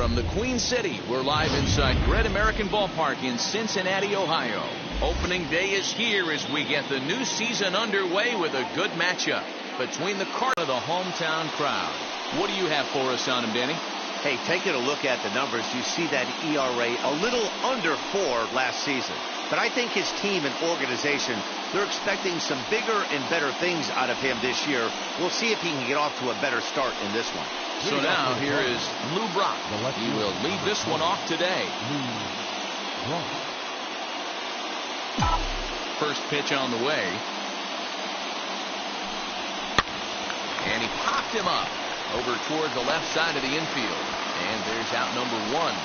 From the Queen City, we're live inside Great American Ballpark in Cincinnati, Ohio. Opening day is here as we get the new season underway with a good matchup between the Cardinals and the hometown crowd. What do you have for us on him, Danny? Hey, taking a look at the numbers, you see that ERA a little under 4 last season. But I think his team and organization, they're expecting some bigger and better things out of him this year. We'll see if he can get off to a better start in this one. So now here is Lou Brock. He will lead this one off today. First pitch on the way. And he popped him up over toward the left side of the infield. And there's out number 1.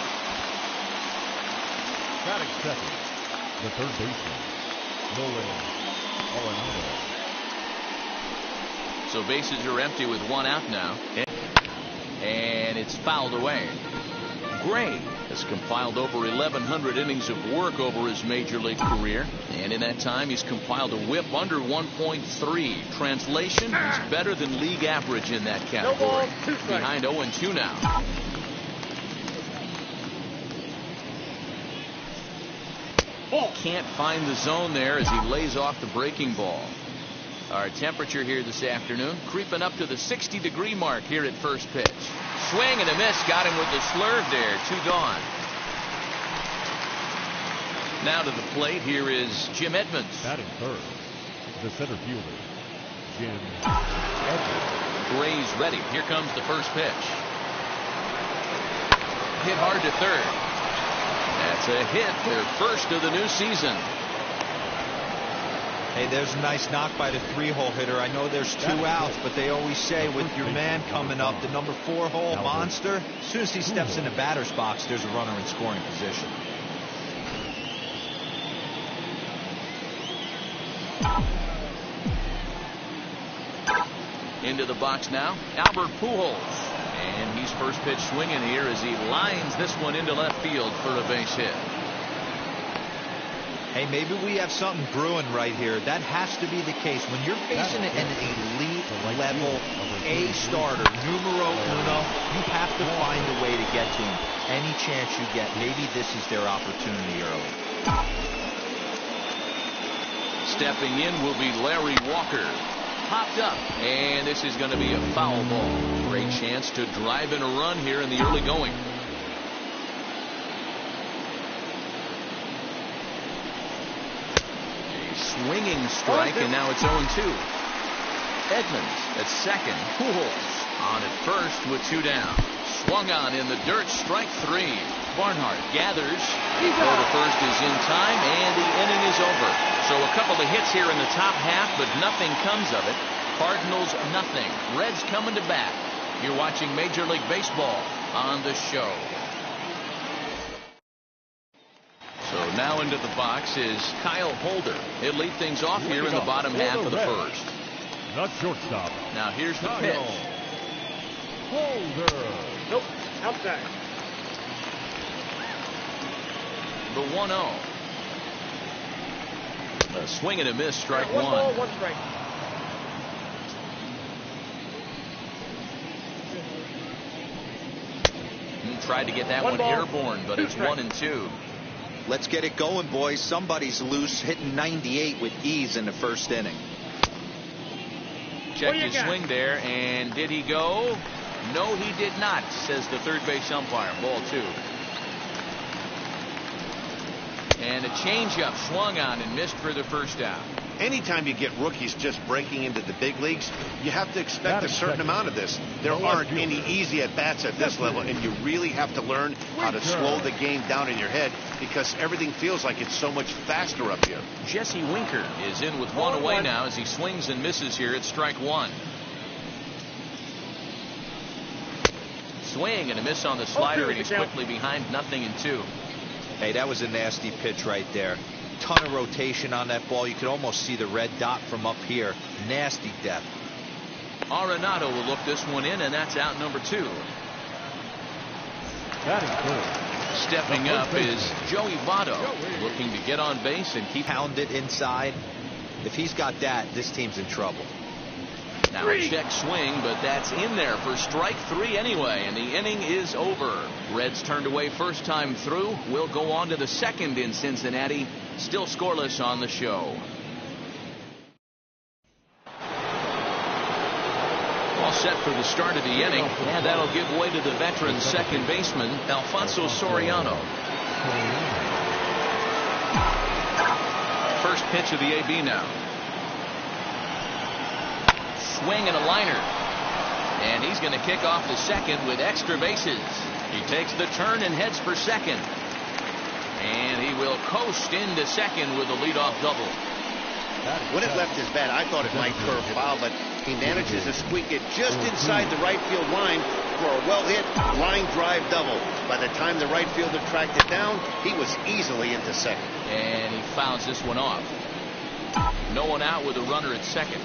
Batting second, the third baseman, Nolan Arenado. So bases are empty with 1 out now. And it's fouled away. Gray has compiled over 1,100 innings of work over his major league career. And in that time, he's compiled a whip under 1.3. Translation, he's better than league average in that category. Behind 0-2 now. Can't find the zone there as he lays off the breaking ball. Our temperature here this afternoon creeping up to the 60-degree mark here at first pitch. Swing and a miss. Got him with the slurve there. 2 gone. Now to the plate. Here is Jim Edmonds. Batting third, the center fielder, Jim Edmonds. Gray's ready. Here comes the first pitch. Hit hard to third. That's a hit. Their first of the new season. Hey, there's a nice knock by the 3-hole hitter. I know there's 2 outs, but they always say with your man coming up, the number 4-hole monster, as soon as he steps in the batter's box, there's a runner in scoring position. Into the box now, Albert Pujols. And he's first pitch swinging here as he lines this one into left field for a base hit. Hey, maybe we have something brewing right here. That has to be the case. When you're facing an elite level A starter, numero uno, you have to find a way to get to him. Any chance you get, maybe this is their opportunity early. Stepping in will be Larry Walker. Popped up, and this is going to be a foul ball. Great chance to drive in a run here in the early going. Swinging strike, and now it's 0-2. Edmonds at second. Pujols on at first with 2 down. Swung on in the dirt. Strike 3. Barnhart gathers. Throw to first is in time, and the inning is over. So a couple of hits here in the top half, but nothing comes of it. Cardinals nothing. Reds coming to bat. You're watching Major League Baseball on the show. So now into the box is Kyle Holder. He'll lead things off here in the bottom half of the first. Not shortstop. Now here's the pitch. Holder. Nope. Outside. The 1-0. A swing and a miss. Strike 1. 1 ball, 1 strike. He tried to get that one airborne, but it's 1-2. Let's get it going, boys. Somebody's loose, hitting 98 with ease in the first inning. Checked his swing there, and did he go? No, he did not, says the third base umpire. Ball 2. And a changeup swung on and missed for the first out. Anytime you get rookies just breaking into the big leagues, you have to expect a certain amount of this. There aren't any easy at-bats at this level, and you really have to learn how to slow the game down in your head because everything feels like it's so much faster up here. Jesse Winker is in with 1 away now as he swings and misses here at strike 1. Swing and a miss on the slider, and he's quickly behind 0-2. Hey, that was a nasty pitch right there. Ton of rotation on that ball. You could almost see the red dot from up here. Nasty death. Arenado will look this one in, and that's out number 2. Stepping up is Joey Votto, looking to get on base and keep pounded inside. If he's got that, this team's in trouble. Now a check swing, but that's in there for strike 3 anyway, and the inning is over. Reds turned away first time through. We'll go on to the second in Cincinnati. Still scoreless on the show. All set for the start of the inning, and that'll give way to the veteran second baseman, Alfonso Soriano. First pitch of the AB now. Swing and a liner. And he's going to kick off the second with extra bases. He takes the turn and heads for second. And he will coast into second with a leadoff double. When it left his bat, I thought it might curve foul, but he manages to squeak it just inside the right field line for a well-hit line drive double. By the time the right fielder tracked it down, he was easily into second. And he fouls this one off. No one out with a runner at second.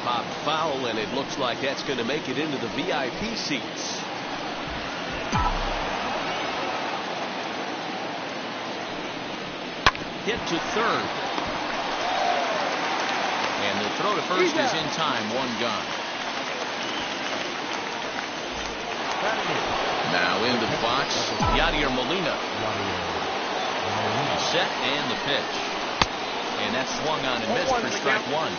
Pop foul, and it looks like that's going to make it into the VIP seats. Hit to third. And the throw to first is in time. One gone. Now into the box, Yadier Molina. Set and the pitch. And that's swung on and missed for strike 1.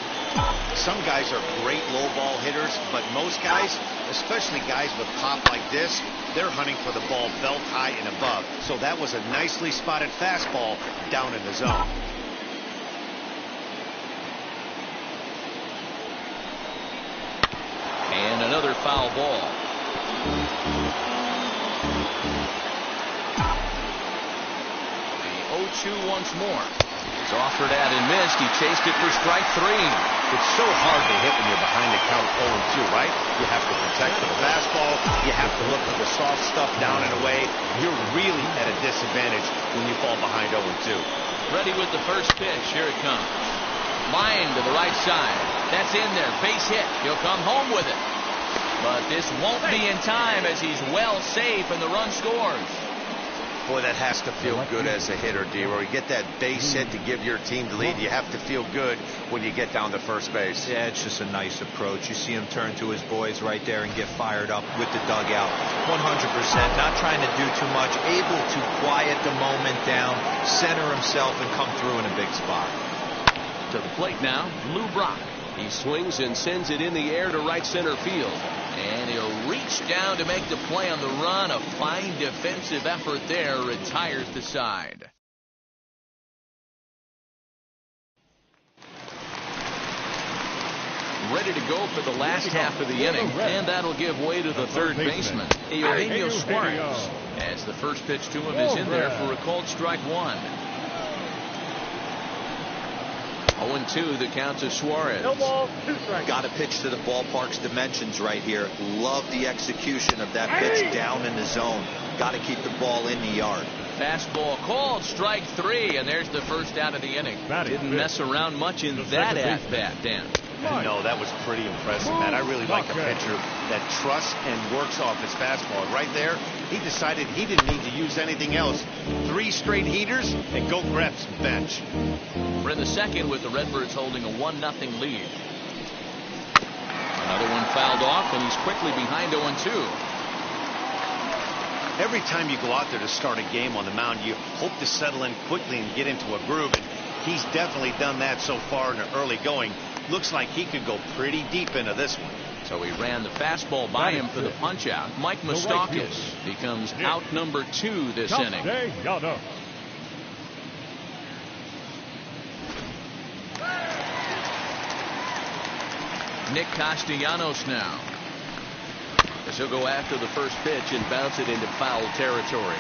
Some guys are great low ball hitters, but most guys, especially guys with pop like this, they're hunting for the ball belt high and above. So that was a nicely spotted fastball down in the zone. And another foul ball. The 0-2 once more. It's offered at and missed. He chased it for strike 3. It's so hard to hit when you're behind the count 0-2, right? You have to protect the fastball. You have to look for the soft stuff down and away. You're really at a disadvantage when you fall behind 0-2. Ready with the first pitch. Here it comes. Line to the right side. That's in there. Base hit. He'll come home with it. But this won't be in time as he's well safe and the run scores. Boy, that has to feel good as a hitter, D-Roy. You get that base hit to give your team the lead. You have to feel good when you get down to first base. Yeah, it's just a nice approach. You see him turn to his boys right there and get fired up with the dugout. 100%. Not trying to do too much. Able to quiet the moment down, center himself, and come through in a big spot. To the plate now, Lou Brock. He swings and sends it in the air to right center field. And he'll reach down to make the play on the run. A fine defensive effort there. Retires the side. Ready to go for the last half of the inning. And that'll give way to the third baseman, Eugenio Suarez. As the first pitch to him is in there for a called strike 1. 0-2 the count to Suarez. No ball, 2 strikes. Got to pitch to the ballpark's dimensions right here. Love the execution of that pitch down in the zone. Got to keep the ball in the yard. Fastball called strike 3, and there's the first out of the inning. Didn't mess around much in that at bat, Dan. No, that was pretty impressive, Matt. I really like a pitcher that trusts and works off his fastball. Right there, he decided he didn't need to use anything else. 3 straight heaters and go grab some bench. We're in the second with the Redbirds holding a 1-0 lead. Another one fouled off, and he's quickly behind 0-2. Every time you go out there to start a game on the mound, you hope to settle in quickly and get into a groove. And he's definitely done that so far in the early going. Looks like he could go pretty deep into this one. So he ran the fastball by him for the punch out. Mike Moustakas becomes out number 2 this inning. Nick Castellanos now, as he'll go after the first pitch and bounce it into foul territory.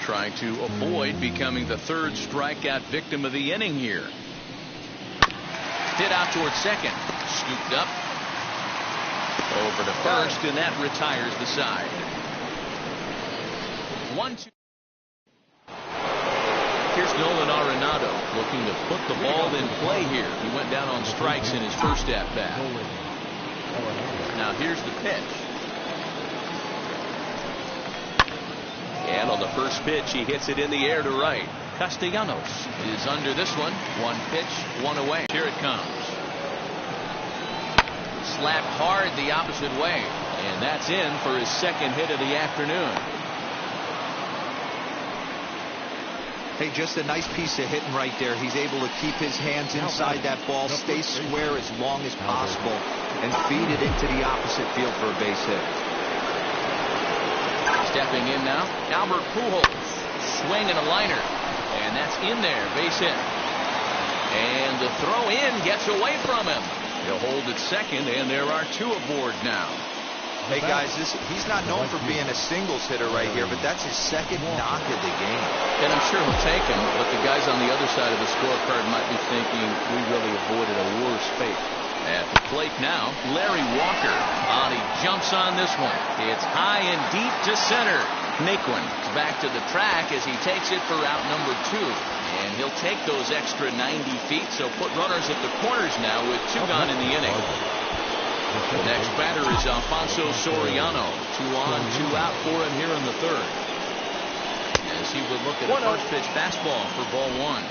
Trying to avoid becoming the 3rd strikeout victim of the inning here. Hit out towards second. Scooped up. Over to first, and that retires the side. 1-2. Here's Nolan Arenado looking to put the ball in play here. He went down on strikes in his first at-bat. Now here's the pitch. And on the first pitch, he hits it in the air to right. Castellanos is under this one. One pitch, one away. Here it comes. Slapped hard the opposite way. And that's in for his second hit of the afternoon. Hey, just a nice piece of hitting right there. He's able to keep his hands inside that ball, stay square as long as possible, and feed it into the opposite field for a base hit. Stepping in now, Albert Pujols. Swing and a liner. And that's in there, base hit. And the throw in gets away from him. He'll hold at second, and there are two aboard now. Hey guys, he's not known for being a singles hitter right here, but that's his second knock of the game. And I'm sure he'll take him, but the guys on the other side of the scorecard might be thinking we really avoided a worse fate. At the plate now, Larry Walker. He jumps on this one. It's high and deep to center. Naquin back to the track as he takes it for out number 2. And he'll take those extra 90 feet, so put runners at the corners now with 2 gone in the inning. The next batter is Alfonso Soriano. 2 on, 2 out for him here in the third. As he would look at a first pitch fastball for ball 1.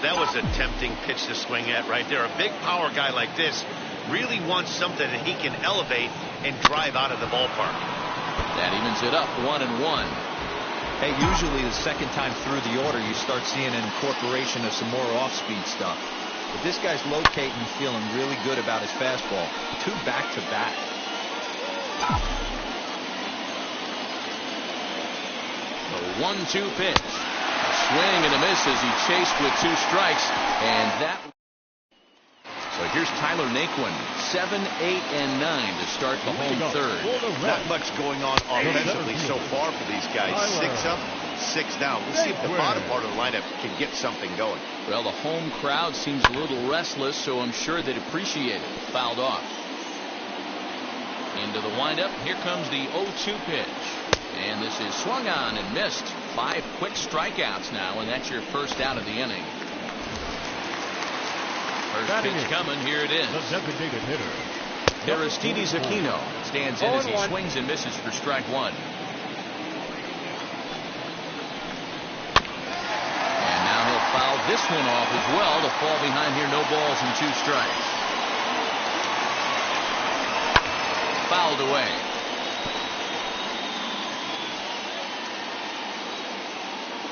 That was a tempting pitch to swing at right there. A big power guy like this really wants something that he can elevate and drive out of the ballpark. That evens it up 1-1. Hey, usually the second time through the order you start seeing an incorporation of some more off-speed stuff. But this guy's locating and feeling really good about his fastball. 2 back-to-back. The 1-2 pitch. A swing and a miss as he chased with 2 strikes. And that. So here's Tyler Naquin. 7, 8, and 9 to start the home third. Not much going on offensively so far for these guys. 6 up, 6 down. We'll see if the bottom part of the lineup can get something going. Well, the home crowd seems a little restless, so I'm sure they'd appreciate it. Fouled off. Into the windup. Here comes the 0-2 pitch. And this is swung on and missed. 5 quick strikeouts now, and that's your first out of the inning. First pitch coming. Here it is. The designated hitter, Aristides Aquino stands in as he swings and misses for strike 1. And now he'll foul this one off as well to fall behind here. No balls and 2 strikes. Fouled away.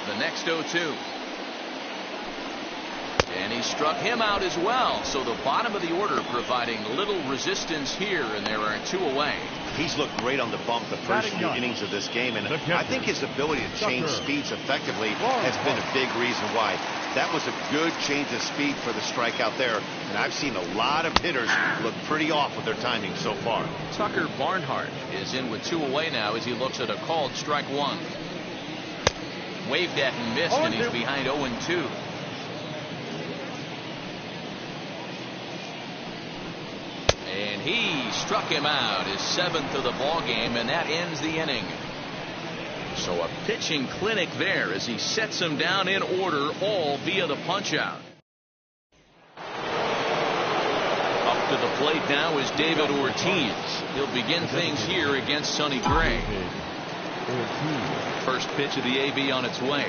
The next 0-2. And he struck him out as well. So the bottom of the order providing little resistance here, and there are 2 away. He's looked great on the bump the first few innings of this game, and I think his ability to change speeds effectively has been a big reason why. That was a good change of speed for the strikeout there, and I've seen a lot of hitters look pretty off with their timing so far. Tucker Barnhart is in with 2 away now as he looks at a called strike 1. Waved at and missed, and he's behind 0-2. And he struck him out, his 7th of the ball game, and that ends the inning. So a pitching clinic there as he sets him down in order, all via the punch-out. Up to the plate now is David Ortiz. He'll begin things here against Sonny Gray. First pitch of the AB on its way.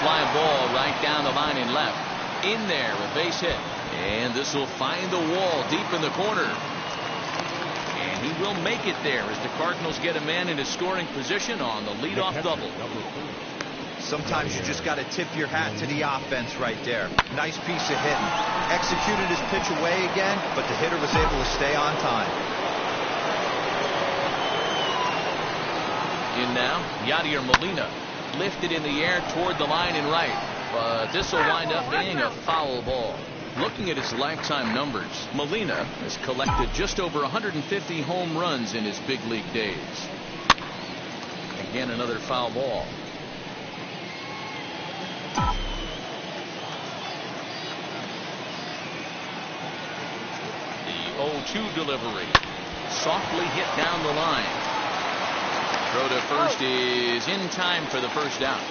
Fly ball right down the line and left. In there, a base hit. And this will find the wall deep in the corner. And he will make it there as the Cardinals get a man in his scoring position on the leadoff double. Sometimes you just got to tip your hat to the offense right there. Nice piece of hitting. Executed his pitch away again, but the hitter was able to stay on time. In now, Yadier Molina. Lifted in the air toward the line and right. But this will wind up being a foul ball. Looking at his lifetime numbers, Molina has collected just over 150 home runs in his big league days. Again, another foul ball. The 0-2 delivery. Softly hit down the line. Throw to first is in time for the first down.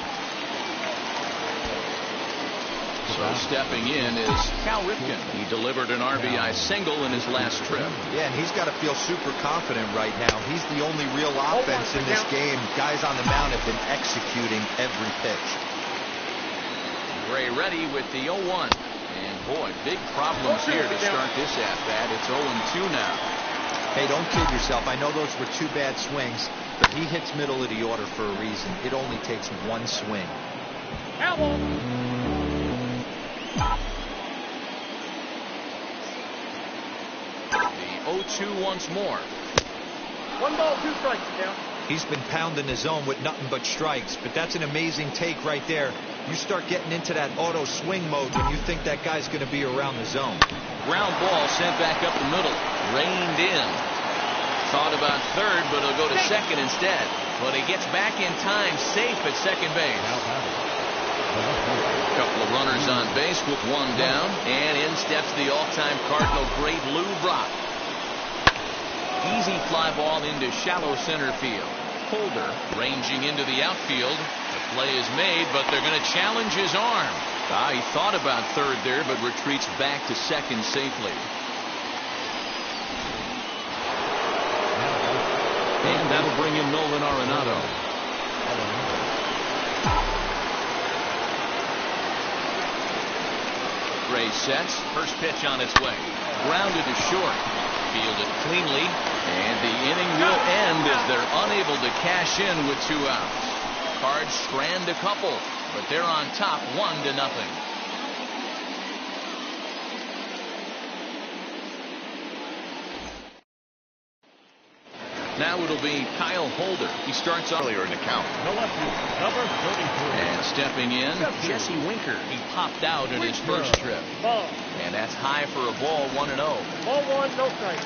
So So stepping in is Cal Ripken. He delivered an RBI single in his last trip. Yeah, and he's got to feel super confident right now. He's the only real offense in this game. Guys on the mound have been executing every pitch. Gray ready with the 0-1. And boy, big problems here to start this at-bat. It's 0-2 now. Hey, don't kid yourself. I know those were 2 bad swings, but he hits middle of the order for a reason. It only takes 1 swing. The 0-2 once more. 1 ball, 2 strikes, down. He's been pounding the zone with nothing but strikes, but that's an amazing take right there. You start getting into that auto swing mode when you think that guy's going to be around the zone. Ground ball sent back up the middle. Reined in. Thought about third, but he'll go to second instead. But he gets back in time, safe at second base. A couple of runners on base with 1 down, and in steps the all-time Cardinal great Lou Brock. Easy fly ball into shallow center field. Holder ranging into the outfield. The play is made, but they're going to challenge his arm. He thought about third there, but retreats back to second safely. And that'll bring in Nolan Arenado. Gray sets. First pitch on its way. Grounded to short. Fielded cleanly. And the inning will end as they're unable to cash in with 2 outs. Cards strand a couple, but they're on top 1-0. Now it'll be Kyle Holder. He starts earlier in the count. Number 33. And stepping in, Jesse Winker. He popped out in his first trip. Ball. And that's high for a ball, 1-0. Ball 1, no strike.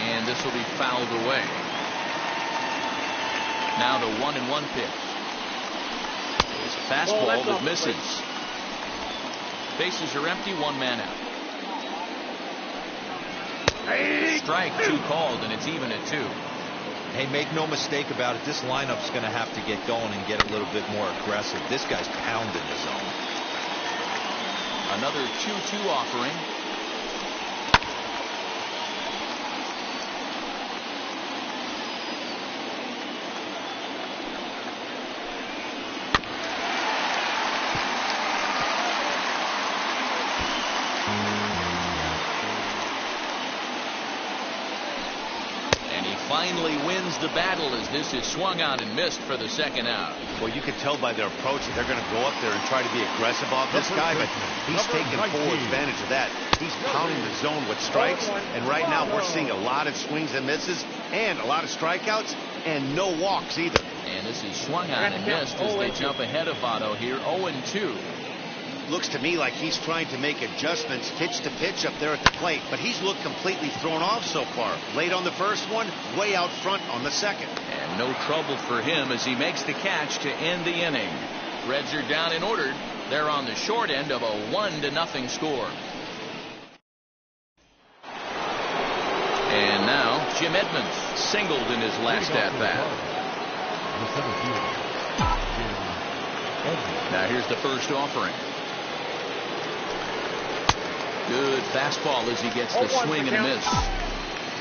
And this will be fouled away. Now the 1-1 pitch. It's a fastball that misses. Bases are empty, 1 man out. Strike 2 called, and it's even at 2. Hey, make no mistake about it. This lineup's going to have to get going and get a little bit more aggressive. This guy's pounding the zone. Another 2-2 offering. Finally wins the battle as this is swung on and missed for the second out. Well, you can tell by their approach that they're going to go up there and try to be aggressive off this guy, but he's taking full advantage of that. He's pounding the zone with strikes, and right now we're seeing a lot of swings and misses and a lot of strikeouts and no walks either. And this is swung on and missed as they jump ahead of Votto here, 0-2. Looks to me like he's trying to make adjustments pitch to pitch up there at the plate, but he's looked completely thrown off so far. Late on the first one, way out front on the second. And no trouble for him as he makes the catch to end the inning. Reds are down and ordered. They're on the short end of a 1-0 score. And now Jim Edmonds singled in his last at-bat. Now here's the first offering. Good fastball as he gets the swing and a miss.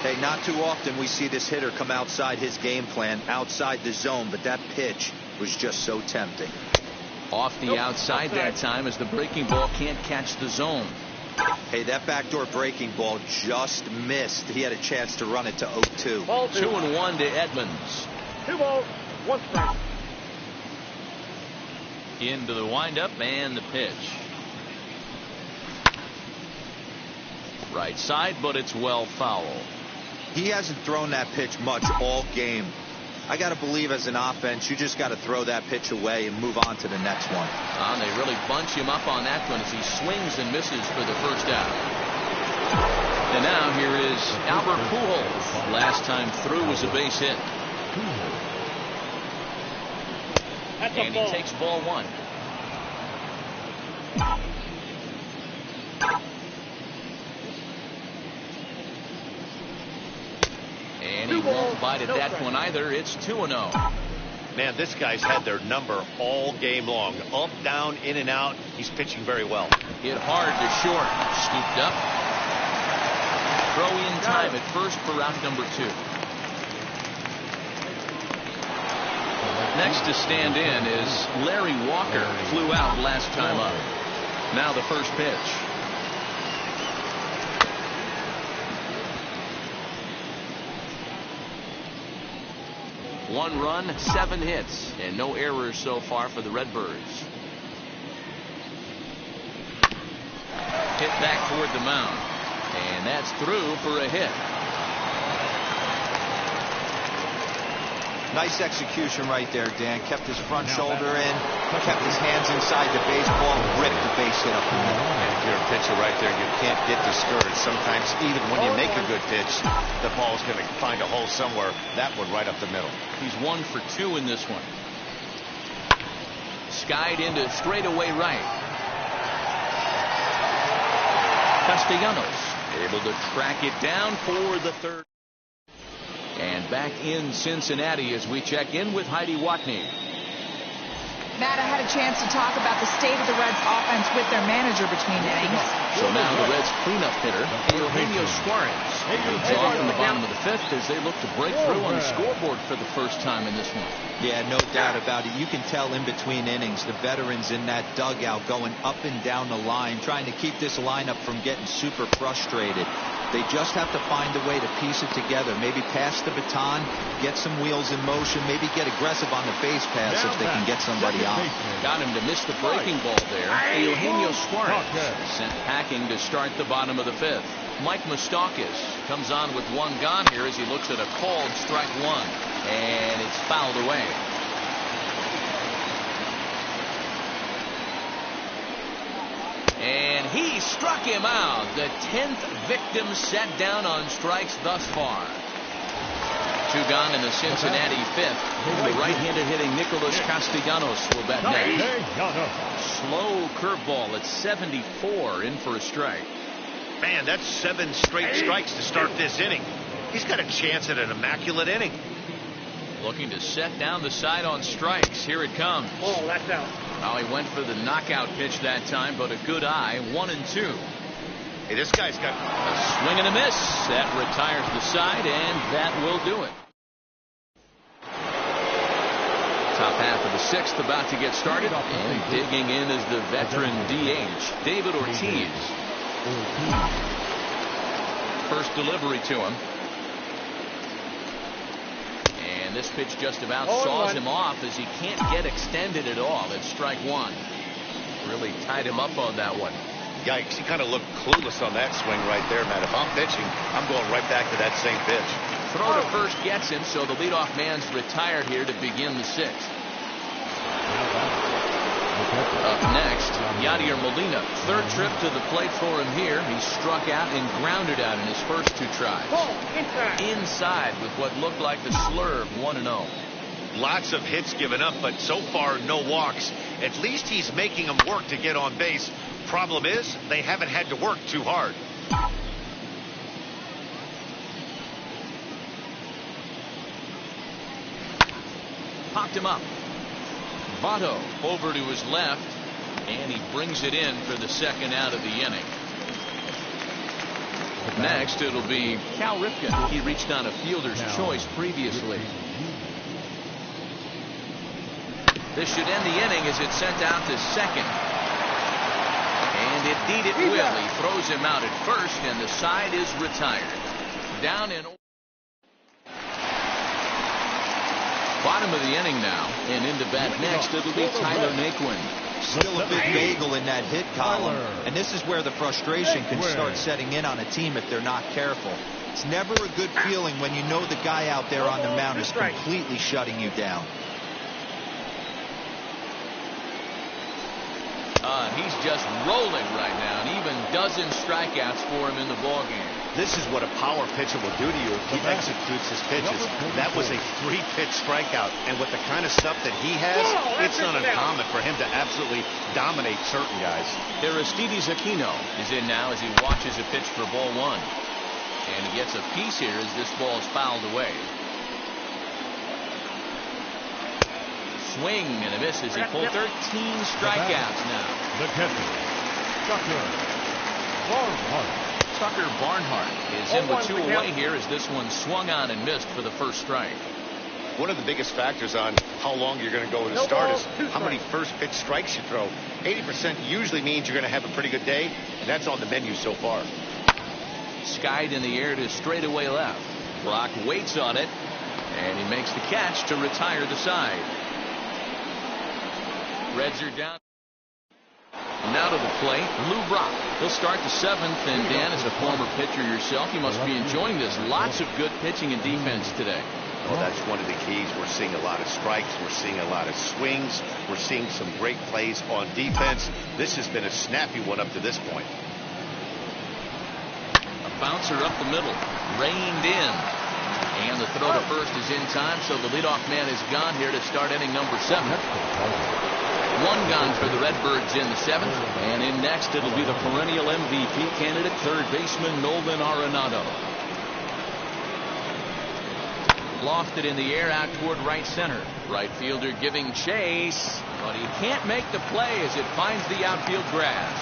Hey, not too often we see this hitter come outside his game plan, outside the zone, but that pitch was just so tempting. Off the outside that time as the breaking ball can't catch the zone. Hey, that backdoor breaking ball just missed. He had a chance to run it to 0-2. 2-1 to Edmonds. 2 balls, 1 strike. Into the windup and the pitch. Right side, but it's well foul. He hasn't thrown that pitch much all game. I got to believe as an offense, you just got to throw that pitch away and move on to the next one. They really bunch him up on that one as he swings and misses for the first out. And now here is Albert Pujols. Last time through was a base hit. And he takes ball 1. And he won't bite at that one either. It's 2-0. Man, this guy's had their number all game long. Up, down, in and out. He's pitching very well. Hit hard to short. Scooped up. Throw in time at first for out number 2. Next to stand in is Larry Walker. Flew out last time up. Now the first pitch. One run, 7 hits, and no errors so far for the Redbirds. Hit back toward the mound, and that's through for a hit. Nice execution right there, Dan. Kept his front shoulder in, kept his hands inside the baseball, ripped the base hit up the middle. And if you're a pitcher right there, you can't get discouraged. Sometimes even when you make a good pitch, the ball's going to find a hole somewhere. That one right up the middle. He's 1 for 2 in this one. Skied into straightaway right. Castellanos able to track it down for the third. And back in Cincinnati as we check in with Heidi Watney. Matt, I had a chance to talk about the state of the Reds offense with their manager between innings. So now the Reds cleanup hitter, Eugenio Suarez, leads off in the bottom of the 5th as they look to break through on the scoreboard for the first time in this one. Yeah, no doubt about it. You can tell in between innings, the veterans in that dugout going up and down the line, trying to keep this lineup from getting super frustrated. They just have to find a way to piece it together. Maybe pass the baton, get some wheels in motion, maybe get aggressive on the base pass if they can get somebody on. Got him to miss the breaking ball there. Eugenio Suarez sent packing to start the bottom of the 5th. Mike Moustakas comes on with 1 gone here as he looks at a called strike 1. And it's fouled away. And he struck him out. The 10th victim set down on strikes thus far. 2 gone in the Cincinnati 5th. The right-handed hitting Nicholas Castellanos will bat next. Slow curveball at 74 in for a strike. Man, that's 7 straight strikes to start this inning. He's got a chance at an immaculate inning. Looking to set down the side on strikes. Here it comes. Oh, that's out. Well, he went for the knockout pitch that time, but a good eye. 1-2. Hey, this guy's got A swing and a miss. That retires the side, and that will do it. Top half of the 6th about to get started. And digging in is the veteran DH, David Ortiz. First delivery to him. And this pitch just about saws him off as he can't get extended at all. It's strike 1. Really tied him up on that one. Yikes, he kind of looked clueless on that swing right there, man. If I'm pitching, I'm going right back to that same pitch. Throw to first gets him, so the leadoff man's retired here to begin the 6th. Up next, Yadier Molina. 3rd trip to the plate for him here. He struck out and grounded out in his first 2 tries. Inside with what looked like the slurve, 1-0. Lots of hits given up, but so far no walks. At least he's making them work to get on base. Problem is, they haven't had to work too hard. Popped him up. Votto over to his left, and he brings it in for the 2nd out of the inning. Next, it'll be Cal Ripken. He reached on a fielder's choice previously. This should end the inning as it's sent out to 2nd. And indeed it will. He throws him out at first, and the side is retired. Down in bottom of the inning now, and into bat next, it'll be Tyler Naquin. Still a big bagel in that hit column, and this is where the frustration can start setting in on a team if they're not careful. It's never a good feeling when you know the guy out there on the mound is completely shutting you down. He's just rolling right now, and even dozen strikeouts for him in the ballgame. This is what a power pitcher will do to you if he executes his pitches. That was a 3-pitch strikeout, and with the kind of stuff that he has, it's not uncommon for him to absolutely dominate certain guys. Aristides Aquino is in now as he watches a pitch for ball 1. And he gets a piece here as this ball is fouled away. swing and a miss as he pulled 13 strikeouts now. The catcher, Tucker Barnhart. Tucker Barnhart is in with 2 away here as this one swung on and missed for the first strike. One of the biggest factors on how long you're going to go with a start is how many first pitch strikes you throw. 80% usually means you're going to have a pretty good day, and that's on the menu so far. Skied in the air to straightaway left. Brock waits on it, and he makes the catch to retire the side. Reds are down. Now to the plate, Lou Brock. He'll start the 7th, and Dan, as a former pitcher yourself, you must be enjoying this. Lots of good pitching and defense today. Well, that's one of the keys. We're seeing a lot of strikes. We're seeing a lot of swings. We're seeing some great plays on defense. This has been a snappy one up to this point. A bouncer up the middle, reined in. And the throw to first is in time, so the leadoff man is gone here to start inning number 7. 1 gone for the Redbirds in the 7th. And in next, it'll be the perennial MVP candidate, third baseman Nolan Arenado. Lofted in the air out toward right center. Right fielder giving chase, but he can't make the play as it finds the outfield grass.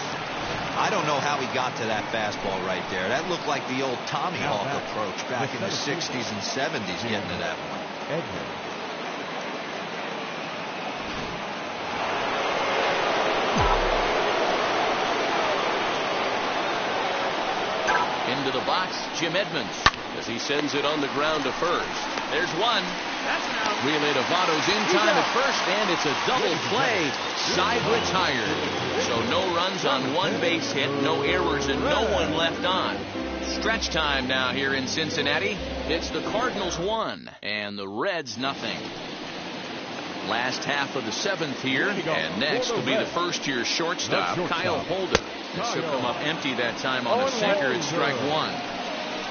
I don't know how he got to that fastball right there. That looked like the old Tommy Hawk approach back in the 60s and 70s getting to that one. Into the box, Jim Edmonds, as he sends it on the ground to first. There's one. Relay to Votto's in time at first, and it's a double play. Side retired. So no runs on 1 base hit, no errors, and no one left on. Stretch time now here in Cincinnati. It's the Cardinals 1 and the Reds nothing. Last half of the 7th here, and next will be the first-year shortstop, Kyle Holder. This will come up empty that time on the sinker at strike 1.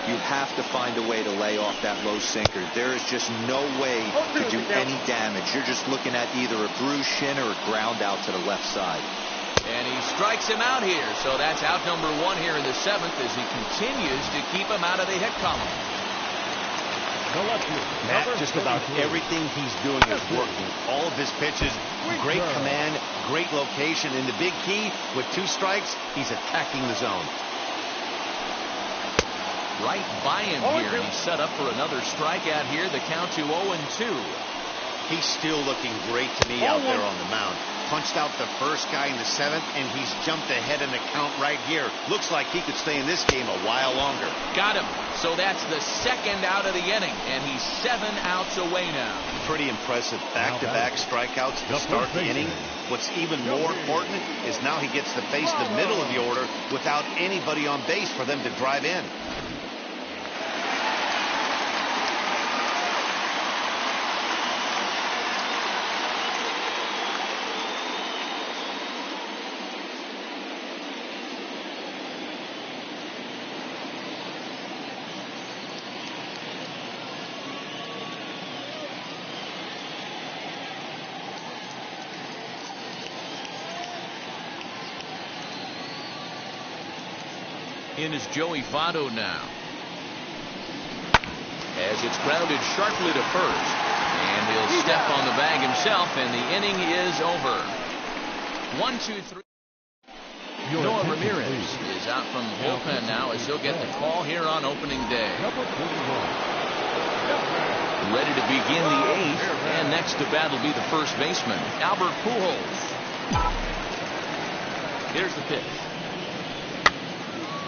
You have to find a way to lay off that low sinker. There is just no way to do any damage. You're just looking at either a bruised shin or a ground out to the left side. And he strikes him out here, so that's out number 1 here in the 7th as he continues to keep him out of the hit column. Matt, just about everything he's doing is working. All of his pitches, great command, great location, and the big key, with 2 strikes, he's attacking the zone. Right by him here, and he's set up for another strikeout here. The count to 0-2. He's still looking great to me out there on the mound. Punched out the first guy in the 7th, and he's jumped ahead in the count right here. Looks like he could stay in this game a while longer. Got him. So that's the 2nd out of the inning, and he's 7 outs away now. Pretty impressive back-to-back strikeouts to start the inning. What's even more important is now he gets to face the middle of the order without anybody on base for them to drive in. In is Joey Votto now, as it's grounded sharply to first, and he'll step on the bag himself, and the inning is over. 1-2-3. Noah Ramirez is out from the bullpen now as he'll get the call here on opening day. Ready to begin the 8th, and next to bat will be the first baseman, Albert Pujols. Here's the pitch.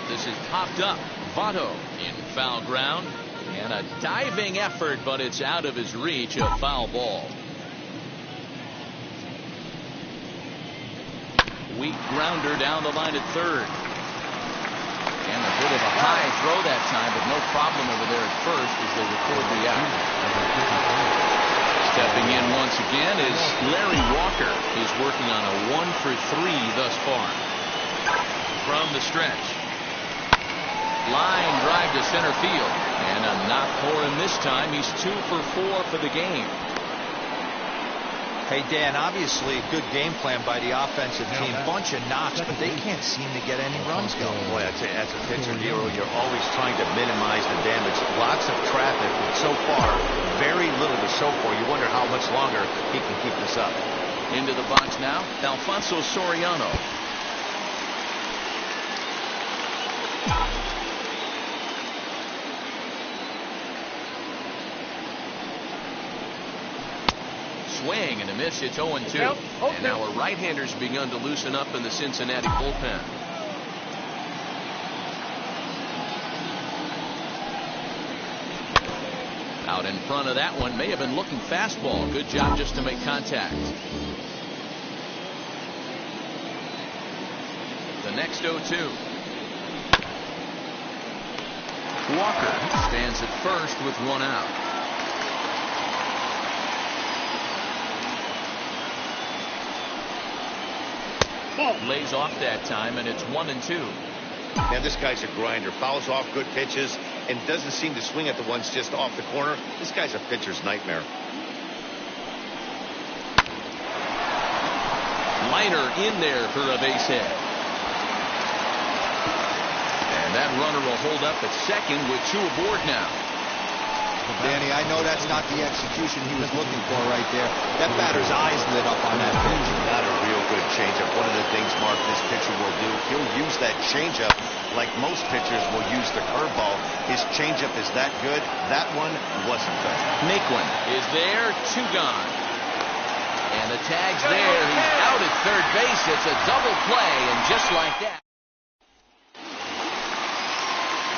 This is popped up. Votto in foul ground, and a diving effort, but it's out of his reach. A foul ball. Weak grounder down the line at third. And a bit of a high throw that time, but no problem over there at first as they record the out. Stepping in once again is Larry Walker. He's working on a 1-for-3 thus far. From the stretch. Line drive to center field. And a knock for him this time. He's 2-for-4 for the game. Hey, Dan, obviously a good game plan by the offensive team. Bunch of knocks, but they can't seem to get any runs going. Boy, I'd say as a pitcher, Nero, you're always trying to minimize the damage. Lots of traffic, but so far, very little to show for. You wonder how much longer he can keep this up. Into the box now, Alfonso Soriano. Swing and a miss. It's 0-2. And now a right-hander's begun to loosen up in the Cincinnati bullpen. Out in front of that one, may have been looking fastball. Good job just to make contact. The next 0-2. Walker stands at first with one out. Lays off that time, and it's 1-2. Man, this guy's a grinder. Fouls off good pitches and doesn't seem to swing at the ones just off the corner. This guy's a pitcher's nightmare. Liner in there for a base hit. And that runner will hold up at second with two aboard now. Danny, I know that's not the execution he was looking for right there. That batter's eyes lit up on that pitch. Not a real good changeup. One of the things, Mark, this pitcher will do, he'll use that changeup like most pitchers will use the curveball. His changeup is that good. That one wasn't good. Naquin is there, two gone. And the tag's there. He's out at third base. It's a double play, and just like that.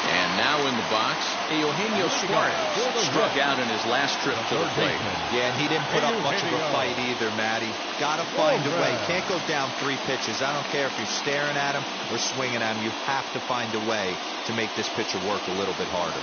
And now in the box, Eugenio Suarez struck out in his last trip to the plate. Yeah, and he didn't put up much of a fight either, Matty. Got to find a way. Can't go down 3 pitches. I don't care if you're staring at him or swinging at him. You have to find a way to make this pitcher work a little bit harder.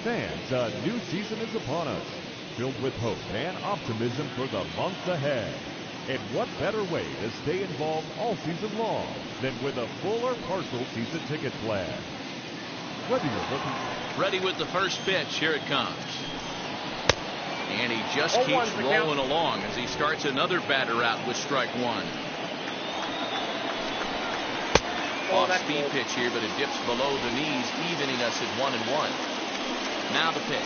Fans, a new season is upon us, filled with hope and optimism for the months ahead. And what better way to stay involved all season long than with a full or partial season ticket plan? Whether you're looking... Ready with the first pitch. Here it comes. And he just keeps rolling along as he starts another batter out with strike one. Off-speed pitch here, but it dips below the knees, evening us at 1-1. Now the pitch.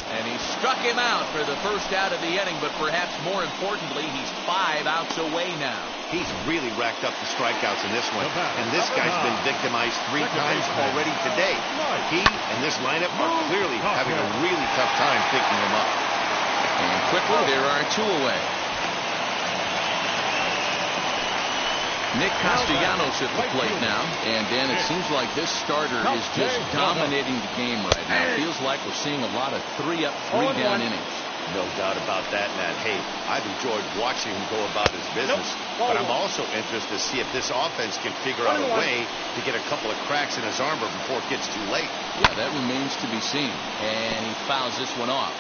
And he struck him out for the first out of the inning, but perhaps more importantly, he's 5 outs away now. He's really racked up the strikeouts in this one, and this guy's been victimized 3 times already today. He and this lineup are clearly having a really tough time picking him up. And quickly, there are 2 away. Nick Castellanos at the plate now, and Dan, it seems like this starter is just dominating the game right now. It feels like we're seeing a lot of 3-up, 3-down innings. No doubt about that, Matt. Hey, I've enjoyed watching him go about his business, but I'm also interested to see if this offense can figure out a way to get a couple of cracks in his armor before it gets too late. Yeah, that remains to be seen, and he fouls this one off.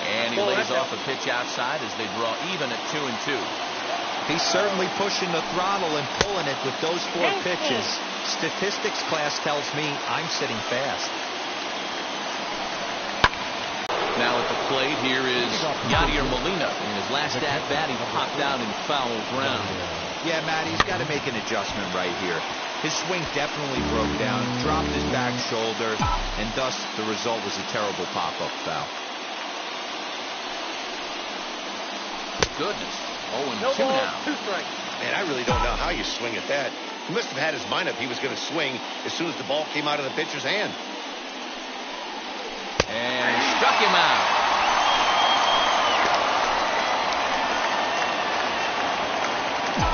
And he lays off a pitch outside as they draw even at 2-2. He's certainly pushing the throttle and pulling it with those 4 pitches. Statistics class tells me I'm sitting fast. Now at the plate, here is Yadier Molina. In his last at-bat, he popped out in foul ground. Yeah, Matt, he's got to make an adjustment right here. His swing definitely broke down, dropped his back shoulder, and thus the result was a terrible pop-up foul. Goodness. No 0-2 ball, now. 2 strikes. Man, I really don't know how you swing at that. He must have had his mind up he was going to swing as soon as the ball came out of the pitcher's hand. And struck him out.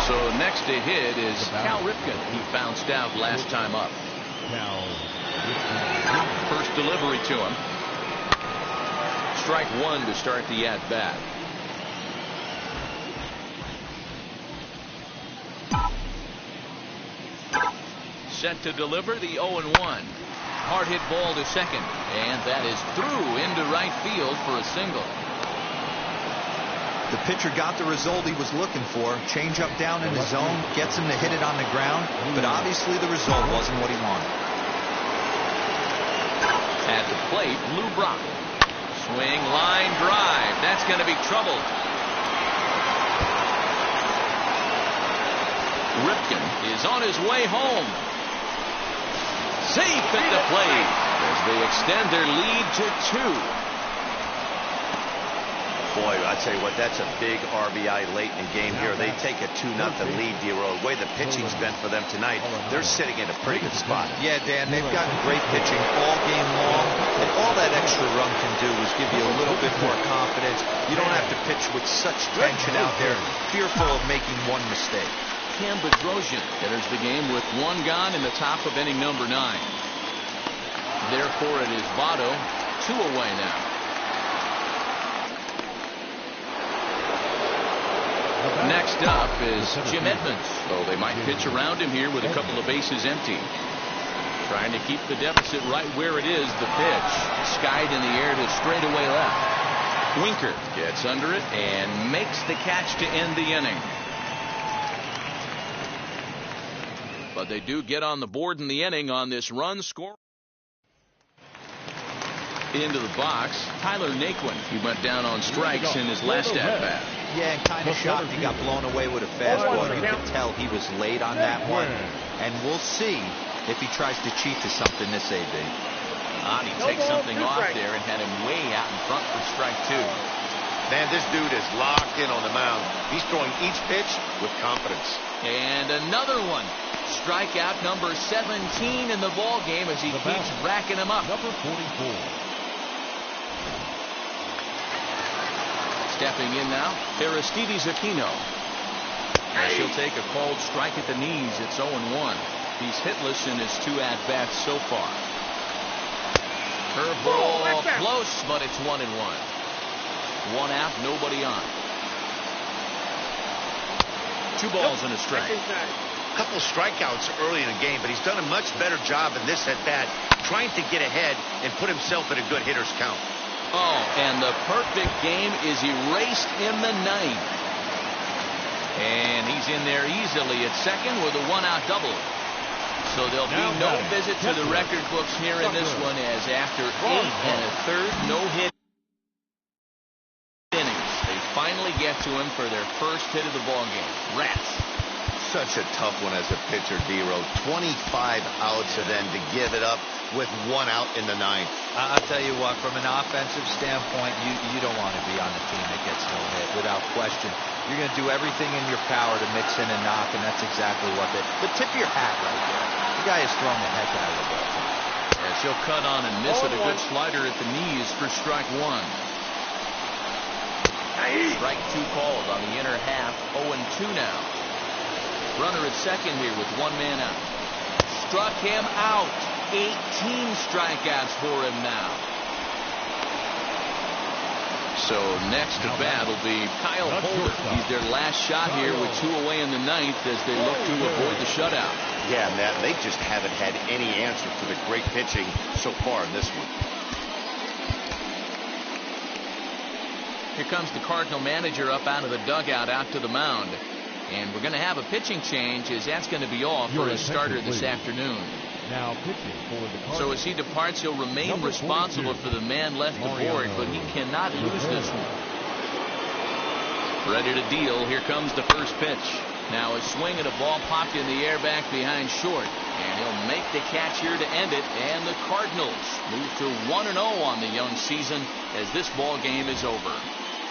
So next to hit is Cal Ripken. He bounced out last time up. First delivery to him. Strike one to start the at-bat. Set to deliver the 0-1. Hard hit ball to second. And that is through into right field for a single. The pitcher got the result he was looking for. Change up down in his zone, gets him to hit it on the ground, but obviously the result wasn't what he wanted. At the plate, Lou Brock. Swing, line drive. That's going to be trouble. Ripken is on his way home. Safe at the plate as they extend their lead to 2. Boy, I tell you what, that's a big RBI late in the game here. They take a 2-0 lead, D-Row. The way the pitching's been for them tonight, they're sitting in a pretty good spot. Yeah, Dan, they've gotten great pitching all game long, and all that extra run can do is give you a little bit more confidence. You don't have to pitch with such tension out there, fearful of making one mistake. Cam Bedrosian enters the game with 1 gone in the top of inning number 9. Therefore, it is Votto 2 away now. Next up is Jim Edmonds. So they might pitch around him here with a couple of bases empty. Trying to keep the deficit right where it is. The pitch skied in the air to straightaway left. Winker gets under it and makes the catch to end the inning. But they do get on the board in the inning on this run score. Into the box, Tyler Naquin. He went down on strikes in his last at-bat. Yeah, and kind of shocked he got blown away with a fastball. You could tell he was late on that one. And we'll see if he tries to cheat to something this AB. He takes something off there and had him way out in front for strike 2. Man, this dude is locked in on the mound. He's throwing each pitch with confidence. And another one. Strikeout number 17 in the ball game as he keeps racking them up. Number 44. Stepping in now, Aristides Aquino. As he'll take a called strike at the knees. It's 0-1. He's hitless in his 2 at-bats so far. Curveball close, but it's 1-1. 1 out, nobody on. 2 balls and a strike. A couple strikeouts early in the game, but he's done a much better job in this at-bat trying to get ahead and put himself in a good hitter's count. Oh, and the perfect game is erased in the 9th. And he's in there easily at second with a 1-out double. So there'll be no visit to the record books here in this one, as after 8 1/3 no-hit innings, they finally get to him for their first hit of the ball game. Rats. Such a tough one as a pitcher, D-Row. 25 outs and then to give it up with 1 out in the 9th. I'll tell you what, from an offensive standpoint, you don't want to be on the team that gets no hit, without question. You're going to do everything in your power to mix in a knock, and that's exactly what they... But tip your hat right there. The guy is throwing the heck out of the ball. As he'll cut on and miss it, a good slider at the knees for strike 1. Strike 2 called on the inner half. 0-2 now. Runner at second here with 1 man out. Struck him out. 18 strikeouts for him now. So next to bat will be Kyle Holder. He's their last shot here with 2 away in the 9th as they look to avoid the shutout. Yeah, Matt, they just haven't had any answer for the great pitching so far in this one. Here comes the Cardinal manager up out of the dugout out to the mound. And we're going to have a pitching change, as that's going to be all for his starter this afternoon. Now pitching for the Cardinals. So as he departs, he'll remain responsible for the man left aboard, but he cannot lose this one. Ready to deal. Here comes the first pitch. Now a swing and a ball popped in the air back behind short. And he'll make the catch here to end it. And the Cardinals move to 1-0 on the young season as this ball game is over.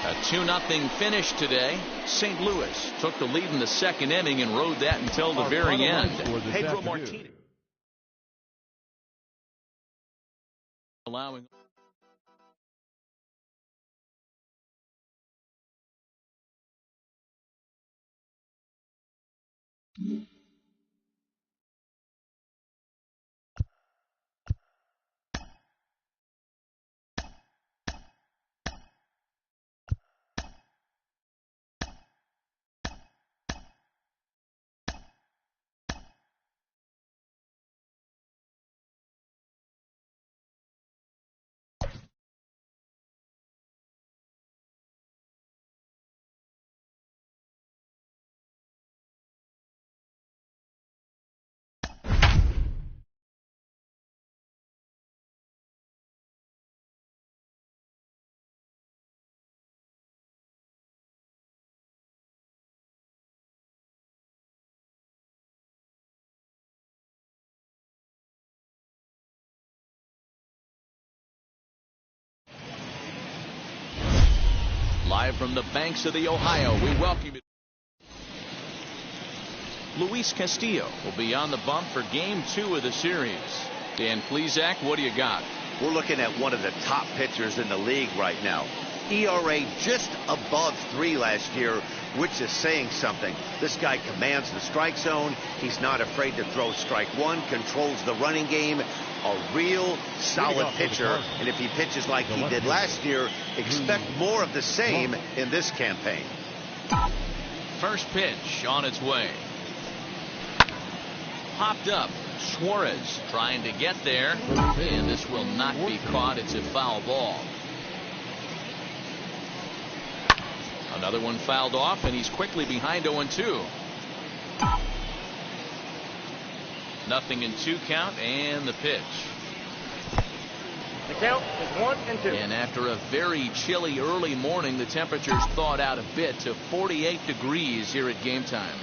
A 2-0 finish today. St. Louis took the lead in the second inning and rode that until the very end. Pedro Martinez. Allowing live from the banks of the Ohio, we welcome you. Luis Castillo will be on the bump for game 2 of the series. Dan Plesac, what do you got? We're looking at one of the top pitchers in the league right now. ERA just above 3 last year, which is saying something. This guy commands the strike zone. He's not afraid to throw strike one, controls the running game. A real solid pitcher. And if he pitches like he did last year, expect more of the same in this campaign. First pitch on its way. Popped up. Suarez trying to get there. And this will not be caught. It's a foul ball. Another one fouled off, and he's quickly behind 0-2. 0-2 count, and the pitch. The count is 1-2. And after a very chilly early morning, the temperatures thawed out a bit to 48 degrees here at game time.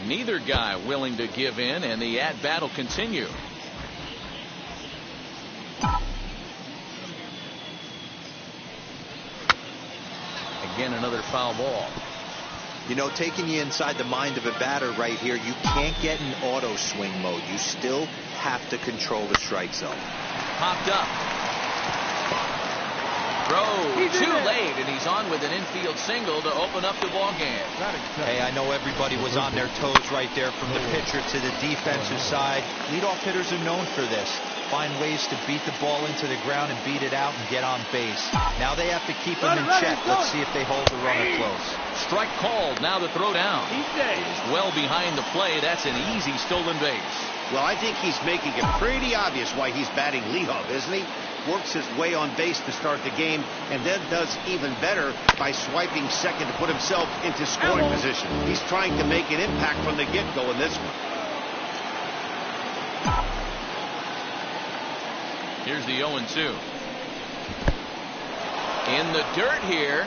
Neither guy willing to give in, and the at-bat will continue. Again, another foul ball. You know, taking you inside the mind of a batter right here, you can't get in auto swing mode. You still have to control the strike zone. Popped up. Throw too late, and he's on with an infield single to open up the ball game. Hey, I know everybody was on their toes right there from the pitcher to the defensive side. Leadoff hitters are known for this. Find ways to beat the ball into the ground and beat it out and get on base. Now they have to keep him in check. Let's see if they hold the runner close. Strike called. Now the throw down. He's well behind the play. That's an easy stolen base. Well, I think he's making it pretty obvious why he's batting leadoff, isn't he? Works his way on base to start the game, and then does even better by swiping second to put himself into scoring position. He's trying to make an impact from the get-go in this one. Here's the 0-2. In the dirt here.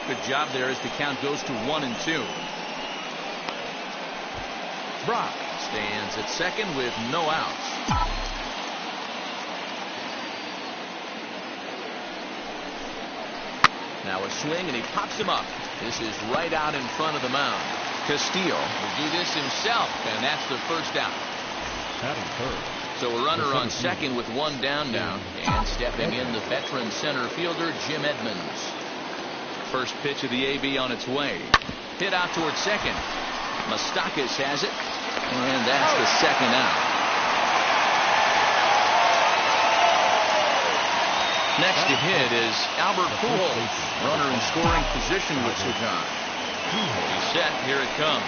Good job there as the count goes to 1-2. Brock stands at second with no outs. Now a swing, and he pops him up. This is right out in front of the mound. Castillo will do this himself, and that's the first out. So a runner on second with one down now. And stepping in, the veteran center fielder, Jim Edmonds. First pitch of the AB on its way. Hit out towards second. Moustakas has it, and that's the second out. Next to hit is Albert Pujols. Runner in scoring position with Sagan. He's set. Here it comes.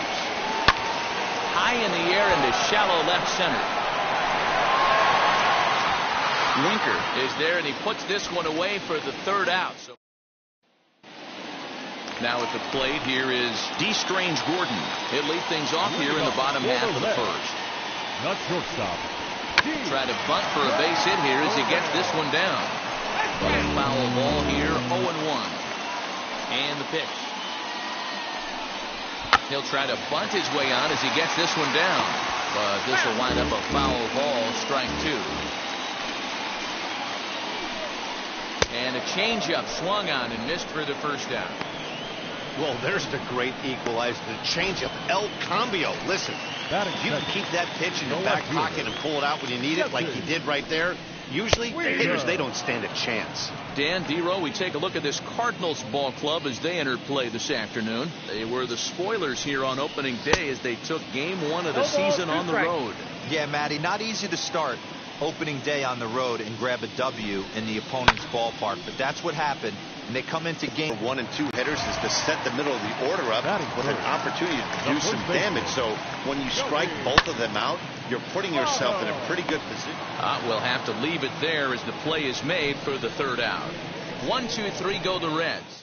High in the air into shallow left center. Winker is there, and he puts this one away for the third out. So now at the plate, here is D. Strange Gordon. He'll lead things off here in the bottom half of the first. Not shortstop. Try to bunt for a base hit here as he gets this one down. But a foul ball here, 0-1. And the pitch. He'll try to bunt his way on as he gets this one down. But this will wind up a foul ball, strike 2. And a changeup swung on and missed for the first down. Well, there's the great equalizer, the changeup, El Cambio. Listen, if you can keep that pitch in your back pocket and pull it out when you need it, like he did right there, usually hitters, they don't stand a chance. Dan Dero, we take a look at this Cardinals ball club as they enter play this afternoon. They were the spoilers here on opening day as they took game 1 of the season on the road. Yeah, Matty, not easy to start opening day on the road and grab a W in the opponent's ballpark, but that's what happened. And they come into game 1 and 2 hitters is to set the middle of the order up with an opportunity to do some damage. So when you strike both of them out, you're putting yourself in a pretty good position. We'll have to leave it there as the play is made for the third out. 1, 2, 3 go the Reds.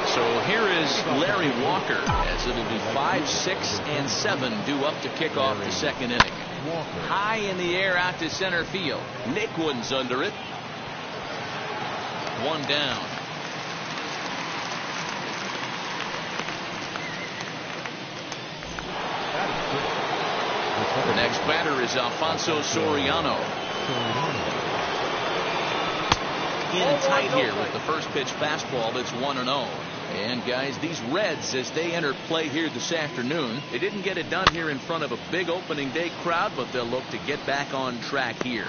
So here is Larry Walker as it'll be 5, 6, and 7 due up to kick off the second inning. High in the air out to center field. Naquin's under it. 1 down. The next batter is Alfonso Soriano. In tight here with the first pitch fastball that's 1-0. And guys, these Reds, as they enter play here this afternoon, they didn't get it done here in front of a big opening day crowd, but they'll look to get back on track here.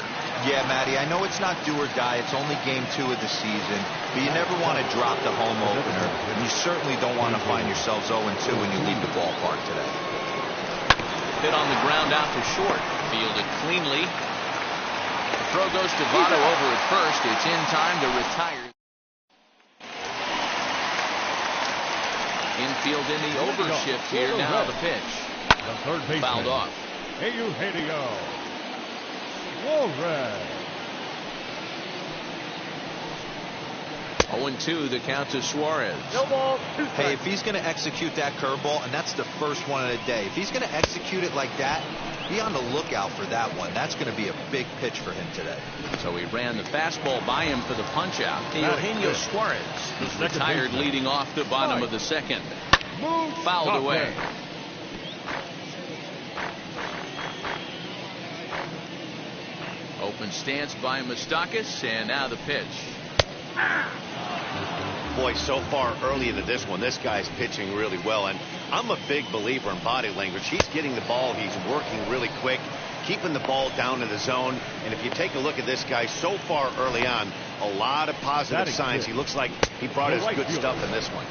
Yeah, Matty, I know it's not do or die. It's only game 2 of the season, but you never want to drop the home opener, and you certainly don't want to find yourselves 0-2 when you leave the ballpark today. Hit on the ground out to short. Fielded cleanly. The throw goes to Votto over at first. It's in time to retire. Infield in the overshift here. Now the pitch. The third baseman. Fouled off. Eugenio Suarez. 0-2 the count to Suarez. No ball, 2 strikes. Hey, if he's going to execute that curveball, and that's the first one of the day, if he's going to execute it like that, be on the lookout for that one. That's going to be a big pitch for him today. So he ran the fastball by him for the punch out. Eugenio Suarez retired leading off the bottom of the second. Fouled away. Open stance by Moustakas, and now the pitch. Boy, so far early into this one, this guy's pitching really well, and I'm a big believer in body language. He's getting the ball, he's working really quick, keeping the ball down in the zone, and if you take a look at this guy so far early on, a lot of positive signs. He looks like he brought his good stuff in this one.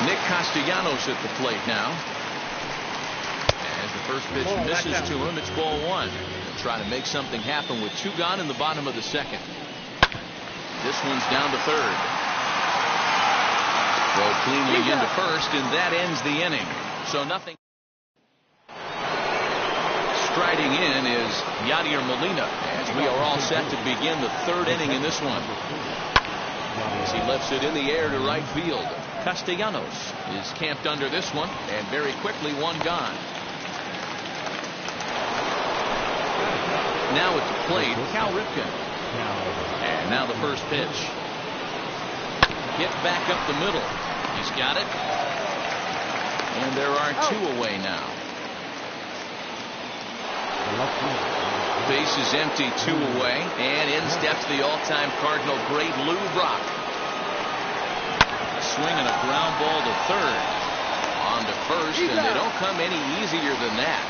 Nick Castellanos at the plate now. As the first pitch misses to him, it's ball 1. They'll try to make something happen with 2 gone in the bottom of the second. This one's down to third. Throw cleanly into first, and that ends the inning. So nothing. Striding in is Yadier Molina as we are all set to begin the third inning in this one. As he lifts it in the air to right field. Castellanos is camped under this one, and very quickly 1 gone. Now at the plate, Cal Ripken. And now the first pitch. Hit back up the middle. He's got it. And there are 2 away now. Base is empty, 2 away. And in steps the all-time Cardinal great Lou Brock. A swing and a ground ball to third. On to first, and they don't come any easier than that.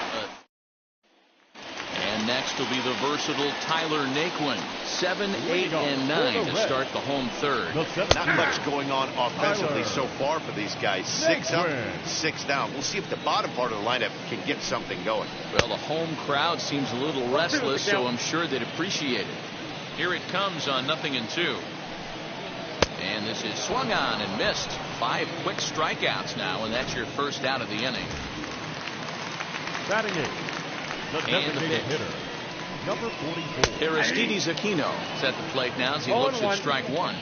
And next will be the versatile Tyler Naquin. 7, 8, and 9 to start the home third. Not much going on offensively so far for these guys. 6 up, 6 down. We'll see if the bottom part of the lineup can get something going. Well, the home crowd seems a little restless, so I'm sure they'd appreciate it. Here it comes on 0-2. And this is swung on and missed. 5 quick strikeouts now, and that's your first out of the inning. Batting 8. And the pitch. Hitter, number 44. Aristides Aquino is at the plate now as he looks at strike 1.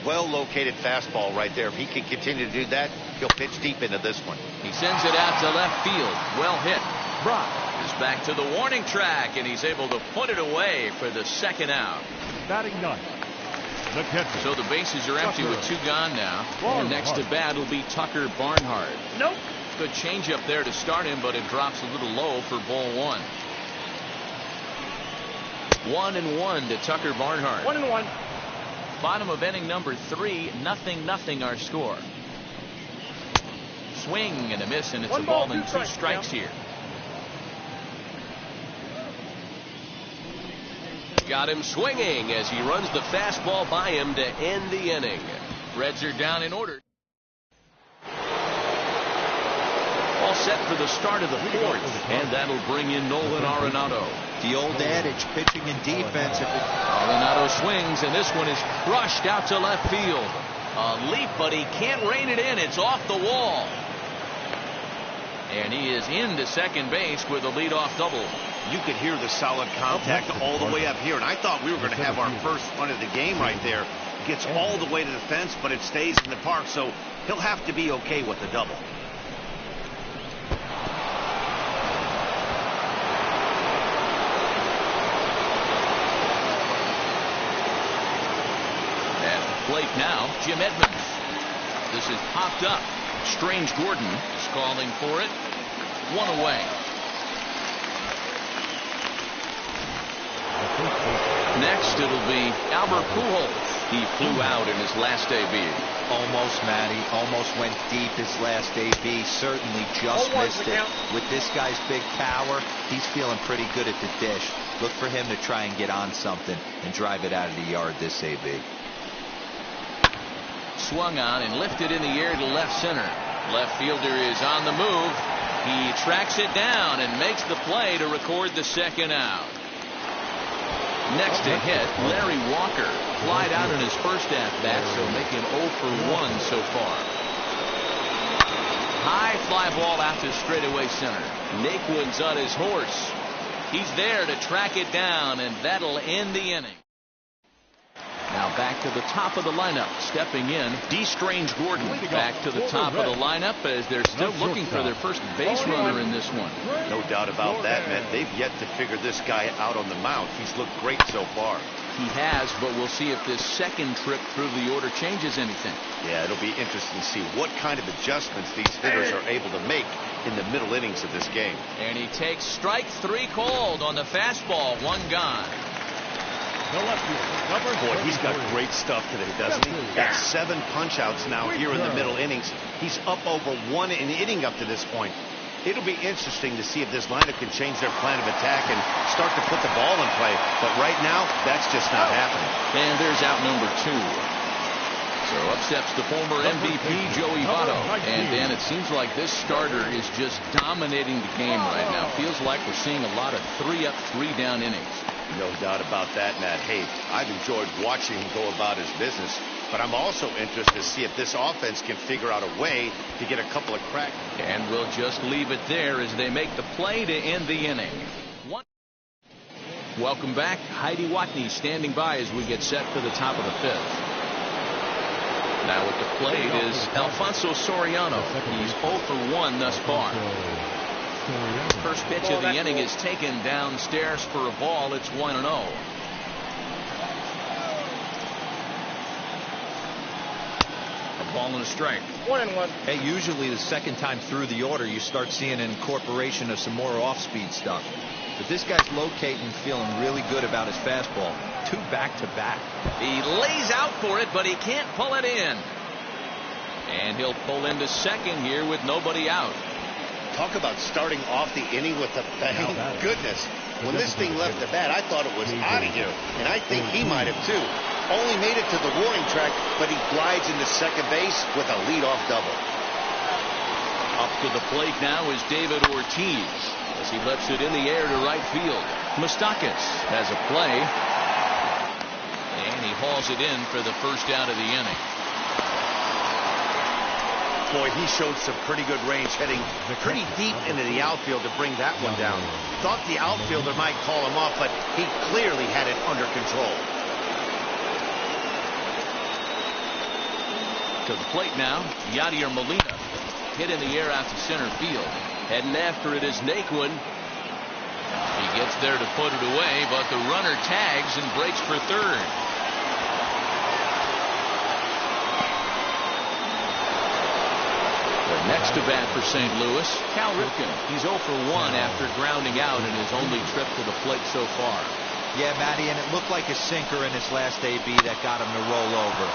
Well-located fastball right there. If he can continue to do that, he'll pitch deep into this one. He sends it out to left field. Well hit. Brock is back to the warning track, and he's able to put it away for the second out. Batting 9. The catcher. So the bases are empty with 2 gone now. And next to bat will be Tucker Barnhart. Nope. Good change up there to start him, but it drops a little low for ball 1. 1-1 to Tucker Barnhart. 1-1. Bottom of inning number 3, 0-0 our score. Swing and a miss, and it's a ball and 2 strikes here. Got him swinging as he runs the fastball by him to end the inning. Reds are down in order. All set for the start of the 4th, and that'll bring in Nolan Arenado. The old adage, pitching and defense. Arenado swings, and this one is crushed out to left field. A leap, but he can't rein it in. It's off the wall. And he is into second base with a leadoff double. You could hear the solid contact all the way up here, and I thought we were going to have our first run of the game right there. Gets all the way to the fence, but it stays in the park, so he'll have to be okay with the double. At the plate now, Jim Edmonds. This is popped up. Strange Gordon is calling for it. 1 away. Next, it'll be Albert Pujols. He flew out in his last AB. Almost, Matty. Almost went deep his last AB. Certainly just missed it. With this guy's big power, he's feeling pretty good at the dish. Look for him to try and get on something and drive it out of the yard this AB. Swung on and lifted in the air to left center. Left fielder is on the move. He tracks it down and makes the play to record the second out. Next to hit, Larry Walker flied out in his first at-bat, so making 0 for 1 so far. High fly ball out to straightaway center. Naquin's on his horse. He's there to track it down, and that'll end the inning. Now back to the top of the lineup. Stepping in, D. Strange Gordon back to the top of the lineup as they're still looking for their first base runner in this one. No doubt about that, man. They've yet to figure this guy out on the mound. He's looked great so far. He has, but we'll see if this second trip through the order changes anything. Yeah, it'll be interesting to see what kind of adjustments these hitters are able to make in the middle innings of this game. And he takes strike 3 called on the fastball. 1 gone. Boy, he's got great stuff today, doesn't he? Got 7 punch-outs now here in the middle innings. He's up over 1 an inning up to this point. It'll be interesting to see if this lineup can change their plan of attack and start to put the ball in play. But right now, that's just not happening. And there's out number 2. So up steps the former MVP, Joey Votto. And Dan, it seems like this starter is just dominating the game right now. Feels like we're seeing a lot of 3-up, 3-down innings. No doubt about that, Matt. Hey, I've enjoyed watching him go about his business, but I'm also interested to see if this offense can figure out a way to get a couple of cracks. And we'll just leave it there as they make the play to end the inning. Welcome back. Heidi Watney standing by as we get set for the top of the 5th. Now at the plate is Alfonso Soriano. He's 0 for 1 thus far. First pitch of the inning is taken downstairs for a ball. It's 1-0. A ball and a strike. 1-1. Hey, usually the second time through the order, you start seeing an incorporation of some more off-speed stuff. But this guy's locating, feeling really good about his fastball. 2 back-to-back. He lays out for it, but he can't pull it in. And he'll pull into second here with nobody out. Talk about starting off the inning with a bang. Goodness. When this thing left the bat, I thought it was out of here. And I think he might have, too. Only made it to the warning track, but he glides into second base with a leadoff double. Up to the plate now is David Ortiz as he lets it in the air to right field. Moustakas has a play. And he hauls it in for the first out of the inning. Boy, he showed some pretty good range, heading pretty deep into the outfield to bring that one down. Thought the outfielder might call him off, but he clearly had it under control. To the plate now, Yadier Molina. Hit in the air out to center field. Heading after it is Naquin. He gets there to put it away, but the runner tags and breaks for third. Next to bat for St. Louis, Cal Ripken. He's 0 for 1 after grounding out in his only trip to the plate so far. Yeah, Matty, and it looked like a sinker in his last AB that got him to roll over.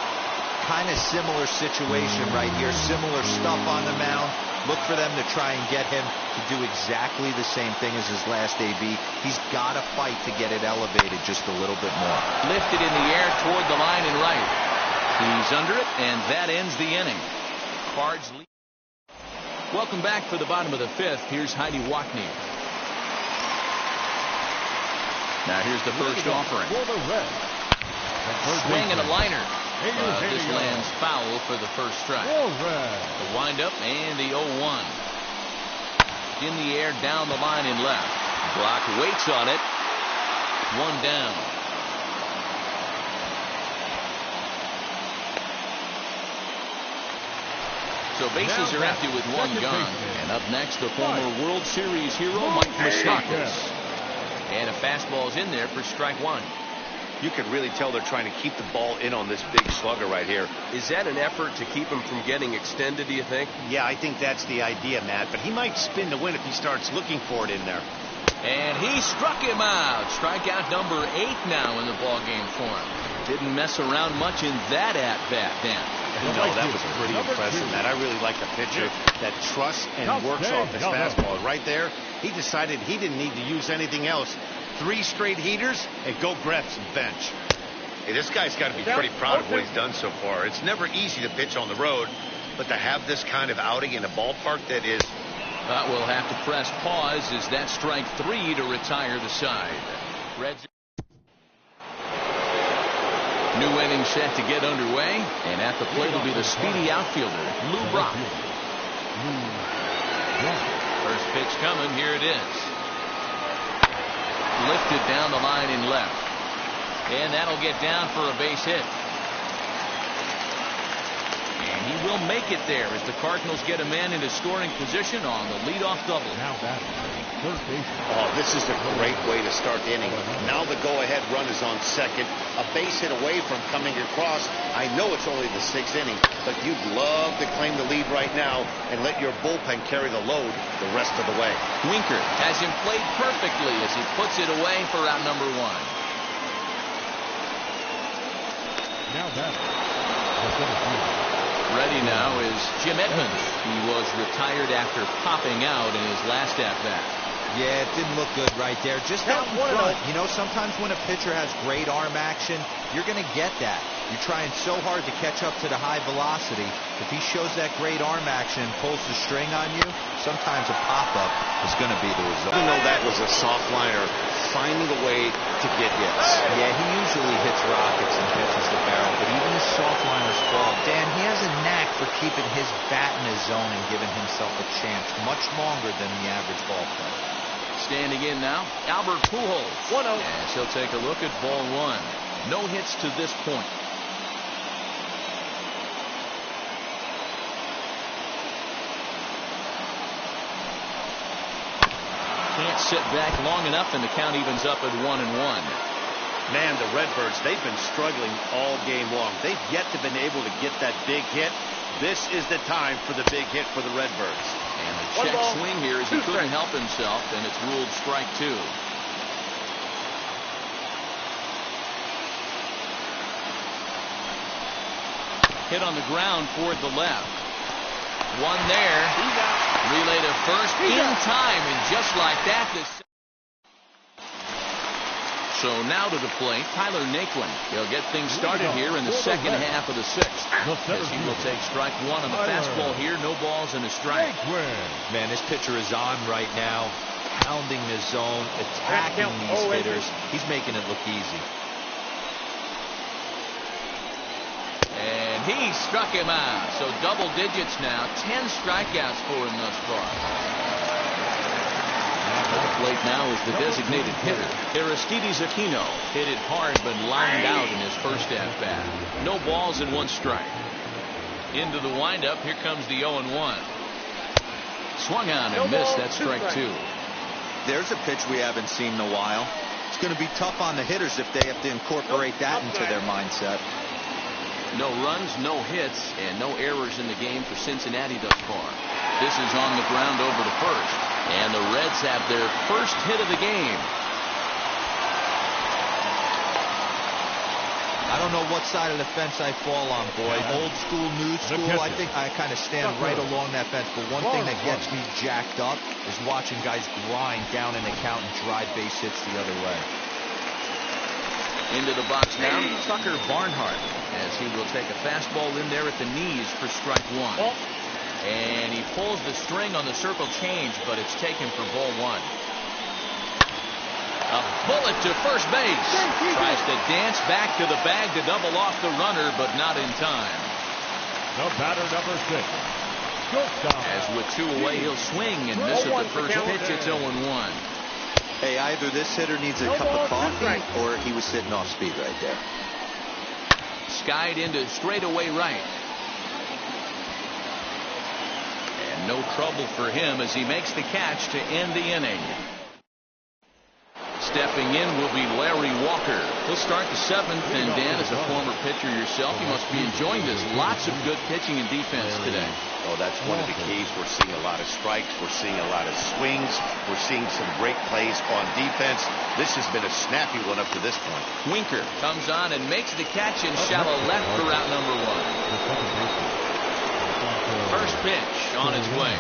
Kind of similar situation right here. Similar stuff on the mound. Look for them to try and get him to do exactly the same thing as his last AB. He's got to fight to get it elevated just a little bit more. Lifted in the air toward the line and right. He's under it, and that ends the inning. Cards lead. Welcome back for the bottom of the fifth. Here's Heidi Wackney. Now here's the first offering. Swing and a liner. This lands foul for the first strike. The windup and the 0-1. In the air, down the line and left. Brock waits on it. One down. So bases are empty with one gone. And up next, the former World Series hero, Mike Moustakas. And a fastball's in there for strike one. You can really tell they're trying to keep the ball in on this big slugger right here. Is that an effort to keep him from getting extended, do you think? Yeah, I think that's the idea, Matt. But he might spin to win if he starts looking for it in there. And he struck him out. Strikeout number 8 now in the ballgame for him. Didn't mess around much in that at-bat, Dan. No, that was pretty impressive, Matt. I really like a pitcher that trusts and works off his fastball. Right there, he decided he didn't need to use anything else. 3 straight heaters and go grab some bench. Hey, this guy's got to be pretty proud of what he's done so far. It's never easy to pitch on the road, but to have this kind of outing in a ballpark that is... We'll have to press pause as that strike 3 to retire the side. Reds. New inning set to get underway, and at the plate will be the speedy outfielder, Lou Brock. First pitch coming, here it is. Lifted down the line and left. And that'll get down for a base hit. And he will make it there as the Cardinals get a man into scoring position on the leadoff double. Now batting, third baseman. Oh, this is a great way to start the inning. Now the go-ahead run is on second. A base hit away from coming across. I know it's only the 6th inning, but you'd love to claim the lead right now and let your bullpen carry the load the rest of the way. Winker has him played perfectly as he puts it away for out number 1. Now batting, the center fielder. Ready now is Jim Edmonds. He was retired after popping out in his last at-bat. Yeah, it didn't look good right there. Just out in front. You know, sometimes when a pitcher has great arm action, you're going to get that. You're trying so hard to catch up to the high velocity. If he shows that great arm action and pulls the string on you, sometimes a pop-up is going to be the result. Even though that was a soft liner, finding a way to get hits. Yeah, he usually hits rockets and pitches the barrel, but even his soft liners fall. Dan, he has a knack for keeping his bat in his zone and giving himself a chance much longer than the average ball player. Standing in now, Albert Pujols. 1-0. And she'll take a look at ball 1. No hits to this point. Can't sit back long enough, and the count evens up at 1-1. Man, the Redbirds, they've been struggling all game long. They've yet to been able to get that big hit. This is the time for the big hit for the Redbirds. And the check swing here as he couldn't help himself, and it's ruled strike 2. Hit on the ground toward the left. One there. Relay to first in time, and just like that, so now to the plate, Tyler Naquin. He'll get things started here in the second half of the 6th. As he will take strike 1 on the fastball here. No balls and a strike. Man, this pitcher is on right now, pounding the zone, attacking these hitters. He's making it look easy. And he struck him out. So double digits now. 10 strikeouts for him thus far. At the plate now is the designated hitter, Aristides Aquino. Hit it hard but lined out in his first at-bat. No balls and 1 strike. Into the windup. Here comes the 0-1. Swung on and missed. That's strike 2. There's a pitch we haven't seen in a while. It's going to be tough on the hitters if they have to incorporate that into their mindset. No runs, no hits, and no errors in the game for Cincinnati thus far. This is on the ground over to first. And the Reds have their first hit of the game. I don't know what side of the fence I fall on, boys. Old school, new school. I think I kind of stand right along that fence. But one thing that gets me jacked up is watching guys grind down an account and drive base hits the other way. Into the box now, Tucker Barnhart, as he will take a fastball in there at the knees for strike one. And he pulls the string on the circle change, but it's taken for ball one. A bullet to first base. Tries to dance back to the bag to double off the runner, but not in time. The batter, number 6. As with 2 away, he'll swing and miss at the first pitch. It's 0-1. Hey, either this hitter needs a cup of coffee or he was sitting off speed right there. Skied into straightaway right. And no trouble for him as he makes the catch to end the inning. Stepping in will be Larry Walker. He'll start the 7th, and Dan, as a former pitcher yourself, you must be enjoying this. Lots of good pitching and defense today. Oh, that's one of the keys. We're seeing a lot of strikes. We're seeing a lot of swings. We're seeing some great plays on defense. This has been a snappy one up to this point. Winker comes on and makes the catch in shallow left for out number 1. First pitch on its way.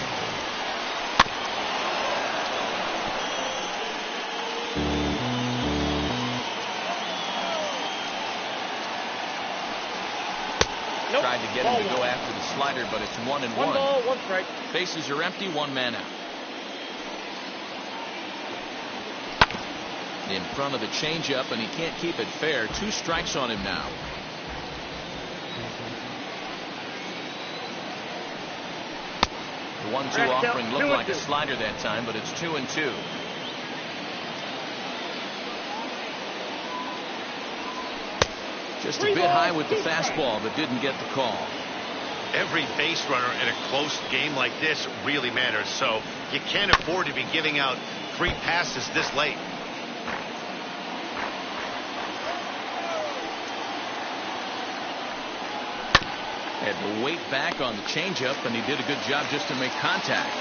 Tried to get him to go after the slider, but it's 1-1. 1 ball, 1 strike. Bases are empty, 1 man out. In front of the changeup, and he can't keep it fair. 2 strikes on him now. The 1-2 offering looked like a slider that time, but it's 2-2. Just a bit high with the fastball, but didn't get the call. Every base runner in a close game like this really matters, so you can't afford to be giving out free passes this late. Had to wait back on the changeup, and he did a good job just to make contact.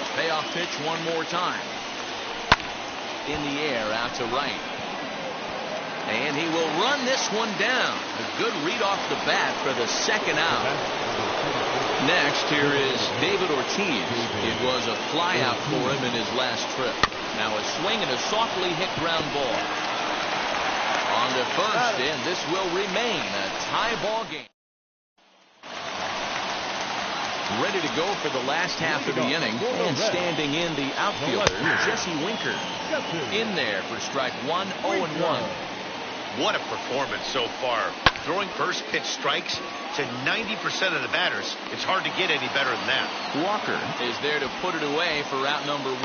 A payoff pitch one more time. In the air, out to right. And he will run this one down. A good read off the bat for the 2nd out. Next, here is David Ortiz. It was a fly out for him in his last trip. Now a swing and a softly hit ground ball. On to first, and this will remain a tie ball game. Ready to go for the last half of the inning, and standing in the outfielder, Jesse Winker. In there for strike 1, 0-1. What a performance so far. Throwing first pitch strikes to 90% of the batters. It's hard to get any better than that. Walker is there to put it away for out number 1.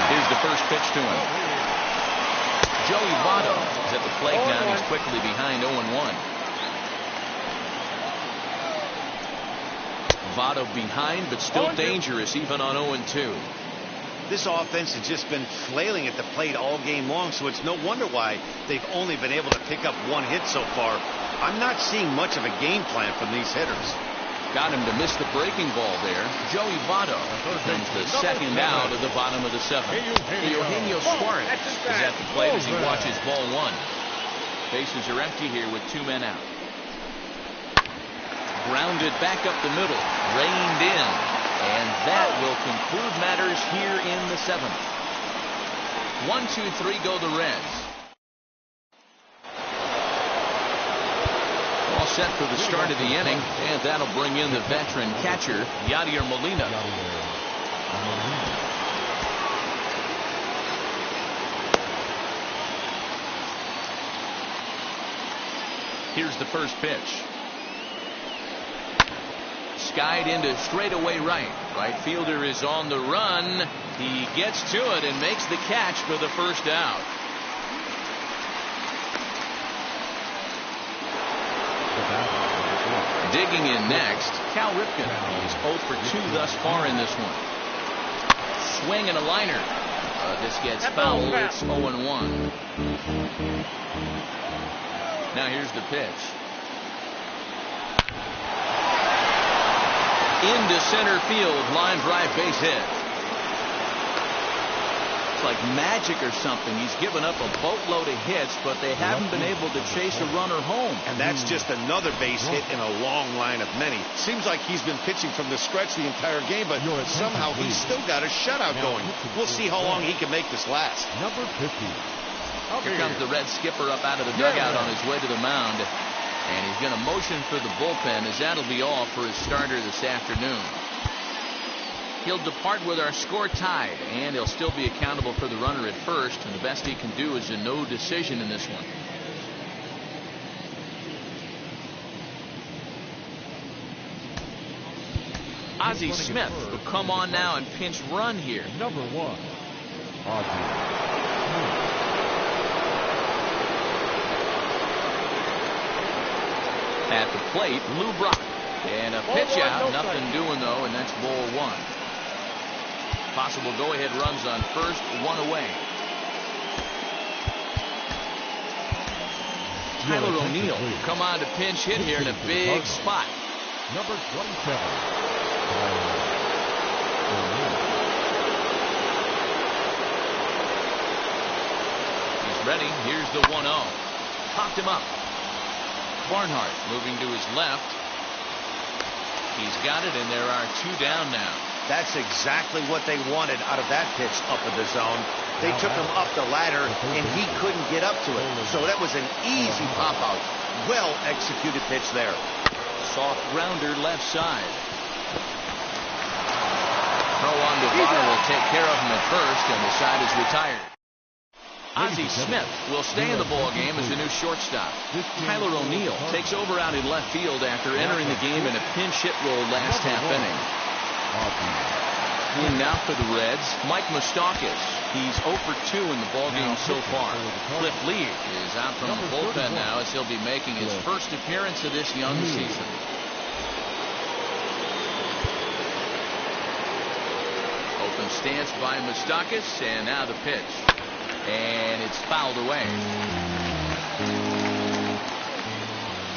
Here's the first pitch to him. Joey Votto is at the plate now. He's quickly behind 0-1. Votto behind, but still dangerous even on 0-2. This offense has just been flailing at the plate all game long, so it's no wonder why they've only been able to pick up 1 hit so far. I'm not seeing much of a game plan from these hitters. Got him to miss the breaking ball there. Joey Votto comes the 2nd out of the bottom of the 7th. Eugenio Suarez is at the plate as he watches ball 1. Bases are empty here with 2 men out. Grounded back up the middle, reined in. And that will conclude matters here in the 7th. 1-2-3 go the Reds. All set for the start of the inning, and that'll bring in the veteran catcher, Yadier Molina. Here's the first pitch. Skied into straightaway right. Right fielder is on the run. He gets to it and makes the catch for the 1st out. Digging in next, Cal Ripken. He's 0 for 2 thus far in this one. Swing and a liner. This gets fouled. It's 0-1. Now here's the pitch. Into center field, line drive base hit. It's like magic or something. He's given up a boatload of hits, but they haven't been able to chase a runner home. And that's just another base hit in a long line of many. Seems like he's been pitching from the stretch the entire game, but somehow he's still got a shutout going. We'll see how long he can make this last. Number 50. Here comes the Red skipper up out of the dugout on his way to the mound. And he's going to motion for the bullpen, as that'll be all for his starter this afternoon. He'll depart with our score tied, and he'll still be accountable for the runner at first, and the best he can do is a no decision in this one. Ozzie Smith will come on now and pinch run here. Number 1, Ozzie. At the plate, Lou Brock. And a pitch out, nothing doing though, and that's ball 1. Possible go-ahead runs on first, 1 away. Tyler O'Neill come on to pinch hit here in a big spot. Number 27. He's ready. Here's the 1-0. Popped him up. Barnhart moving to his left. He's got it, and there are 2 down now. That's exactly what they wanted out of that pitch up in the zone. They took him up the ladder, and he couldn't get up to it. So that was an easy pop-out. Well-executed pitch there. Soft grounder left side. Throw on to Votto will take care of him at first, and the side is retired. Ozzie Smith will stay in the ball game as the new shortstop. Tyler O'Neill takes over out in left field after entering the game in a pinch hit role last half inning. In now for the Reds, Mike Moustakas. He's 0 for 2 in the ball game so far. Cliff Lee is out from the bullpen now as he'll be making his first appearance of this young season. Open stance by Moustakas, and now the pitch. And it's fouled away.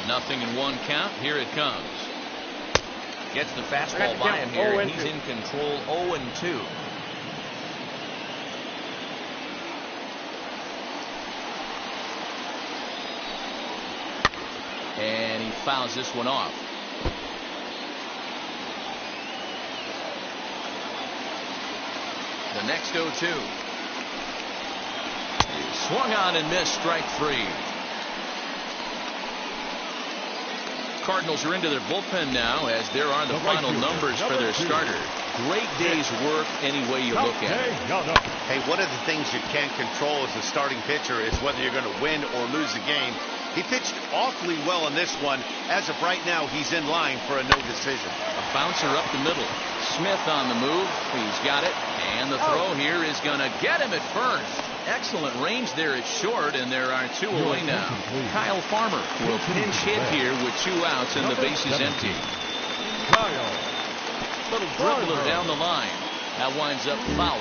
0-1 count. Here it comes. Gets the fastball by him here, and he's in control. 0-2. And he fouls this one off. The next 0-2. Swung on and missed, strike 3. Cardinals are into their bullpen now, as there are the final numbers for their starter. Great day's work any way you look at it. Hey, one of the things you can't control as a starting pitcher is whether you're going to win or lose the game. He pitched awfully well in this one. As of right now, he's in line for a no decision. A bouncer up the middle. Smith on the move. He's got it. And the throw here is going to get him at first. Excellent range there at short, and there are 2 away now. Kyle Farmer will pinch hit here with 2 outs and the base is empty. Little dribbler down the line. That winds up foul.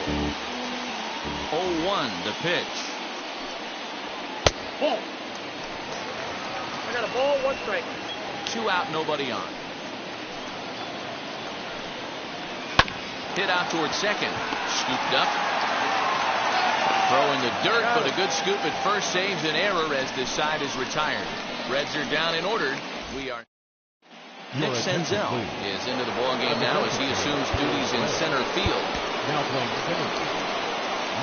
0-1 the pitch. Ball. I got a ball, 1 strike. 2 out, nobody on. Hit out towards second. Scooped up. Throw in the dirt, but a good scoop at first saves an error as this side is retired. Reds are down and ordered. We are. Nick Senzel is into the ball game now as he assumes duties in center field.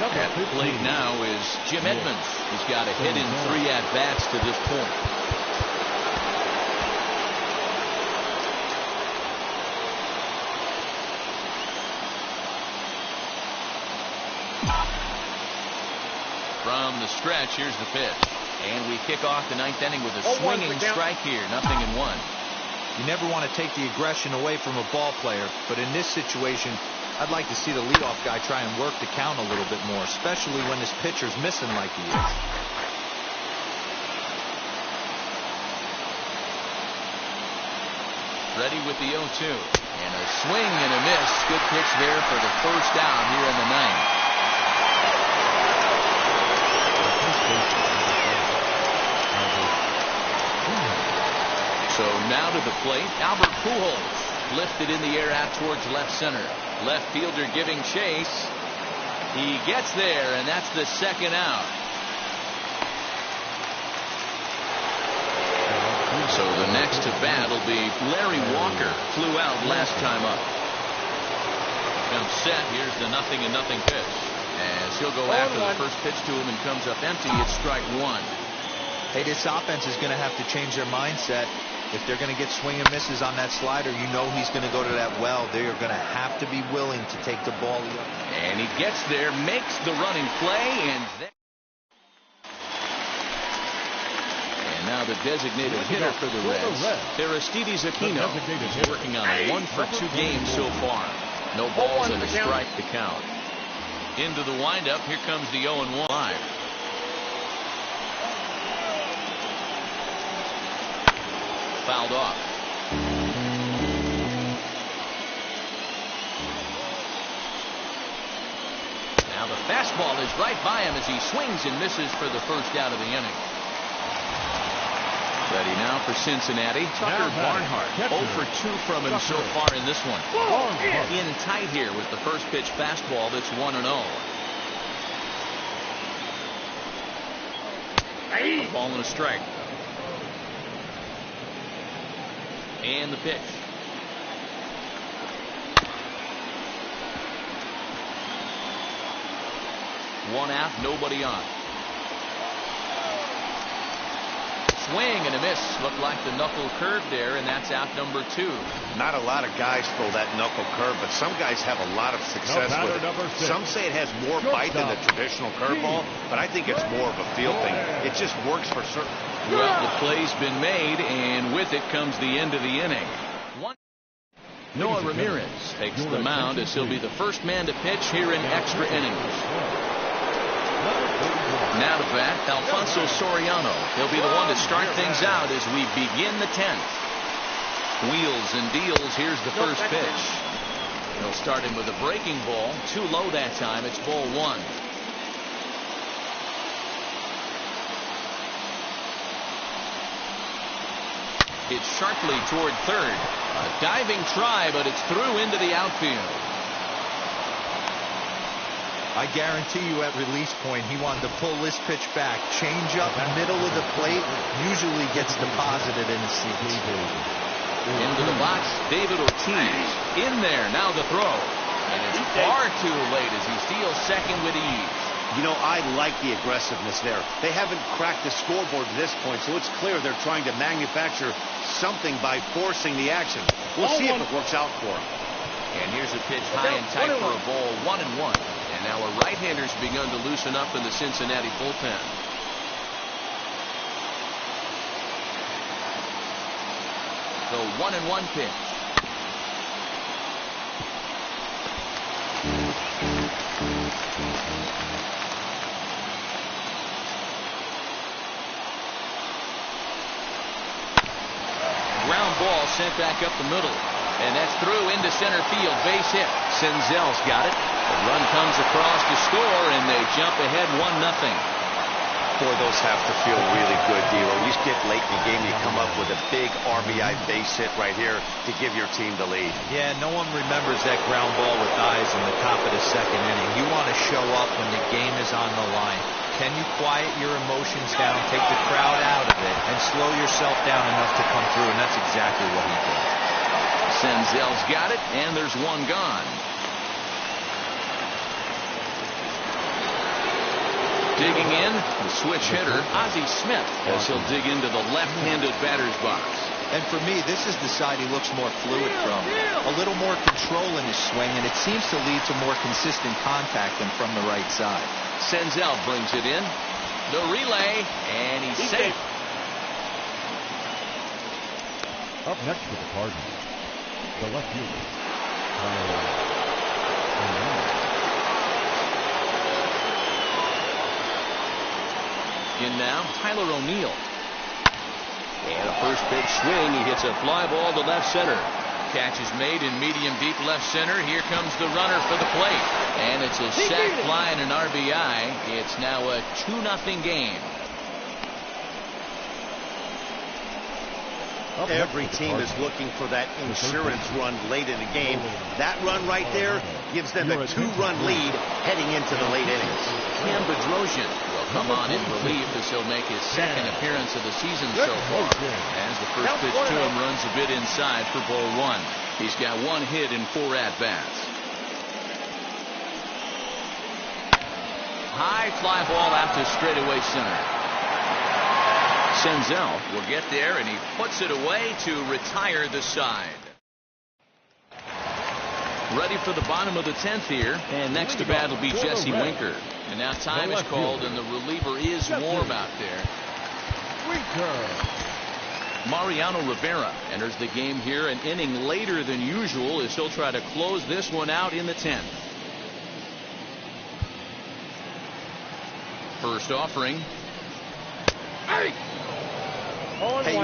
At the plate now is Jim Edmonds. He's got a hit in 3 at-bats to this point. From the stretch, here's the pitch. And we kick off the 9th inning with a swinging strike here. 0-1. You never want to take the aggression away from a ball player, but in this situation, I'd like to see the leadoff guy try and work the count a little bit more, especially when this pitcher's missing like he is. Ready with the 0-2. And a swing and a miss. Good pitch there for the first out here in the 9th. So now to the plate, Albert Pujols lifted in the air out towards left center. Left fielder giving chase. He gets there, and that's the second out. So the next to bat will be Larry Walker. Flew out last time up. Jump set. Here's the 0-0 pitch. As he'll go after the first pitch to him and comes up empty. It's strike one. Hey, this offense is going to have to change their mindset. If they're going to get swing and misses on that slider, you know he's going to go to that well. They are going to have to be willing to take the ball. And he gets there, makes the running play, and now the designated hitter for the Reds, Aristides Aquino. He's working on a 1-for-2 game so far. No balls and a strike to count. Into the windup. Here comes the 0-1 line. Fouled off. Now the fastball is right by him as he swings and misses for the first out of the inning. Ready now for Cincinnati. Tucker Barnhart. 0-for-2 from him so far in this one. In tight here with the first pitch fastball that's 1-0. A ball and a strike. And the pitch. One out, nobody on. Swing and a miss. Looked like the knuckle curve there, and that's out number 2. Not a lot of guys throw that knuckle curve, but some guys have a lot of success with it. Some say it has more bite than the traditional curveball, but I think it's more of a feel thing. It just works for certain. Well, the play's been made, and with it comes the end of the inning. Noah Ramirez takes the mound as he'll be the first man to pitch here in extra innings. Now to bat, Alfonso Soriano. He'll be the one to start things out as we begin the 10th. Wheels and deals. Here's the first pitch. He'll start him with a breaking ball. Too low that time. It's ball 1. It's sharply toward third. A diving try, but it's through into the outfield. I guarantee you at release point he wanted to pull this pitch back. Change up middle of the plate. Usually gets deposited in the seats. Into the box, David Ortiz. In there, now the throw. And it's far too late as he steals second with ease. You know, I like the aggressiveness there. They haven't cracked the scoreboard to this point, so it's clear they're trying to manufacture something by forcing the action. We'll see if it works out for them. And here's a pitch high and tight for a ball, 1-1. And now a right-hander's begun to loosen up in the Cincinnati bullpen. The 1-1 pitch. Ground ball sent back up the middle. And that's through into center field. Base hit. Senzel's got it. The run comes across to score, and they jump ahead 1-0. Boy, those have to feel really good, D'Lo. You get late in the game, you come up with a big RBI base hit right here to give your team the lead. Yeah, no one remembers that ground ball with eyes in the top of the second inning. You want to show up when the game is on the line. Can you quiet your emotions down, take the crowd out of it, and slow yourself down enough to come through? And that's exactly what he did. Senzel's got it, and there's one gone. Digging in, the switch hitter, Ozzie Smith, as he'll dig into the left-handed batter's box. And for me, this is the side he looks more fluid from. A little more control in his swing, and it seems to lead to more consistent contact than from the right side. Senzel brings it in. The relay, and he's safe. Up next for the Cardinals, the left fielder, in now, Tyler O'Neill. And a first pitch swing. He hits a fly ball to left center. Catch is made in medium deep left center. Here comes the runner for the plate. And it's a sac fly and an RBI. It's now a 2-0 game. Every team is looking for that insurance run late in the game. That run right there, gives them a 2-run lead heading into the late innings. Cam Bedrosian will come on in relief as he'll make his second appearance of the season so far. As the first pitch to him runs a bit inside for ball 1. He's got 1 hit in 4 at-bats. High fly ball out to straightaway center. Senzel will get there, and he puts it away to retire the side. Ready for the bottom of the 10th here, and next to bat will be Jesse Winker. And now time is called, and the reliever is warm out there. Mariano Rivera enters the game here an inning later than usual as he'll try to close this one out in the 10th. First offering. Hey,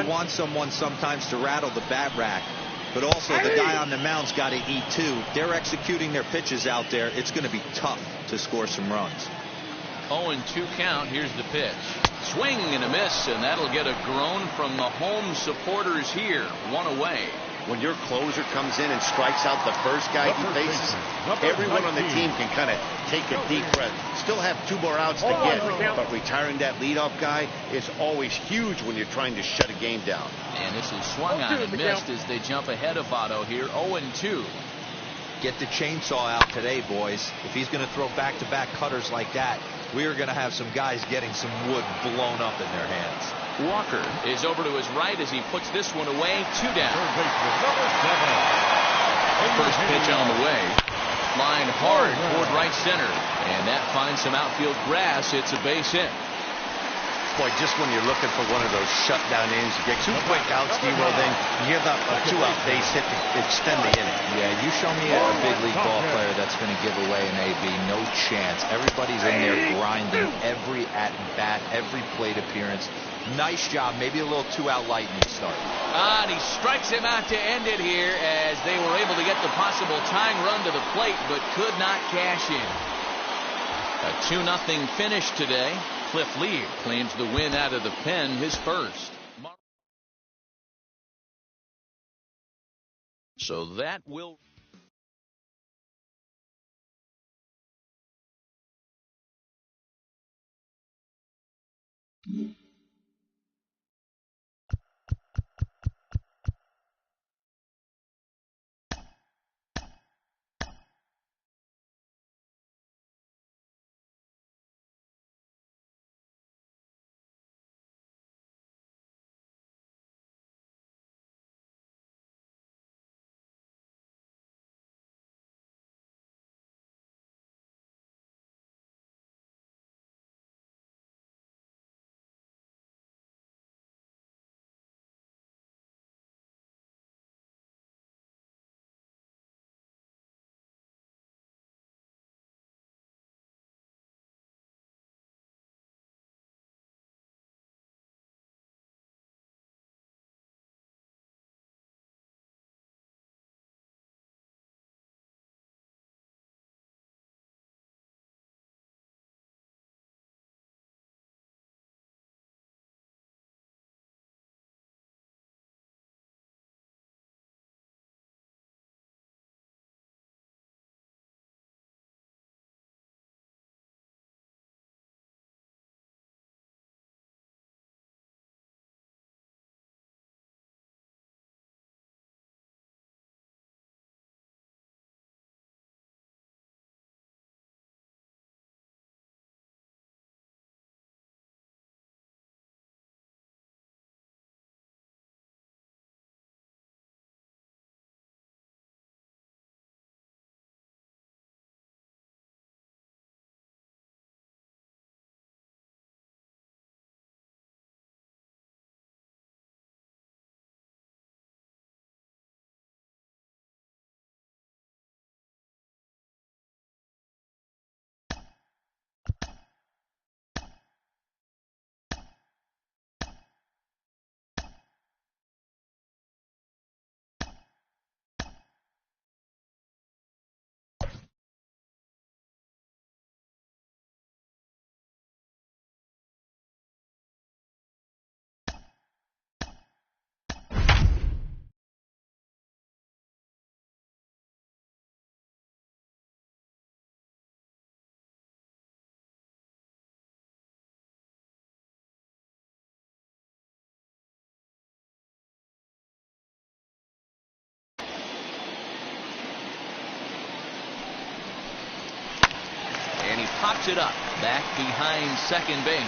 you want someone sometimes to rattle the bat rack, but also the guy on the mound's got to eat too. They're executing their pitches out there. It's going to be tough to score some runs. 0-2 count. Here's the pitch. Swing and a miss, and that'll get a groan from the home supporters here. 1 away. When your closer comes in and strikes out the first guy he faces, everyone on the team can kind of take a deep breath. Still have 2 more outs to get, but retiring that leadoff guy is always huge when you're trying to shut a game down. And this is swung on and missed as they jump ahead of Votto here. 0-2. Get the chainsaw out today, boys. If he's going to throw back-to-back cutters like that, we are going to have some guys getting some wood blown up in their hands. Walker is over to his right as he puts this one away. 2 down. First pitch on the way. Line hard toward right center. And that finds some outfield grass. It's a base hit. Boy, just when you're looking for one of those shutdown innings, you get 2 quick outs, D-Roll, then you give up a 2-out base hit to extend the inning. Yeah, you show me a big league ball player that's going to give away an AB. No chance. Everybody's in there grinding every at-bat, every plate appearance. Nice job. Maybe a little 2-out lightning start. And he strikes him out to end it here as they were able to get the possible tying run to the plate, but could not cash in. A 2-0 finish today. Cliff Lee claims the win out of the pen, his first. So that will pops it up back behind second base.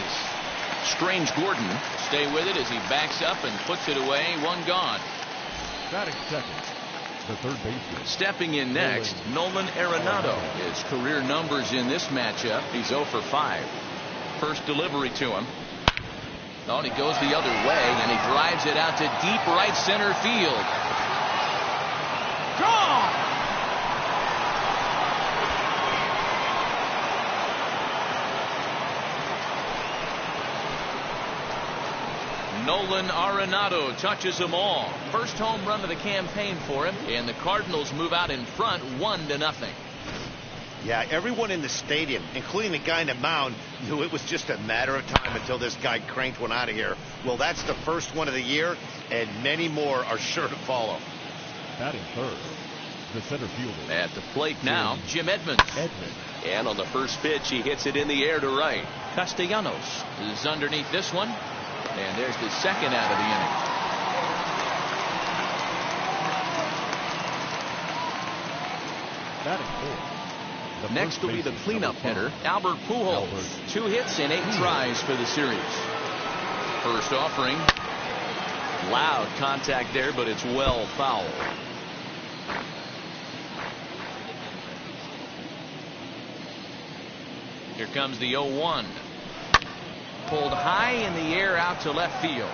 Strange Gordon stay with it as he backs up and puts it away. One gone. Batting second, the third baseman. Stepping in next, Nolan Arenado. His career numbers in this matchup, he's 0 for 5. First delivery to him. Oh, and he goes the other way, and he drives it out to deep right center field. Gone! Nolan Arenado touches them all. First home run of the campaign for him, and the Cardinals move out in front 1-0. Yeah, everyone in the stadium, including the guy in the mound, knew it was just a matter of time until this guy cranked one out of here. Well, that's the first one of the year, and many more are sure to follow. Batting third, the center fielder. At the plate now, Jim Edmonds. And on the first pitch, he hits it in the air to right. Castellanos is underneath this one, and there's the second out of the inning. Batting fourth. Next will be the cleanup hitter, Albert Pujols. 2 hits and 8 tries for the series. First offering. Loud contact there, but it's well fouled. Here comes the 0-1. Pulled high in the air out to left field.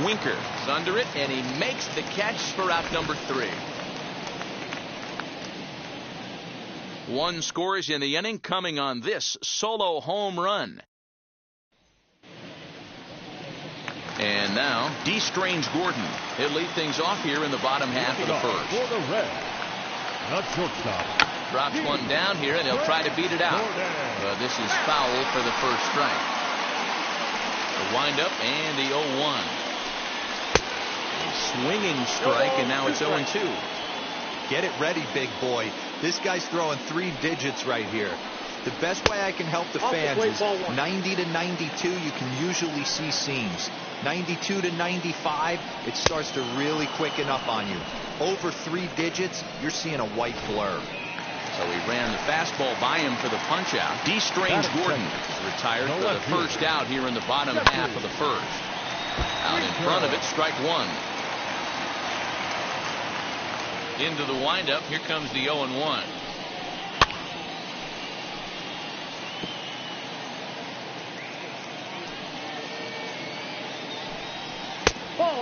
Winker is under it, and he makes the catch for out number 3. 1 scores in the inning, coming on this solo home run. And now, D. Strange Gordon. He'll lead things off here in the bottom half of the first. For the Reds, not shortstop. Drops one down here, and he'll try to beat it out. But this is foul for the first strike. The windup and the 0-1. A swinging strike, and now it's 0-2. Get it ready, big boy. This guy's throwing 3 digits right here. The best way I can help the fans is 90 to 92, you can usually see seams. 92 to 95, it starts to really quicken up on you. Over 3 digits, you're seeing a white blur. So he ran the fastball by him for the punch out. D. Strange Gordon is retired for the first out here in the bottom half of the first. Out in front of it, strike 1. Into the windup, here comes the 0-1.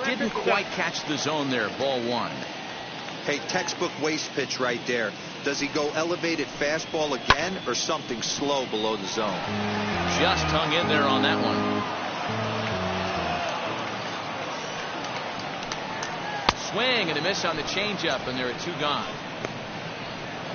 Didn't quite catch the zone there, ball 1. Hey, textbook waste pitch right there. Does he go elevated fastball again or something slow below the zone? Just hung in there on that one. Swing and a miss on the changeup, and there are 2 gone.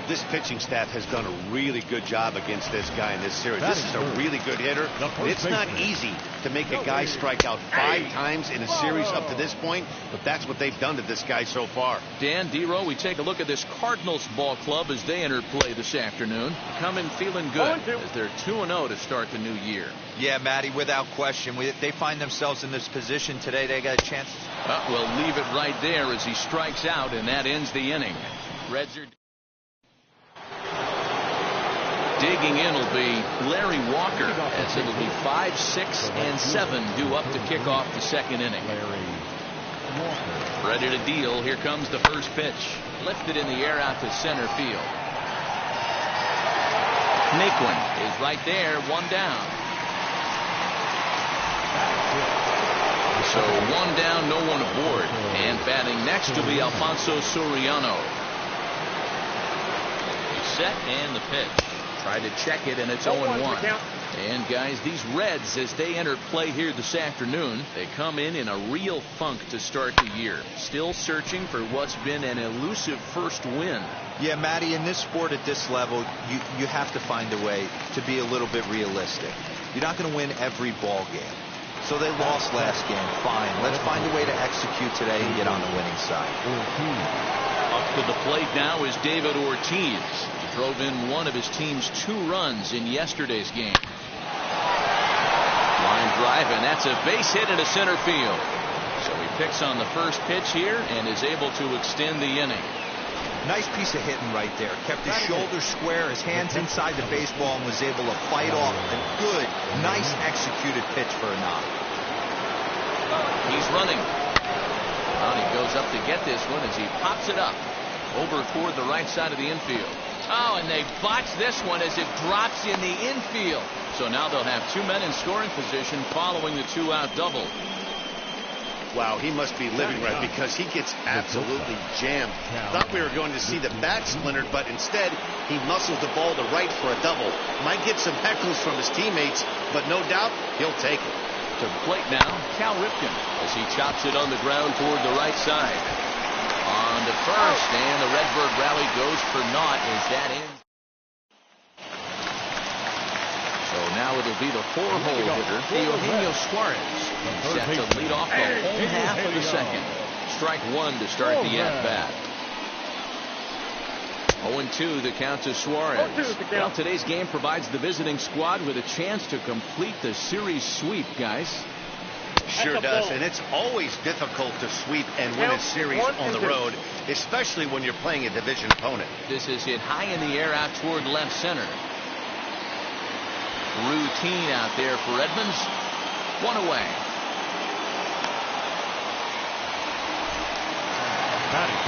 This pitching staff has done a really good job against this guy in this series. This is a really good hitter. It's not easy to make a guy strike out 5 times in a series up to this point, but that's what they've done to this guy so far. Dan Dero, we take a look at this Cardinals ball club as they enter play this afternoon. Coming feeling good as they're 2-0 to start the new year. Yeah, Matty, without question. They find themselves in this position today. They got a chance. We'll leave it right there as he strikes out, and that ends the inning. Reds are digging in will be Larry Walker, as it'll be 5, 6, and 7 due up to kick off the second inning. Ready to deal. Here comes the first pitch. Lifted in the air out to center field. Naquin is right there, 1 down. So 1 down, no one aboard. And batting next will be Alfonso Soriano. Set and the pitch. Tried to check it, and it's 0-1. And guys, these Reds, as they enter play here this afternoon, they come in a real funk to start the year. Still searching for what's been an elusive first win. Yeah, Matty, in this sport at this level, you have to find a way to be a little bit realistic. You're not going to win every ball game. So they lost last game. Fine. Let's find a way to execute today and get on the winning side. Up to the plate now is David Ortiz. He drove in one of his team's 2 runs in yesterday's game. Line drive, and that's a base hit into center field. So he picks on the first pitch here and is able to extend the inning. Nice piece of hitting right there. Kept his shoulders square, his hands inside the baseball, and was able to fight off a good, nice executed pitch for a knock. He's running. Well, he goes up to get this one as he pops it up over toward the right side of the infield. Oh, and they botch this one as it drops in the infield. So now they'll have two men in scoring position following the two-out double. Wow, he must be living right because he gets absolutely jammed. Thought we were going to see the bat splintered, but instead he muscles the ball to right for a double. Might get some heckles from his teammates, but no doubt he'll take it. To the plate now, Cal Ripken as he chops it on the ground toward the right side. On to first, and the Redbird rally goes for naught as that ends. So now it'll be the four-hole hitter, Eugenio Suarez. Set to lead off the home half of the second. Strike one to start the at-bat. 0-2 the count to Suarez. Well, today's game provides the visiting squad with a chance to complete the series sweep, guys. Sure does, and it's always difficult to sweep and win a series on the road, especially when you're playing a division opponent. This is hit high in the air out toward left center. Routine out there for Edmonds. One away.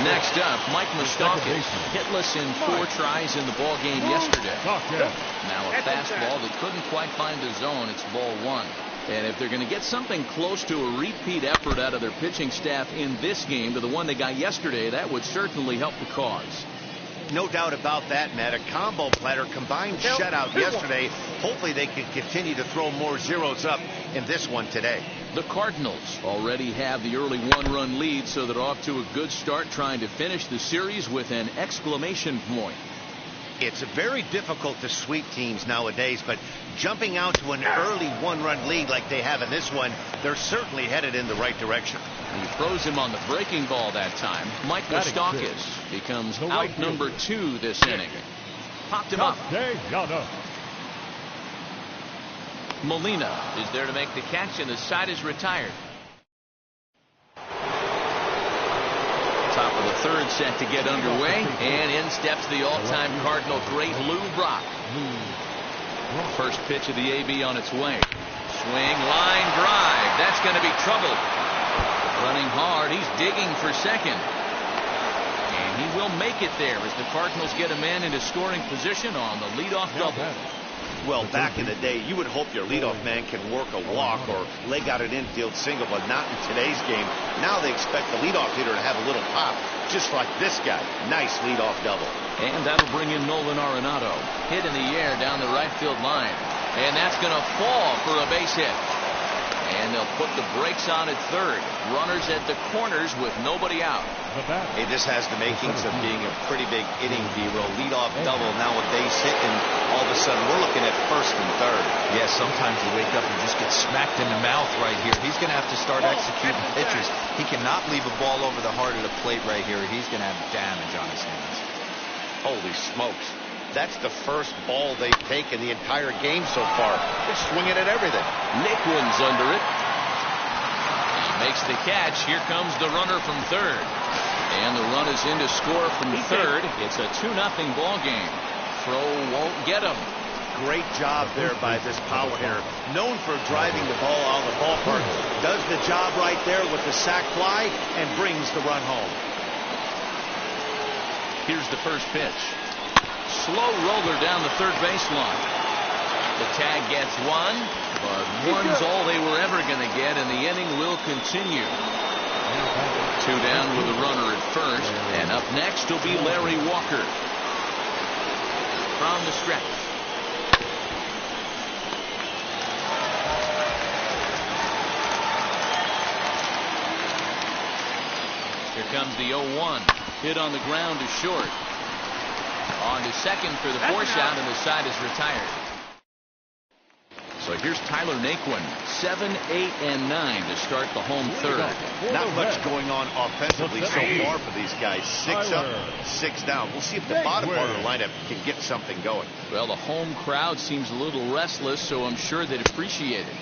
Next up, Mike Moustakas, hitless in 4 tries in the ball game yesterday. Now a fastball that couldn't quite find the zone. It's ball 1. And if they're going to get something close to a repeat effort out of their pitching staff in this game to the one they got yesterday, that would certainly help the cause. No doubt about that, Matt. A combo platter combined shutout yesterday. Hopefully they can continue to throw more zeros up in this one today. The Cardinals already have the early 1-run lead, so they're off to a good start trying to finish the series with an exclamation point. It's very difficult to sweep teams nowadays, but jumping out to an early 1-run lead like they have in this one, they're certainly headed in the right direction. He throws him on the breaking ball that time. Mike Moustakas becomes out number 2 this inning. Popped him up. Molina is there to make the catch, and the side is retired. Top of the third set to get underway, and in steps the all-time Cardinal great Lou Brock. First pitch of the AB on its way. Swing, line drive. That's going to be trouble. Running hard, he's digging for second. And he will make it there as the Cardinals get a man into scoring position on the leadoff double. Well, back in the day, you would hope your leadoff man can work a walk or leg out an infield single, but not in today's game. Now they expect the leadoff hitter to have a little pop, just like this guy. Nice leadoff double. And that'll bring in Nolan Arenado. Hit in the air down the right field line. And that's going to fall for a base hit. And they'll put the brakes on at third. Runners at the corners with nobody out. Hey, this has the makings of being a pretty big inning, Hero. Leadoff double, now a base hit, and all of a sudden we're looking at first and third. Yeah, sometimes you wake up and just get smacked in the mouth right here. He's going to have to start executing pitches. He cannot leave a ball over the heart of the plate right here. He's going to have damage on his hands. Holy smokes. That's the first ball they've taken the entire game so far. They're swinging at everything. Naquin's under it. He makes the catch. Here comes the runner from third. And the run is in to score from third. It's a 2-0 ball game. Throw won't get him. Great job there by this power hitter. Known for driving the ball out of the ballpark. Does the job right there with the sac fly and brings the run home. Here's the first pitch. Slow roller down the third baseline. The tag gets one, but one's all they were ever going to get, and the inning will continue. 2 down with a runner at first, and up next will be Larry Walker. From the stretch. Here comes the 0-1. Hit on the ground to short. On to second for the force out, and the side is retired. So here's Tyler Naquin, 7, 8, and 9 to start the home third. Not much going on offensively so far for these guys. 6 up, 6 down. We'll see if the bottom part of the lineup can get something going. Well, the home crowd seems a little restless, so I'm sure they'd appreciate it.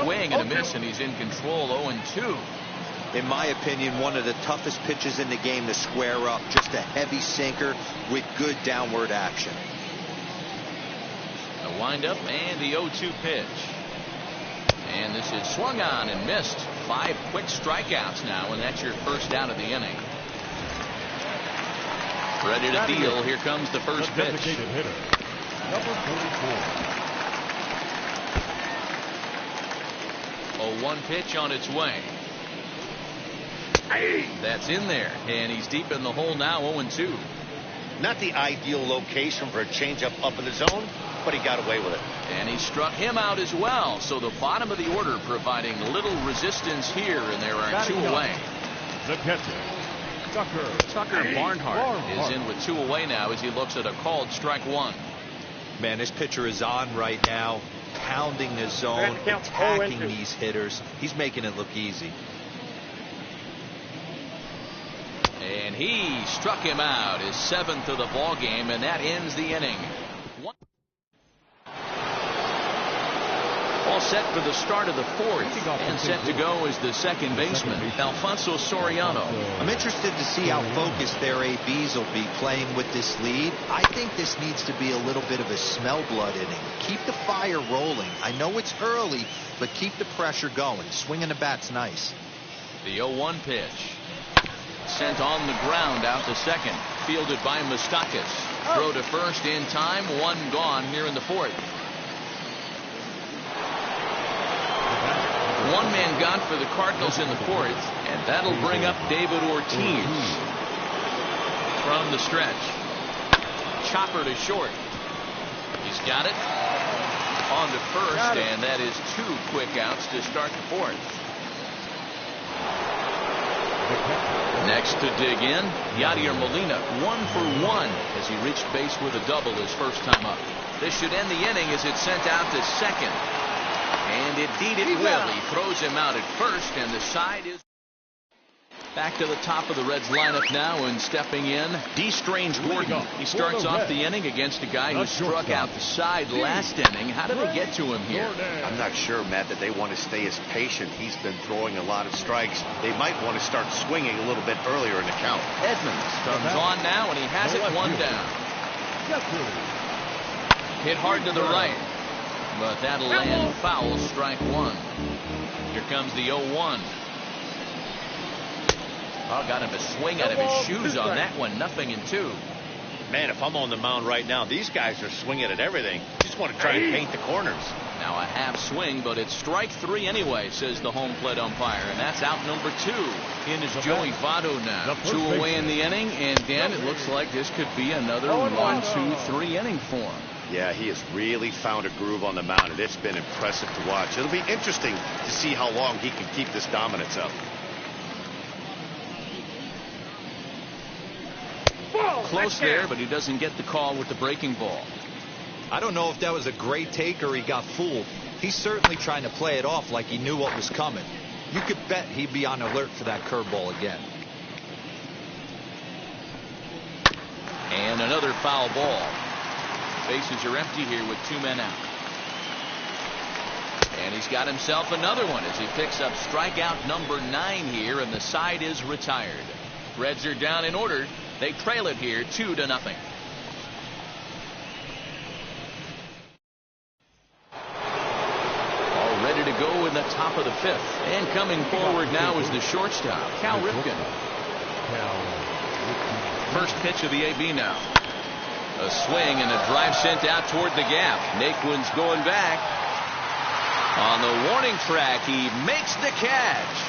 Swing and a miss, and he's in control. 0-2. In my opinion, one of the toughest pitches in the game to square up. Just a heavy sinker with good downward action. The windup and the 0-2 pitch. And this is swung on and missed. 5 quick strikeouts now, and that's your first out of the inning. Ready to deal. Here comes the first pitch. Designated hitter, number 44. 0-1 pitch on its way. That's in there, and he's deep in the hole now. 0-2. Not the ideal location for a changeup up in the zone, but he got away with it. And he struck him out as well. So the bottom of the order providing little resistance here, and there are 2 away. The catcher, Tucker Barnhart is in with 2 away now as he looks at a called strike 1. Man, this pitcher is on right now, pounding the zone, attacking these hitters. He's making it look easy. And he struck him out, his 7th of the ball game, and that ends the inning. All set for the start of the 4th, and set to go is the second baseman, Alfonso Soriano. I'm interested to see how focused their ABs will be playing with this lead. I think this needs to be a little bit of a smell blood inning. Keep the fire rolling. I know it's early, but keep the pressure going. Swinging the bat's nice. The 0-1 pitch. Sent on the ground out to second. Fielded by Moustakas. Throw to first in time. 1 gone here in the 4th. 1 man gone for the Cardinals in the 4th, and that'll bring up David Ortiz from the stretch. Chopper to short. He's got it on to first, and that is 2 quick outs to start the 4th. Next to dig in, Yadier Molina, 1 for 1 as he reached base with a double his first time up. This should end the inning as it's sent out to second. And indeed it will. He throws him out at first, and the side is back to the top of the Reds lineup now, and stepping in, D. Strange Gordon. He starts off the inning against a guy who struck out the side last inning. How did they get to him here? I'm not sure, Matt, that they want to stay as patient. He's been throwing a lot of strikes. They might want to start swinging a little bit earlier in the count. Edmonds comes on now, and he has it 1 down. Hit hard to the right, but that'll land foul, strike 1. Here comes the 0-1. Oh, got him to swing out of his shoes on that one. 0-2. Man, if I'm on the mound right now, these guys are swinging at everything. Just want to try and paint the corners. Now a half swing, but it's strike 3 anyway, says the home plate umpire. And that's out number 2. In is Joey Votto now. 2 away in the inning, and Dan, it looks like this could be another 1-2-3 inning for him. Yeah, he has really found a groove on the mound, and it's been impressive to watch. It'll be interesting to see how long he can keep this dominance up. Close there, but he doesn't get the call with the breaking ball. I don't know if that was a great take or he got fooled. He's certainly trying to play it off like he knew what was coming. You could bet he'd be on alert for that curveball again. And another foul ball. Bases are empty here with 2 men out. And he's got himself another one as he picks up strikeout number 9 here, and the side is retired. Reds are down in order. They trail it here 2-0. All ready to go in the top of the 5th. And coming forward now is the shortstop, Cal Ripken. First pitch of the AB now. A swing and a drive sent out toward the gap. Naquin's going back. On the warning track, he makes the catch.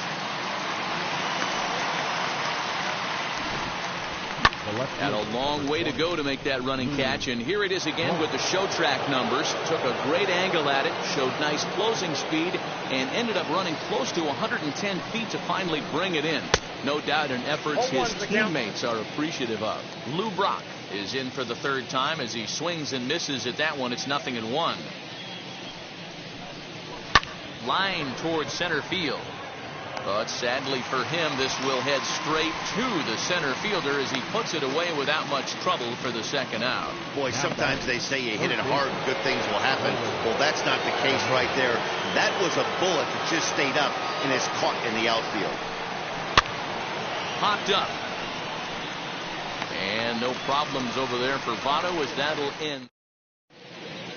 Had a long way to go to make that running catch, and here it is again with the show track numbers. Took a great angle at it, showed nice closing speed, and ended up running close to 110 feet to finally bring it in. No doubt an effort his teammates are appreciative of. Lou Brock is in for the 3rd time as he swings and misses at that one. It's 0-1. Line towards center field. But sadly for him, this will head straight to the center fielder as he puts it away without much trouble for the 2nd out. Boy, sometimes they say you hit it hard, good things will happen. Well, that's not the case right there. That was a bullet that just stayed up and is caught in the outfield. popped up. And no problems over there for Votto as that'll end.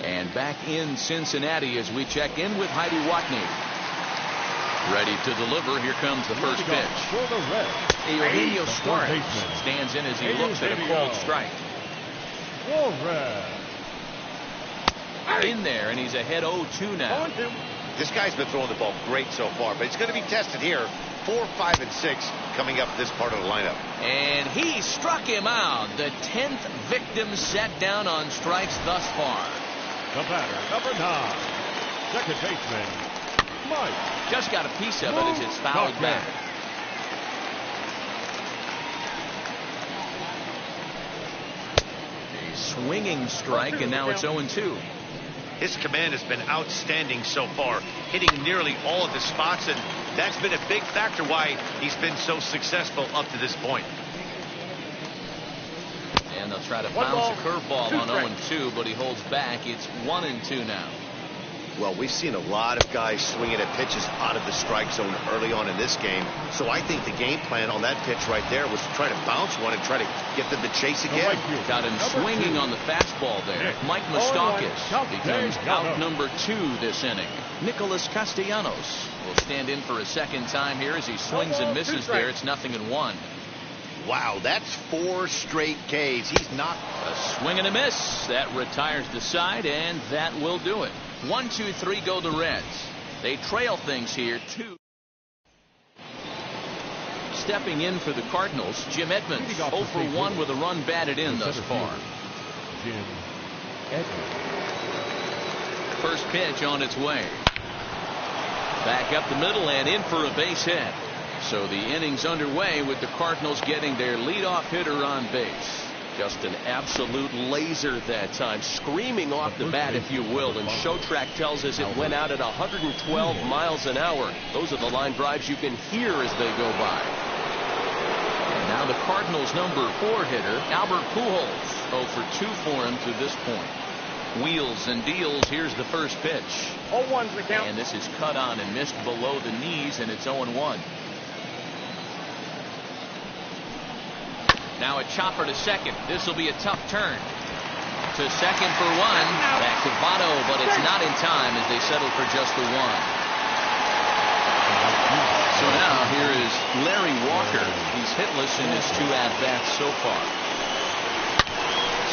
And back in Cincinnati as we check in with Heidi Watney. Ready to deliver. Here comes the first pitch. For the Reds, Eugenio Suarez baseman. stands in as he looks at a cold strike. Suarez. In there, and he's ahead 0-2 now. This guy's been throwing the ball great so far, but he's going to be tested here. 4, 5, and 6 coming up this part of the lineup. And he struck him out. The 10th victim set down on strikes thus far. The batter, number 9, second baseman, Mike. Just got a piece of it as it's fouled back. A swinging strike, and now it's 0-2. His command has been outstanding so far, hitting nearly all of the spots, and that's been a big factor why he's been so successful up to this point. And they'll try to bounce a curveball on 0-2, but he holds back. It's 1-2 now. Well, we've seen a lot of guys swinging at pitches out of the strike zone early on in this game. So I think the game plan on that pitch right there was to try to bounce one and try to get them to chase again. Got him swinging on the fastball there. Mike Moustakas becomes out number 2 this inning. Nicholas Castellanos will stand in for a second time here as he swings and misses there. It's 0-1. Wow, that's 4 straight Ks. He's not. A swing and a miss. That retires the side, and that will do it. 1, 2, 3 go the Reds. They trail things here 2. Stepping in for the Cardinals, Jim Edmonds 0 for 1 with a run batted in thus far. Jim Edmonds. First pitch on its way. Back up the middle and in for a base hit. So the inning's underway with the Cardinals getting their leadoff hitter on base. Just an absolute laser that time, screaming off the bat, if you will. And Showtrack tells us it went out at 112 miles an hour. Those are the line drives you can hear as they go by. And now the Cardinals' number 4 hitter, Albert Pujols, 0 for 2 for him to this point. Wheels and deals. Here's the first pitch. 0-1's the count. And this is cut on and missed below the knees, and it's 0-1. Now a chopper to second. This will be a tough turn. To second for 1. Back to Votto, but it's not in time as they settle for just the 1. So now here is Larry Walker. He's hitless in his 2 at-bats so far.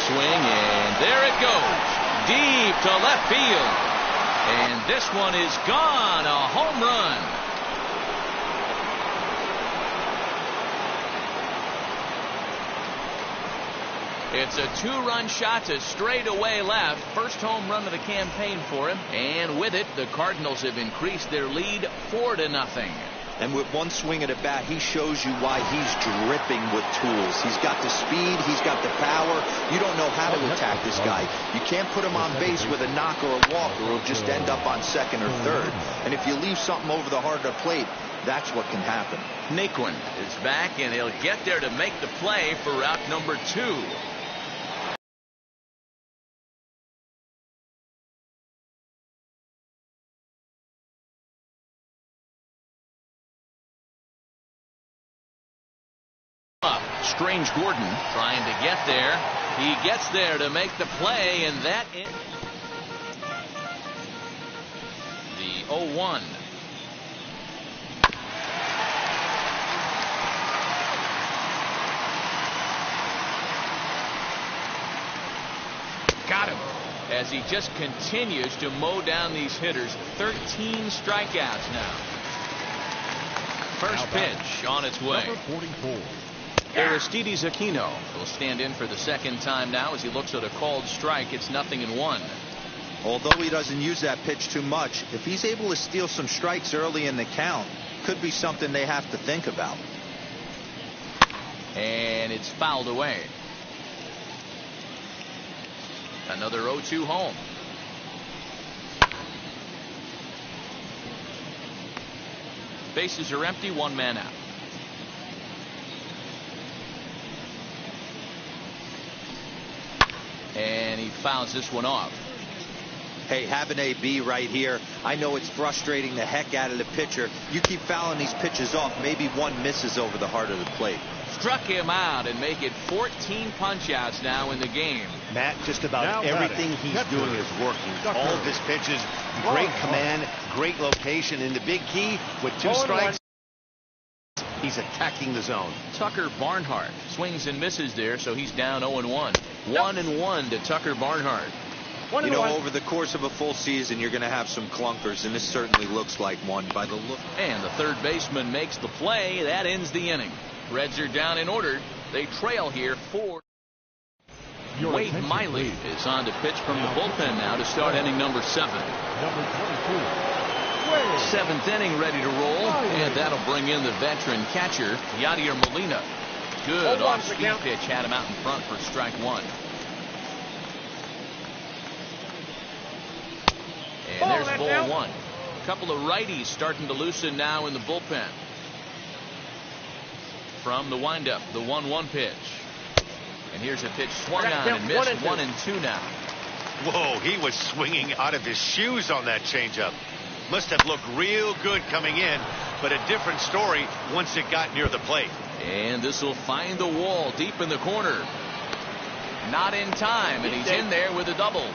Swing, and there it goes. Deep to left field. And this one is gone. A home run. It's a 2-run shot to straightaway left. First home run of the campaign for him. And with it, the Cardinals have increased their lead 4-0. And with one swing at a bat, he shows you why he's dripping with tools. He's got the speed. He's got the power. You don't know how to attack this guy. You can't put him on base with a knock or a walk, or he'll just end up on second or third. And if you leave something over the heart of the plate, that's what can happen. Naquin is back, and he'll get there to make the play for out number 2. Strange Gordon trying to get there. He gets there to make the play, and that is the 0-1. Got him as he just continues to mow down these hitters. 13 strikeouts now. First pitch on its way. Number 44. Aristides Aquino will stand in for the second time now as he looks at a called strike. It's 0-1. Although he doesn't use that pitch too much, if he's able to steal some strikes early in the count, could be something they have to think about. And it's fouled away. Another 0-2 home. Bases are empty, 1 man out. And he fouls this one off. Hey, have an AB right here. I know it's frustrating the heck out of the pitcher. You keep fouling these pitches off, maybe one misses over the heart of the plate. Struck him out and make it 14 punch-outs now in the game. Matt, just about everything he's doing is working. All of his pitches, great command, great location, and the big key, with 2 strikes, he's attacking the zone. Tucker Barnhart swings and misses there, so he's down 0-1. 1-1 to Tucker Barnhart. You know, over the course of a full season, you're going to have some clunkers, and this certainly looks like one by the look. And the third baseman makes the play. That ends the inning. Reds are down in order. They trail here 4. Wade Miley is on to pitch from the bullpen now to start inning number 7. Number 22. 7th inning ready to roll, and that'll bring in the veteran catcher, Yadier Molina. Good off-speed pitch had him out in front for strike 1. And there's ball 1. A couple of righties starting to loosen now in the bullpen. From the windup, the 1-1 pitch. And here's a pitch swung on and missed. 1-2 now. Whoa, he was swinging out of his shoes on that changeup. Must have looked real good coming in, but a different story once it got near the plate. And this will find the wall deep in the corner. Not in time, and he's in there with a double.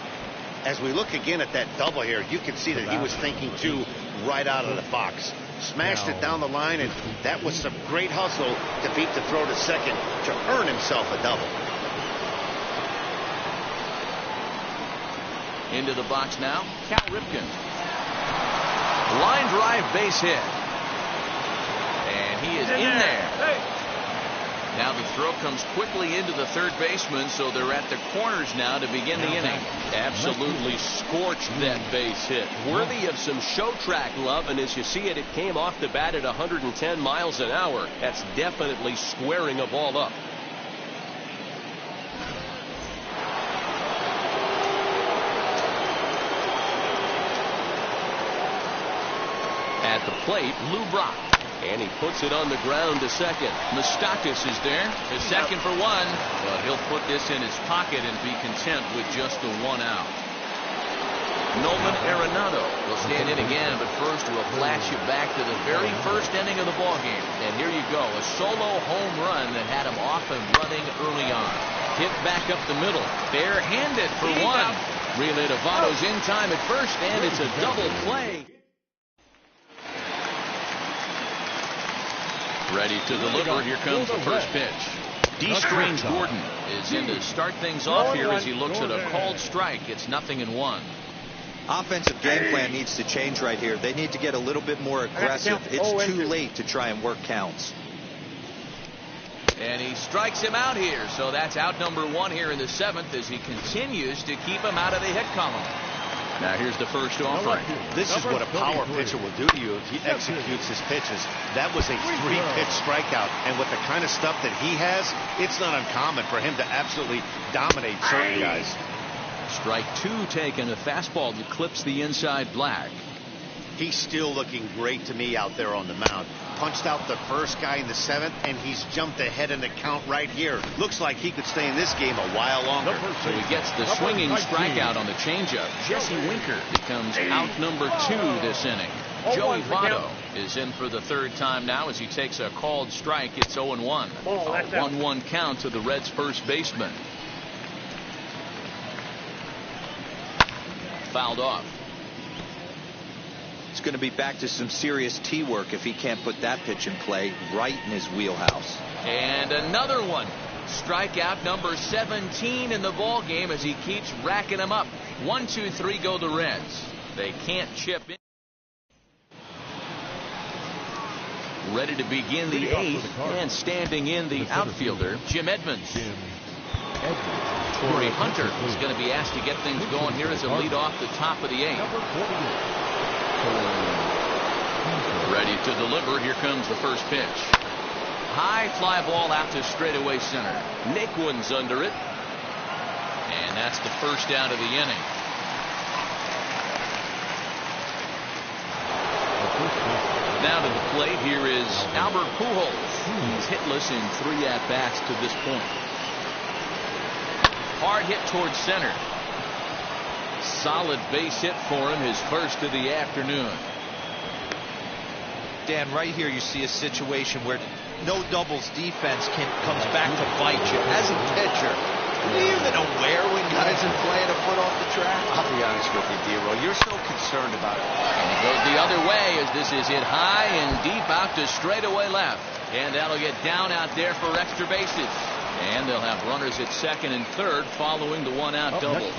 As we look again at that double here, you can see that he was thinking too right out of the box. Smashed it down the line, and that was some great hustle to beat the throw to second to earn himself a double. Into the box now, Cal Ripken. Line drive base hit. And he is in there. Now the throw comes quickly into the third baseman, so they're at the corners now to begin the inning. Absolutely scorched that base hit. Worthy of some show track love, and as you see it, it came off the bat at 110 miles an hour. That's definitely squaring a ball up. At the plate, Lou Brock. And he puts it on the ground to second. Moustakas is there, to second for 1, but he'll put this in his pocket and be content with just the 1 out. Nolan Arenado will stand in again, but first we'll flash you back to the very first inning of the ballgame. And here you go, a solo home run that had him off and running early on. Hit back up the middle, bare-handed for 1. Relay to Votto's in time at first, and it's a double play. Ready to deliver. Here comes the first pitch. D. Strange Gordon is in to start things off here as he looks at a called strike. It's 0-1. Offensive game plan needs to change right here. They need to get a little bit more aggressive. It's too late to try and work counts. And he strikes him out here. So that's out number 1 here in the 7th as he continues to keep him out of the hit column. Now here's the first offering. This is what a power pitcher will do to you if he executes his pitches. That was a 3-pitch strikeout, and with the kind of stuff that he has, it's not uncommon for him to absolutely dominate certain guys. Strike 2 taken, a fastball that clips the inside black. He's still looking great to me out there on the mound. Punched out the first guy in the 7th, and he's jumped ahead in the count right here. Looks like he could stay in this game a while longer. So he gets the swinging strikeout on the changeup. Jesse Winker becomes out number 2 this inning. Joey Votto is in for the 3rd time now as he takes a called strike. It's 0-1. A 1-1 count to the Reds' first baseman. Fouled off. It's going to be back to some serious tee work if he can't put that pitch in play right in his wheelhouse. And another one. Strikeout number 17 in the ball game as he keeps racking them up. 1, 2, 3 go the Reds. They can't chip in. Ready to begin the 8th, and standing in the outfielder, Jim Edmonds. Torrey Hunter is going to be asked to get things going here as a lead off the top of the 8th. Ready to deliver. Here comes the first pitch. High fly ball out to straightaway center. Naquin's under it. And that's the first out of the inning. Now to the plate, here is Albert Pujols. He's hitless in 3 at-bats to this point. Hard hit towards center. Solid base hit for him, his first of the afternoon. Dan, right here you see a situation where no doubles defense comes back to bite you. As a pitcher, are you even aware when guys are playing a foot off the track? I'll be honest with you, D-Roll. You're so concerned about it. And he goes the other way as this is hit high and deep out to straightaway left. And that'll get down out there for extra bases. And they'll have runners at second and third following the one-out double.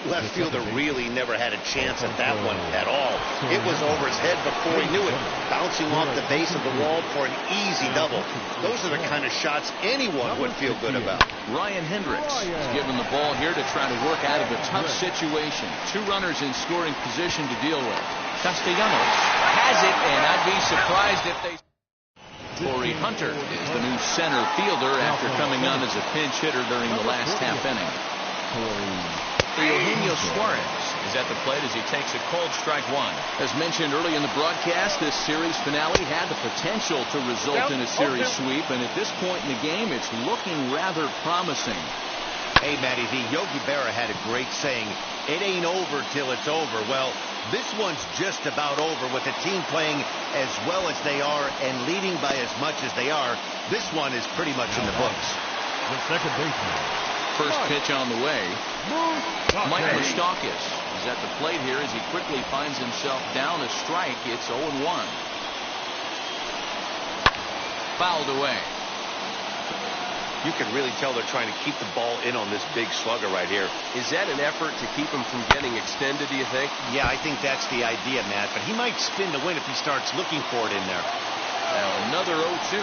Left fielder really never had a chance at that one at all. It was over his head before he knew it, bouncing off the base of the wall for an easy double. Those are the kind of shots anyone would feel good about. Ryan Hendricks is given the ball here to try to work out of a tough situation. Two runners in scoring position to deal with. Castellanos has it, and I'd be surprised if they... Corey Hunter is the new center fielder after coming on as a pinch hitter during the last half inning. Eugenio Suarez is at the plate as he takes a cold strike one. As mentioned early in the broadcast, this series finale had the potential to result in a series sweep, and at this point in the game, it's looking rather promising. Hey, Matty V, Yogi Berra had a great saying, it ain't over till it's over. Well, this one's just about over with the team playing as well as they are and leading by as much as they are. This one is pretty much in the books. The second baseman. First pitch on the way. Mike Moustakas is at the plate here as he quickly finds himself down a strike. It's 0-1. Fouled away. You can really tell they're trying to keep the ball in on this big slugger right here. Is that an effort to keep him from getting extended, do you think? Yeah, I think that's the idea, Matt. But he might spin to win if he starts looking for it in there. Now another 0-2.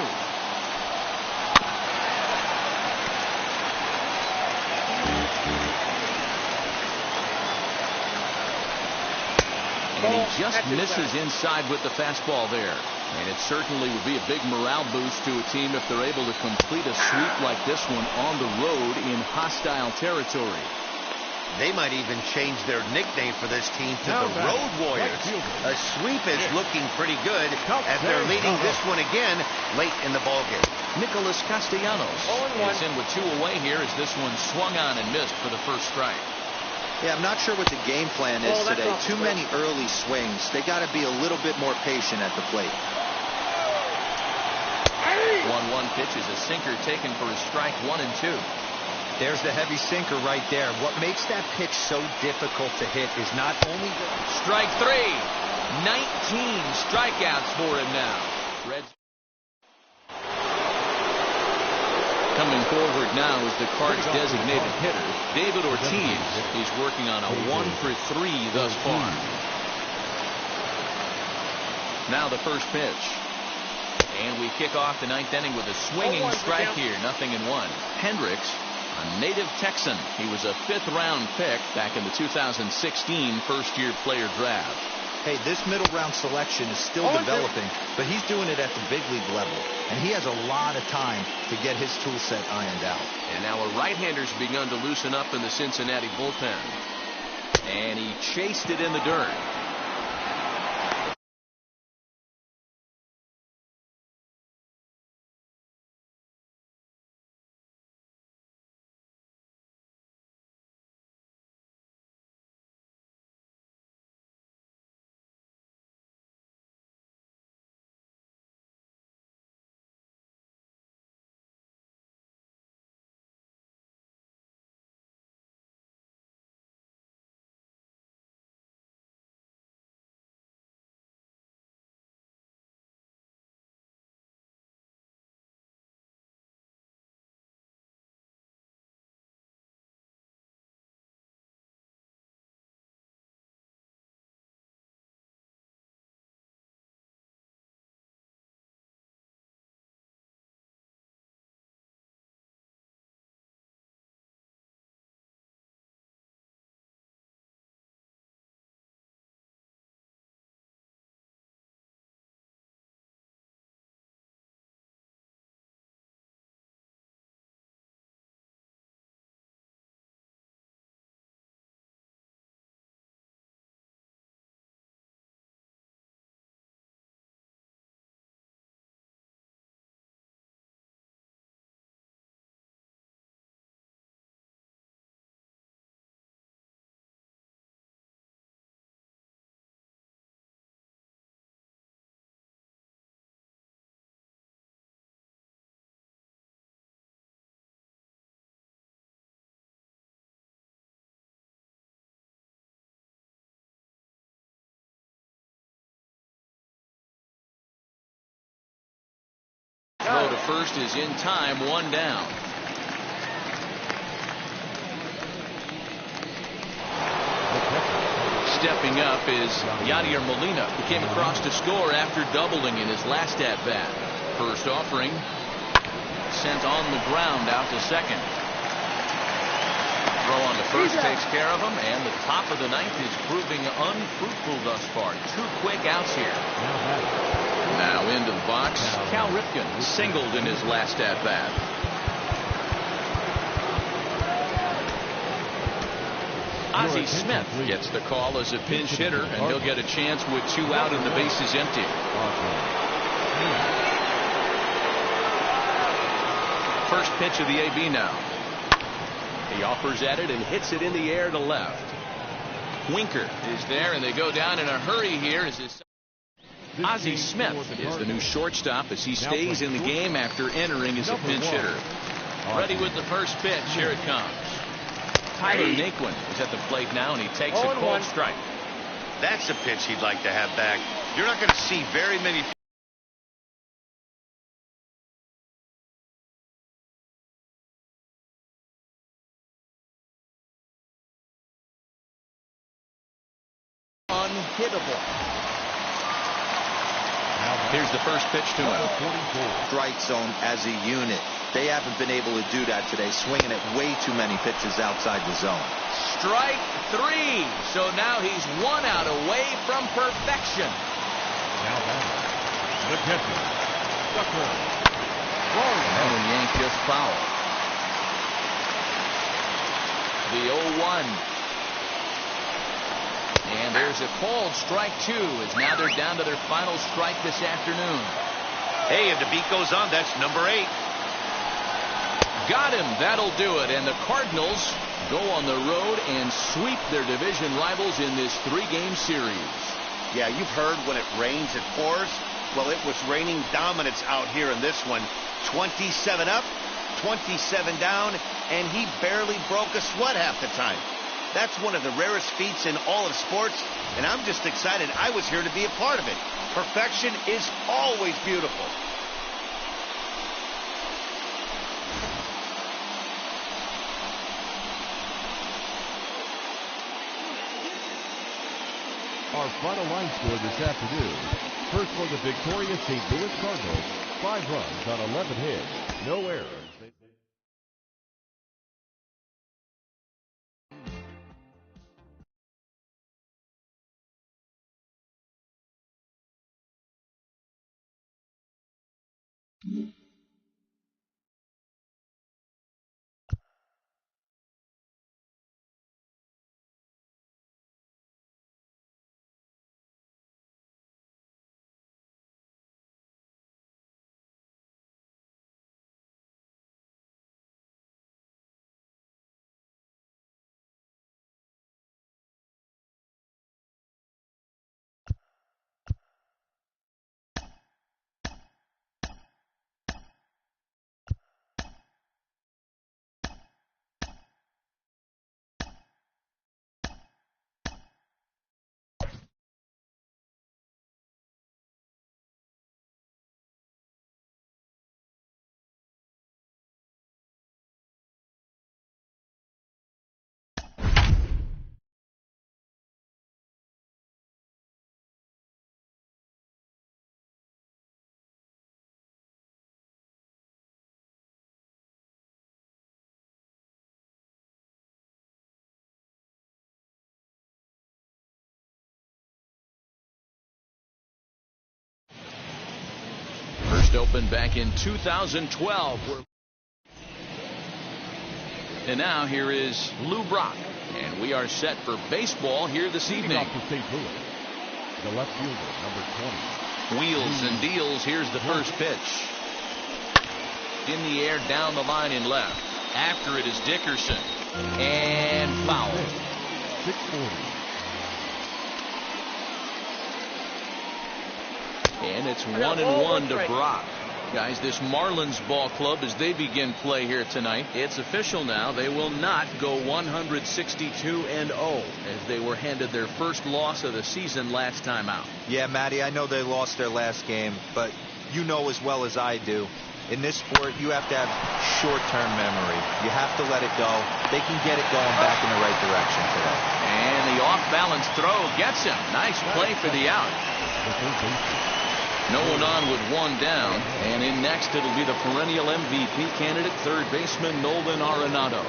And he just misses inside with the fastball there. And it certainly would be a big morale boost to a team if they're able to complete a sweep like this one on the road in hostile territory. They might even change their nickname for this team to the Road Warriors. A sweep is looking pretty good as they're leading this one again late in the ballgame. Nicholas Castellanos is in with two away here as this one swung on and missed for the first strike. Yeah, I'm not sure what the game plan is today. Too many early swings. They got to be a little bit more patient at the plate. 1-1 pitch is a sinker taken for a strike 1 and 2. There's the heavy sinker right there. What makes that pitch so difficult to hit is not only the... Strike 3. 19 strikeouts for him now. Reds. Coming forward now is the Cards' designated hitter, David Ortiz. He's working on a 1-for-3 thus far. Now the first pitch. And we kick off the ninth inning with a swinging strike here. 0-1. Hendricks, a native Texan. He was a 5th-round pick back in the 2016 first-year player draft. Hey, this middle-round selection is still developing, but he's doing it at the big league level, and he has a lot of time to get his tool set ironed out. And now a right-hander's begun to loosen up in the Cincinnati bullpen. And he chased it in the dirt. Throw to first is in time, 1 down. Stepping up is Yadier Molina, who came across to score after doubling in his last at-bat. First offering sent on the ground out to second. Throw on to first takes care of him, and the top of the ninth is proving unfruitful thus far. 2 quick outs here. Now into the box, Cal Ripken singled in his last at-bat. Ozzie Smith gets the call as a pinch hitter, and he'll get a chance with 2 out and the bases empty. First pitch of the AB now. He offers at it and hits it in the air to left. Winker is there, and they go down in a hurry here as this. Ozzie Smith is the new shortstop as he stays in the game after entering as a pinch hitter. Ready with the first pitch. Here it comes. Tyler Naquin is at the plate now, and he takes a called strike. That's a pitch he'd like to have back. You're not going to see very many. Unhittable. Here's the first pitch to him. Strike zone as a unit. They haven't been able to do that today, swinging at way too many pitches outside the zone. Strike 3. So now he's 1 out away from perfection. Now batter, the catcher, Tucker. And the yank just foul. The 0-1. And there's a called strike 2 as now they're down to their final strike this afternoon. Hey, if the beat goes on, that's number 8. Got him. That'll do it. And the Cardinals go on the road and sweep their division rivals in this 3-game series. Yeah, you've heard when it rains, it pours. Well, it was raining dominance out here in this one. 27 up, 27 down, and he barely broke a sweat half the time. That's one of the rarest feats in all of sports, and I'm just excited I was here to be a part of it. Perfection is always beautiful. Our final line score this afternoon. First for the victorious St. Louis Cardinals, 5 runs on 11 hits, no errors. Opened back in 2012. And now here is Lou Brock, and we are set for baseball here this evening. Off to St. Louis, the left fielder, number 20. Wheels and deals. Here's the first pitch. In the air, down the line in left. After it is Dickerson, and foul. 640. And it's 1-1 to Brock. Guys, this Marlins ball club, as they begin play here tonight, it's official now. They will not go 162-0 as they were handed their first loss of the season last time out. Yeah, Matty, I know they lost their last game, but you know as well as I do, In this sport, you have to have short-term memory. You have to let it go. They can get it going back in the right direction today. And the off-balance throw gets him. Nice play for the out. No one on with one down. And in next, it'll be the perennial MVP candidate, third baseman Nolan Arenado.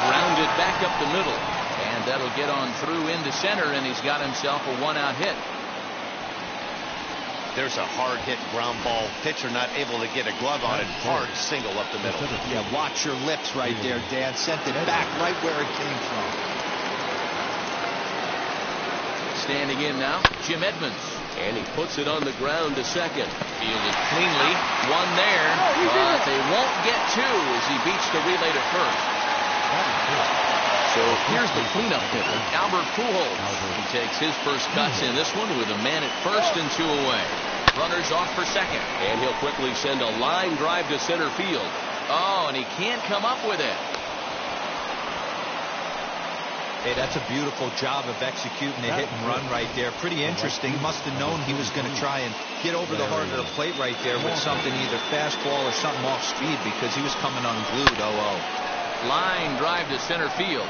Grounded back up the middle. And that'll get on through into center, and he's got himself a one-out hit. There's a hard hit ground ball. Pitcher not able to get a glove on it. Hard single up the middle. Yeah, watch your lips right there, Dan. Sent it back right where it came from. Standing in now, Jim Edmonds. And he puts it on the ground to second. Fielded cleanly. One there. But they won't get two as he beats the relay to first. So here's the cleanup hitter, Albert Pujols. He takes his first cuts in this one with a man at first and two away. Runners off for second. And he'll quickly send a line drive to center field. Oh, and he can't come up with it. Hey, that's a beautiful job of executing a hit and run right there. Pretty interesting. Must have known he was going to try and get over the heart of the plate right there with something, either fastball or something off speed, because he was coming unglued. 0-0. Line drive to center field.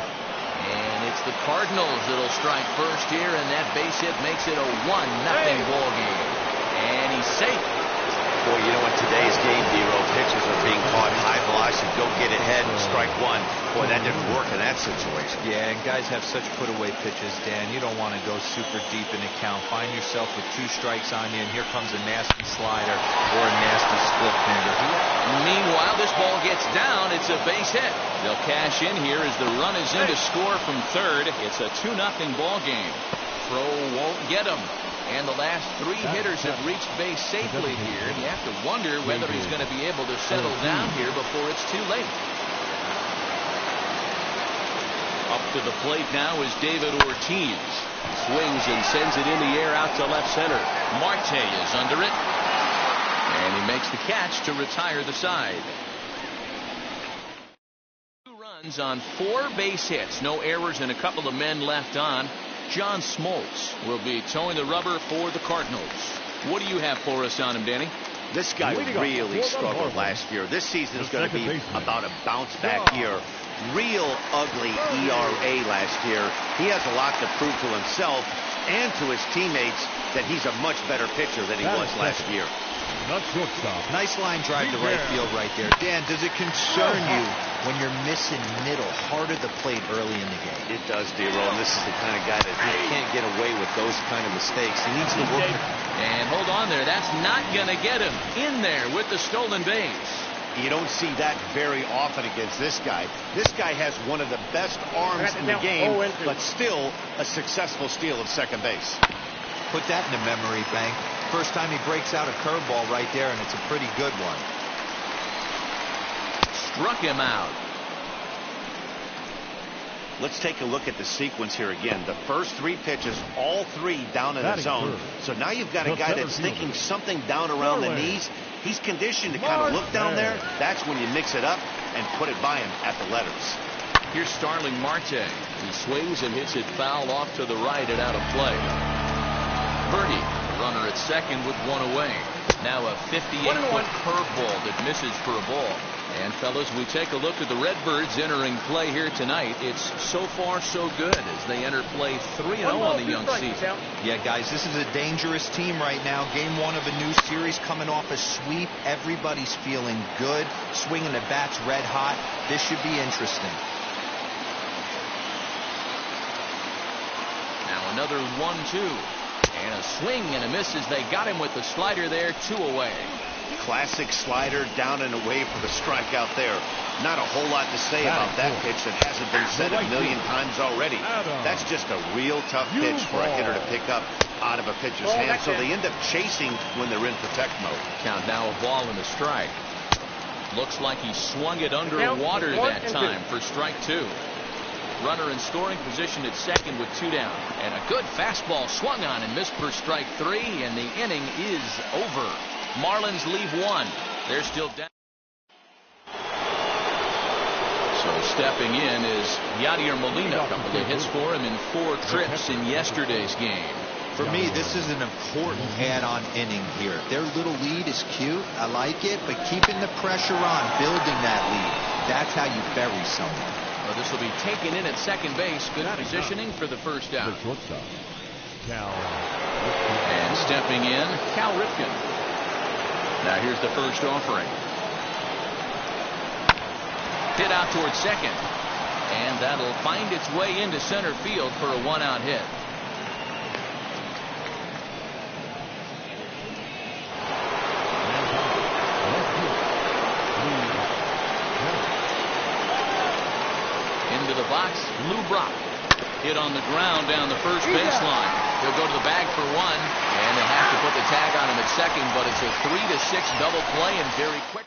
And it's the Cardinals that'll strike first here, and that base hit makes it a 1-0 ball game. And he's safe. Boy, you know, in today's game, Dero, pitchers are being caught high velocity. Go get ahead and strike one. Boy, that didn't work in that situation. Yeah, and guys have such put-away pitches, Dan. You don't want to go super deep in the count. Find yourself with 2 strikes on you, and here comes a nasty slider or a nasty split finger. Meanwhile, this ball gets down. It's a base hit. They'll cash in here as the run is in to score from third. It's a 2-0 ball game. Throw won't get him. And the last 3 hitters have reached base safely here. You have to wonder whether he's going to be able to settle down here before it's too late. Up to the plate now is David Ortiz. Swings and sends it in the air out to left center. Marte is under it. And he makes the catch to retire the side. 2 runs on 4 base hits. No errors and a couple of men left on. John Smoltz will be towing the rubber for the Cardinals. What do you have for us on him, Danny? This guy really struggled last year. This season is going to be about a bounce back year. Real ugly ERA last year. He has a lot to prove to himself and to his teammates that he's a much better pitcher than he was last year. Nice line drive to right field right there. Dan, does it concern you when you're missing middle, hard at the plate early in the game? It does, Dero, and this is the kind of guy that can't get away with those kind of mistakes. He needs to work. And hold on there. That's not going to get him in there with the stolen base. You don't see that very often against this guy. This guy has one of the best arms in the game, but still a successful steal of second base. Put that in the memory bank. First time he breaks out a curveball right there, and it's a pretty good one. Struck him out. Let's take a look at the sequence here again. The first 3 pitches, all 3 down in the zone. So now you've got a guy that's thinking something down around the knees. He's conditioned to kind of look down there. That's when you mix it up and put it by him at the letters. Here's Starling Marte. He swings and hits it foul off to the right and out of play. Birdie, runner at second with 1 away. Now a 58-foot curveball that misses for a ball. And fellas, we take a look at the Redbirds entering play here tonight. It's so far so good as they enter play 3-0 on the young season. Yeah, guys, this is a dangerous team right now. Game 1 of a new series, coming off a sweep. Everybody's feeling good, swinging the bats red hot. This should be interesting. Now another 1-2. And a swing and a miss as they got him with the slider there, 2 away. Classic slider down and away for the strikeout there. Not a whole lot to say about that pitch that hasn't been said a million times already. That's just a real tough pitch for a hitter to pick up out of a pitcher's hand, so they end up chasing when they're in protect mode. Count now a ball and a strike. Looks like he swung it underwater that time for strike 2. Runner in scoring position at second with 2 down. And a good fastball swung on and missed for strike 3, and the inning is over. Marlins leave 1. They're still down. So stepping in is Yadier Molina. A couple of hits for him in 4 trips in yesterday's game. For me, this is an important add-on inning here. Their little lead is cute. I like it, but keeping the pressure on, building that lead, that's how you bury someone. Well, this will be taken in at second base. Good positioning for the first out. The shortstop, Cal. And stepping in, Cal Ripken. Now here's the first offering. Hit out towards second. And that'll find its way into center field for a one-out hit. Into the box, Lou Brock. Hit on the ground down the first baseline. He'll go to the bag for one, and they'll have to put the tag on him at second, but it's a 3-6 double play and very quick.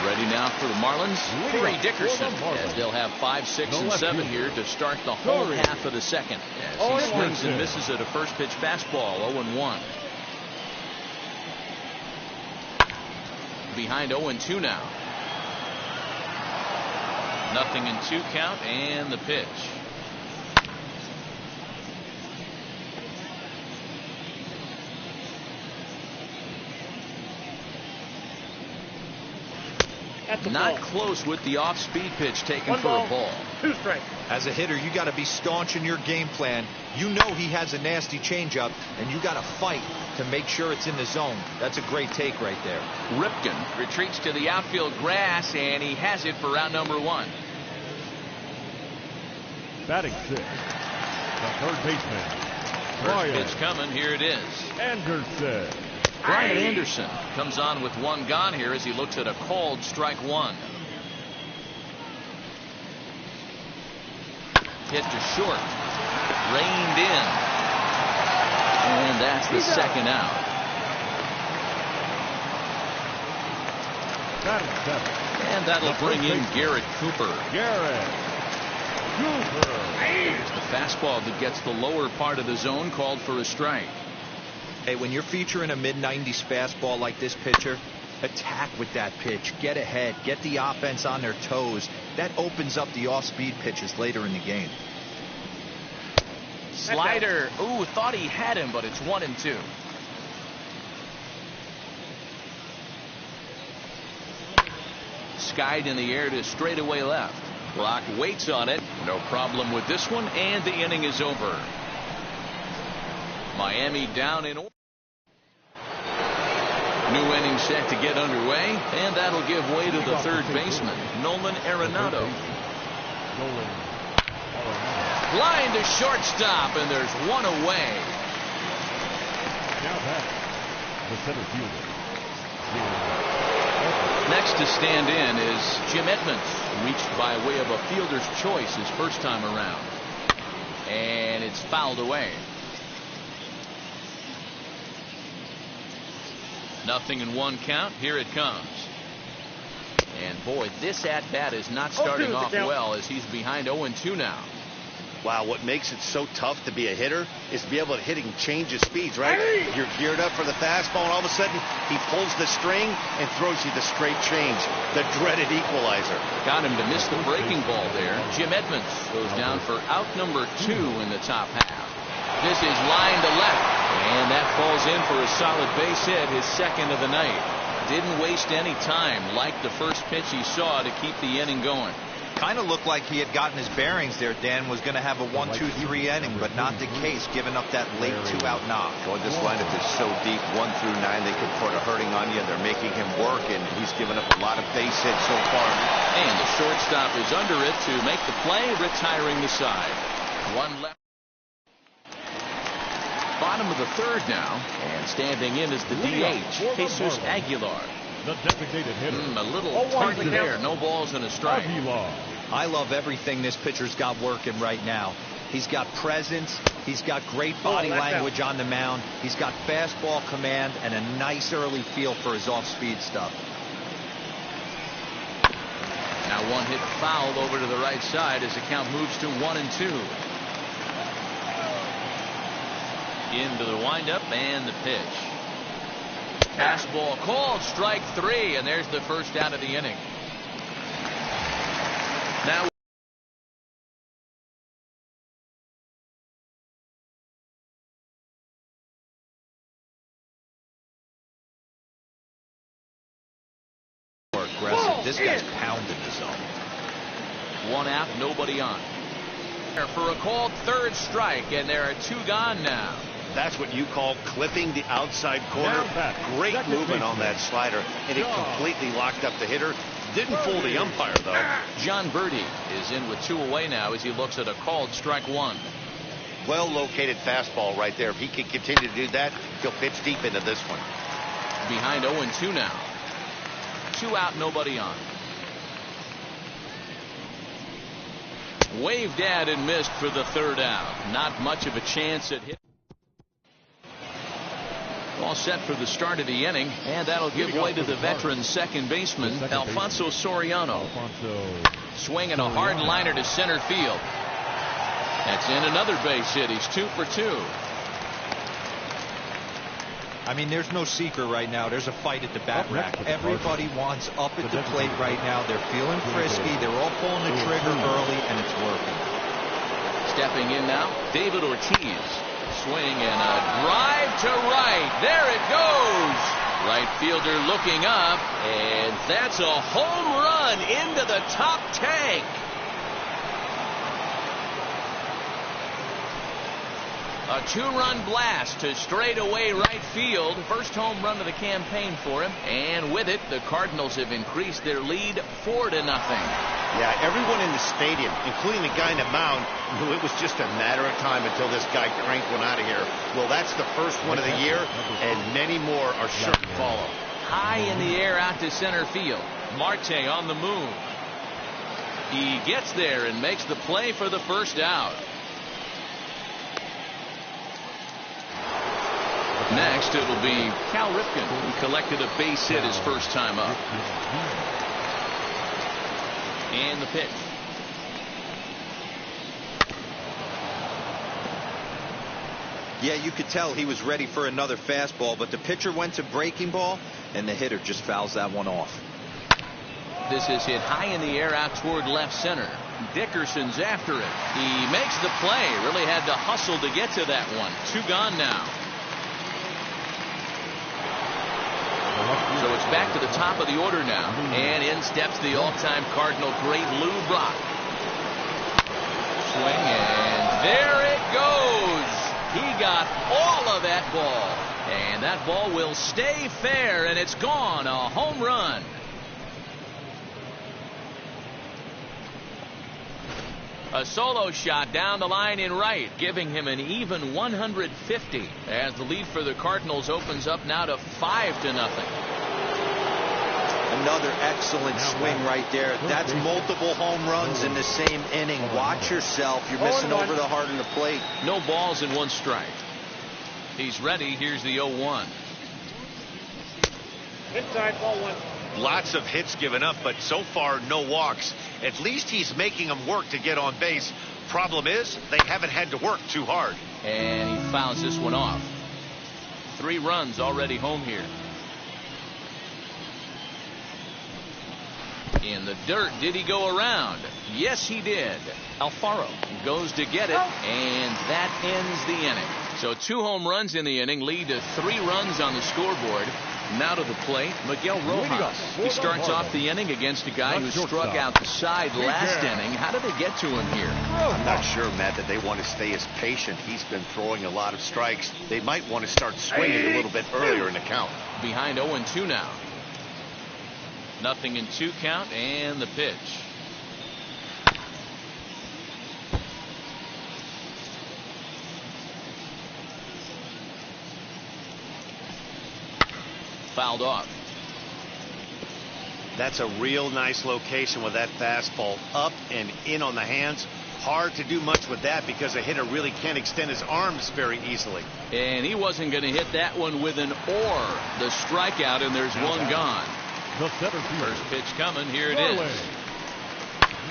Ready now for the Marlins, Corey Dickerson, as they'll have 5, 6, and 7 here to start the whole half of the second. As he swings and misses at a first pitch fastball, 0-1. Behind 0-2 now. 0-2 count, and the pitch. Not close with the off-speed pitch taken for a ball. 2 strikes. As a hitter, you got to be staunch in your game plan. You know he has a nasty changeup, and you got to fight to make sure it's in the zone. That's a great take right there. Ripken retreats to the outfield grass, and he has it for out number 1. Batting 6, the third baseman, First pitch coming. Here it is. Anderson. Brian Anderson comes on with one gone here as he looks at a called strike 1. Hit to short. Reined in. And that's the second out. And that'll bring in Garrett Cooper. It's the fastball that gets the lower part of the zone, called for a strike. Hey, when you're featuring a mid-90s fastball like this pitcher, attack with that pitch. Get ahead. Get the offense on their toes. That opens up the off-speed pitches later in the game. Slider. Ooh, thought he had him, but it's 1-2. Skied in the air to straightaway left. Brock waits on it. No problem with this one, and the inning is over. Miami down in order. New inning set to get underway, and that'll give way to the third baseman, Nolan Arenado. Line to shortstop, and there's one away. Now back, the center fielder. Next to stand in is Jim Edmonds, reached by way of a fielder's choice his first time around. And it's fouled away. 0-1 count. Here it comes. And boy, this at-bat is not starting off well as he's behind 0-2 now. Wow, what makes it so tough to be a hitter is to be able to hit and change his speeds, right? You're geared up for the fastball, and all of a sudden he pulls the string and throws you the straight change, the dreaded equalizer. Got him to miss the breaking ball there. Jim Edmonds goes down for out number 2 in the top half. This is line to left, and that falls in for a solid base hit, his second of the night. Didn't waste any time, like the first pitch he saw, to keep the inning going. Kind of looked like he had gotten his bearings there. Dan was going to have a 1-2-3 inning, but not the case, giving up that late 2-out knock. Well, this lineup is so deep, 1 through 9, they could put a hurting on you. They're making him work, and he's given up a lot of base hits so far. And the shortstop is under it to make the play, retiring the side. One left. Bottom of the third now, and standing in is the DH, Jesus Aguilar. The designated hitter. A little target there. No balls and a strike. I love everything this pitcher's got working right now. He's got presence. He's got great body language on the mound. He's got fastball command and a nice early feel for his off-speed stuff. Now one hit fouled over to the right side as the count moves to 1-2. Into the windup and the pitch. Fastball called, strike 3, and there's the first out of the inning. Now This guy's pounding the zone. 1 out, nobody on. For a called third strike, and there are 2 gone now. That's what you call clipping the outside corner. Great movement on that slider, and it completely locked up the hitter. Didn't fool the umpire, though. John Birdie is in with 2 away now as he looks at a called strike 1. Well-located fastball right there. If he can continue to do that, he'll pitch deep into this one. Behind 0-2 now. 2 out, nobody on. Waved at and missed for the 3rd out. Not much of a chance at hit. All set for the start of the inning, and that'll give way to the veteran second baseman, Alfonso Soriano. Swinging a hard liner to center field. That's in another base hit. He's 2 for 2. I mean, there's no secret right now. There's a fight at the bat rack. Everybody wants up at the plate right now. They're feeling frisky. They're all pulling the trigger early, and it's working. Stepping in now, David Ortiz. Swing and a drive to right. There it goes. Right fielder looking up, and that's a home run into the top tank. A 2-run blast to straightaway right field. First home run of the campaign for him. And with it, the Cardinals have increased their lead 4-0. Yeah, everyone in the stadium, including the guy in the mound, knew it was just a matter of time until this guy cranked one out of here. Well, that's the first one of the year, and many more are sure to follow. High in the air out to center field. Marte on the move. He gets there and makes the play for the first out. Next, it'll be Cal Ripken, who collected a base hit his first time up. And the pitch. Yeah, you could tell he was ready for another fastball, but the pitcher went to breaking ball, and the hitter just fouls that one off. This is hit high in the air out toward left center. Dickerson's after it. He makes the play. Really had to hustle to get to that one. 2 gone now. So it's back to the top of the order now. And in steps the all-time Cardinal great Lou Brock. Swing, and there it goes. He got all of that ball. And that ball will stay fair, and it's gone. A home run. A solo shot down the line in right, giving him an even 150 as the lead for the Cardinals opens up now to 5-0. Another excellent swing right there. That's multiple home runs in the same inning. Watch yourself. You're missing over the heart of the plate. No balls and 1 strike. He's ready. Here's the 0-1. Inside, ball 1. Lots of hits given up, but so far no walks. At least he's making them work to get on base. Problem is, they haven't had to work too hard. And he fouls this one off. 3 runs already home here. In the dirt, did he go around? Yes, he did. Alfaro goes to get it, and that ends the inning. So 2 home runs in the inning lead to 3 runs on the scoreboard. Now to the plate, Miguel Rojas. He starts off the inning against a guy who struck out the side last inning. How did they get to him here? I'm not sure, Matt, that they want to stay as patient. He's been throwing a lot of strikes. They might want to start swinging a little bit earlier in the count. Behind 0-2 now. 0-2 count, and the pitch. Fouled off. That's a real nice location with that fastball up and in on the hands. Hard to do much with that because a hitter really can't extend his arms very easily. And he wasn't going to hit that one with an or. The strikeout, and there's 1 gone. The center field. First pitch coming. Here it is.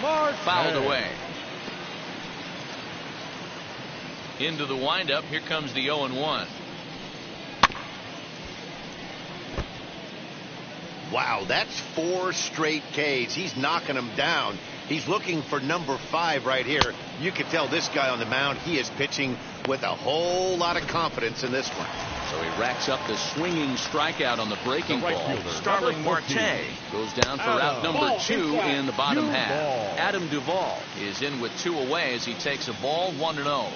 Fouled away. Into the windup. Here comes the 0-1. Wow, that's 4 straight Ks. He's knocking them down. He's looking for number 5 right here. You can tell this guy on the mound, he is pitching with a whole lot of confidence in this one. So he racks up the swinging strikeout on the breaking ball. Starling Marte goes down for out number 2 in the bottom half. Adam Duvall is in with 2 away as he takes a ball 1-0.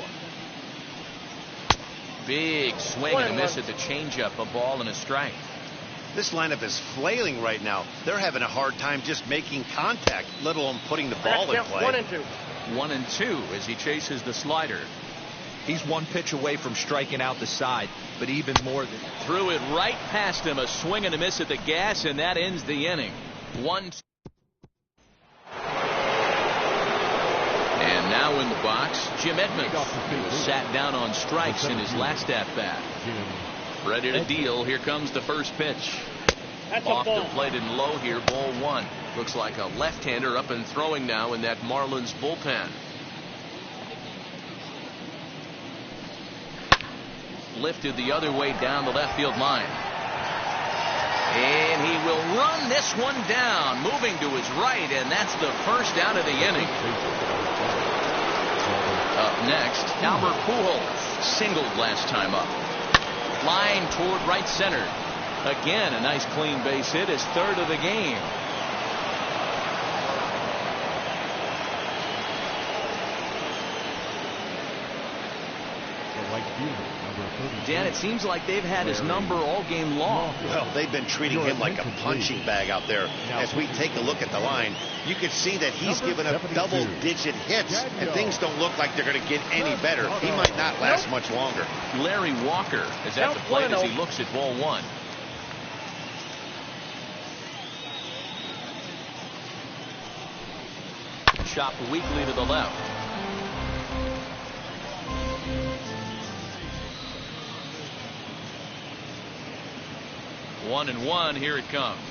Big swing and a miss at the changeup, a ball and a strike. This lineup is flailing right now. They're having a hard time just making contact, let alone putting the ball in play. 1-2. 1-2 as he chases the slider. He's 1 pitch away from striking out the side, but even more than... Threw it right past him, a swing and a miss at the gas, and that ends the inning. 1-2. And now in the box, Jim Edmonds, who sat down on strikes in his last at-bat. Ready to deal. Here comes the first pitch. Off the plate and low here, ball 1. Looks like a left-hander up and throwing now in that Marlins bullpen. Lifted the other way down the left field line. And he will run this one down, moving to his right, and that's the first out of the inning. Up next, Albert Pujols singled last time up. Line toward right center. Again, a nice clean base hit, his 3rd of the game. Dan, it seems like they've had his number all game long. Well, they've been treating him like a punching bag out there. As we take a look at the line, you can see that he's given up double-digit hits, and things don't look like they're going to get any better. He might not last much longer. Larry Walker is at the plate as he looks at ball 1. Chopped weakly to the left. 1-1. Here it comes.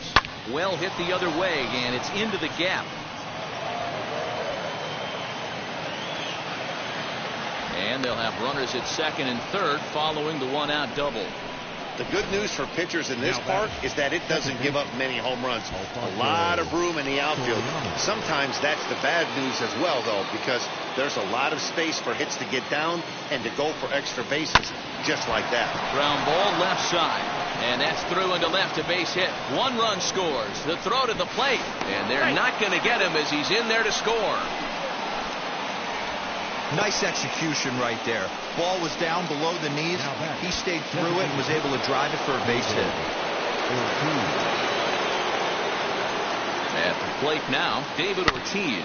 Well hit the other way, and it's into the gap. And they'll have runners at 2nd and 3rd following the 1-out double. The good news for pitchers in this park is that it doesn't give up many home runs. A lot of room in the outfield. Sometimes that's the bad news as well, though, because there's a lot of space for hits to get down and to go for extra bases just like that. Ground ball left side. And that's through into left, a base hit. 1 run scores. The throw to the plate. And they're not going to get him as he's in there to score. Nice execution right there. Ball was down below the knees. He stayed through it and was able to drive it for a base hit. At the plate now, David Ortiz.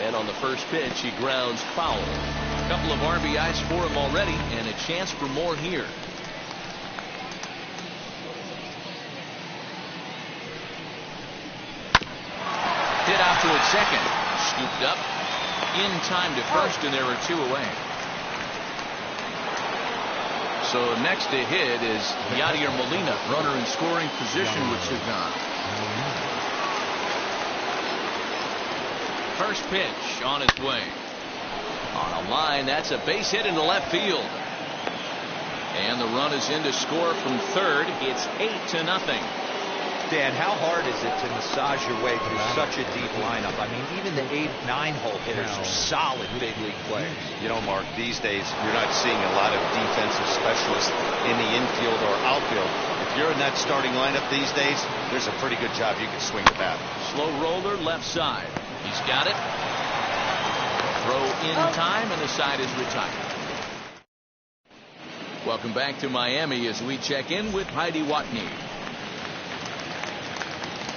And on the first pitch, he grounds foul. A couple of RBIs for him already, and a chance for more here. Hit out toward second. Scooped up. In time to first, and there are 2 away. So next to hit is Yadier Molina, runner in scoring position with 2 gone. First pitch on its way. On a line, that's a base hit into left field. And the run is in to score from 3rd. It's 8-0. Dan, how hard is it to massage your way through such a deep lineup? I mean, even the 8-9 hole hitters are solid big league players. You know, Mark, these days you're not seeing a lot of defensive specialists in the infield or outfield. If you're in that starting lineup these days, there's a pretty good job you can swing the bat. Slow roller left side. He's got it. Throw in time, and the side is retired. Welcome back to Miami as we check in with Heidi Watney.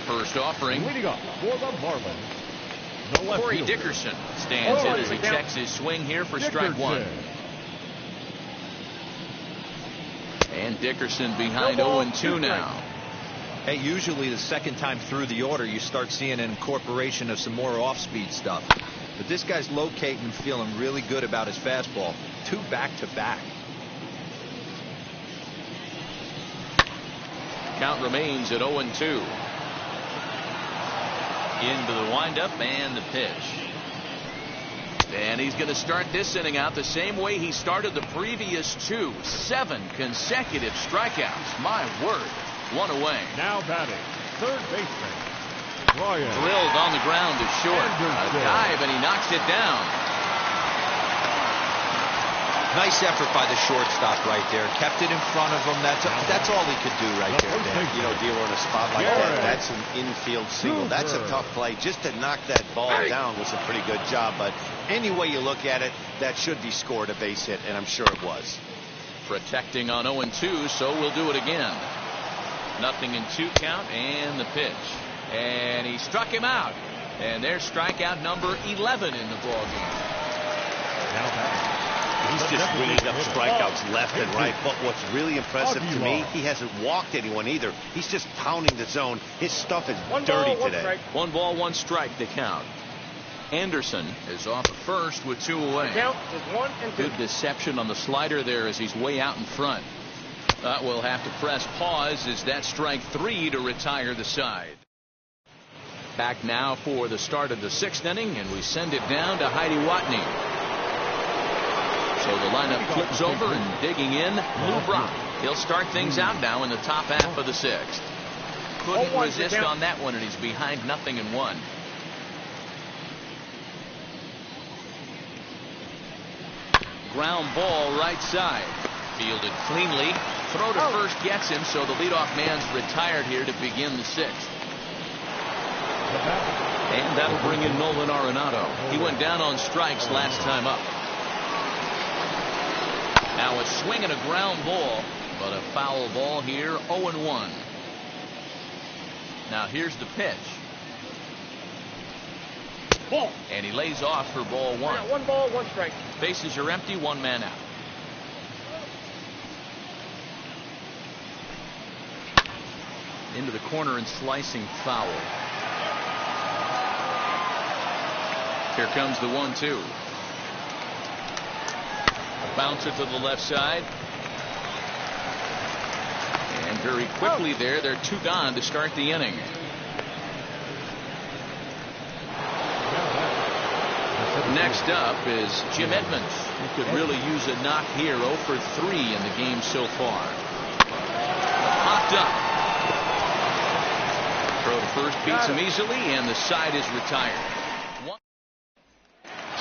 First offering. Leading up for the Marlins, Corey Dickerson stands in as he checks his swing here for strike 1. And Dickerson behind 0-2 now. Hey, usually the second time through the order you start seeing an incorporation of some more off-speed stuff. But this guy's locating and feeling really good about his fastball. 2 back-to-back. Count remains at 0-2. Into the windup and the pitch. And he's going to start this inning out the same way he started the previous 2. 7 consecutive strikeouts. My word. 1 away. Now batting, third baseman, Ryan. Drilled on the ground to short. A dive, and he knocks it down. Nice effort by the shortstop right there. Kept it in front of him. That's all he could do right there, Dan. You know, dealer in a spot like that, that's an infield single. That's a tough play. Just to knock that ball down was a pretty good job. But any way you look at it, that should be scored a base hit, and I'm sure it was. Protecting on 0-2, so we'll do it again. 0-2 count, and the pitch. And he struck him out. And there's strikeout number 11 in the ballgame. He's just ringing up strikeouts left and right. But what's really impressive to me, he hasn't walked anyone either. He's just pounding the zone. His stuff is dirty today. 1 ball, 1 strike to count. Anderson is off at first with 2 away. Count is 1-2. Good deception on the slider there as he's way out in front. We'll have to press pause as that strike 3 to retire the side. Back now for the start of the 6th inning, and we send it down to Heidi Watney. So the lineup flips over, and digging in, Lou Brock. He'll start things out now in the top half of the 6th. Couldn't resist on that one, and he's behind 0-1. Ground ball right side. Fielded cleanly. Throw to first gets him, so the leadoff man's retired here to begin the 6th. And that'll bring in Nolan Arenado. He went down on strikes last time up. Now a swing and a ground ball, but a foul ball here, 0-1. Now here's the pitch. Ball. And he lays off for ball 1. 1 ball, 1 strike. Bases are empty, 1 man out. Into the corner and slicing foul. Here comes the 1-2. Bouncer to the left side. And very quickly there, they're 2 gone to start the inning. Next up is Jim Edmonds, who could really use a knock here. 0 for 3 in the game so far. Popped up. Throw to first beats him easily, and the side is retired.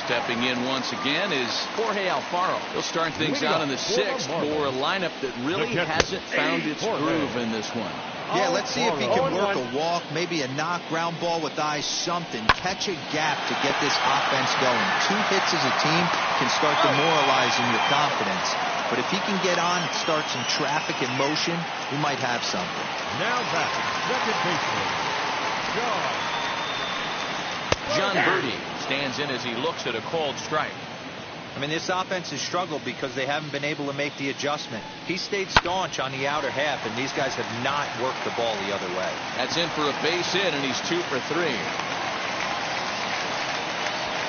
Stepping in once again is Jorge Alfaro. He'll start things out in the 6th for a lineup that really hasn't found its groove in this one. Yeah, let's see if he can work a walk, maybe a knock, ground ball with eyes, something. Catch a gap to get this offense going. 2 hits as a team can start demoralizing your confidence. But if he can get on and start some traffic in motion, we might have something. Now back, second baseman, John Birdie stands in as he looks at a called strike. I mean, this offense has struggled because they haven't been able to make the adjustment. He stayed staunch on the outer half, and these guys have not worked the ball the other way. That's in for a base hit, and he's 2 for 3.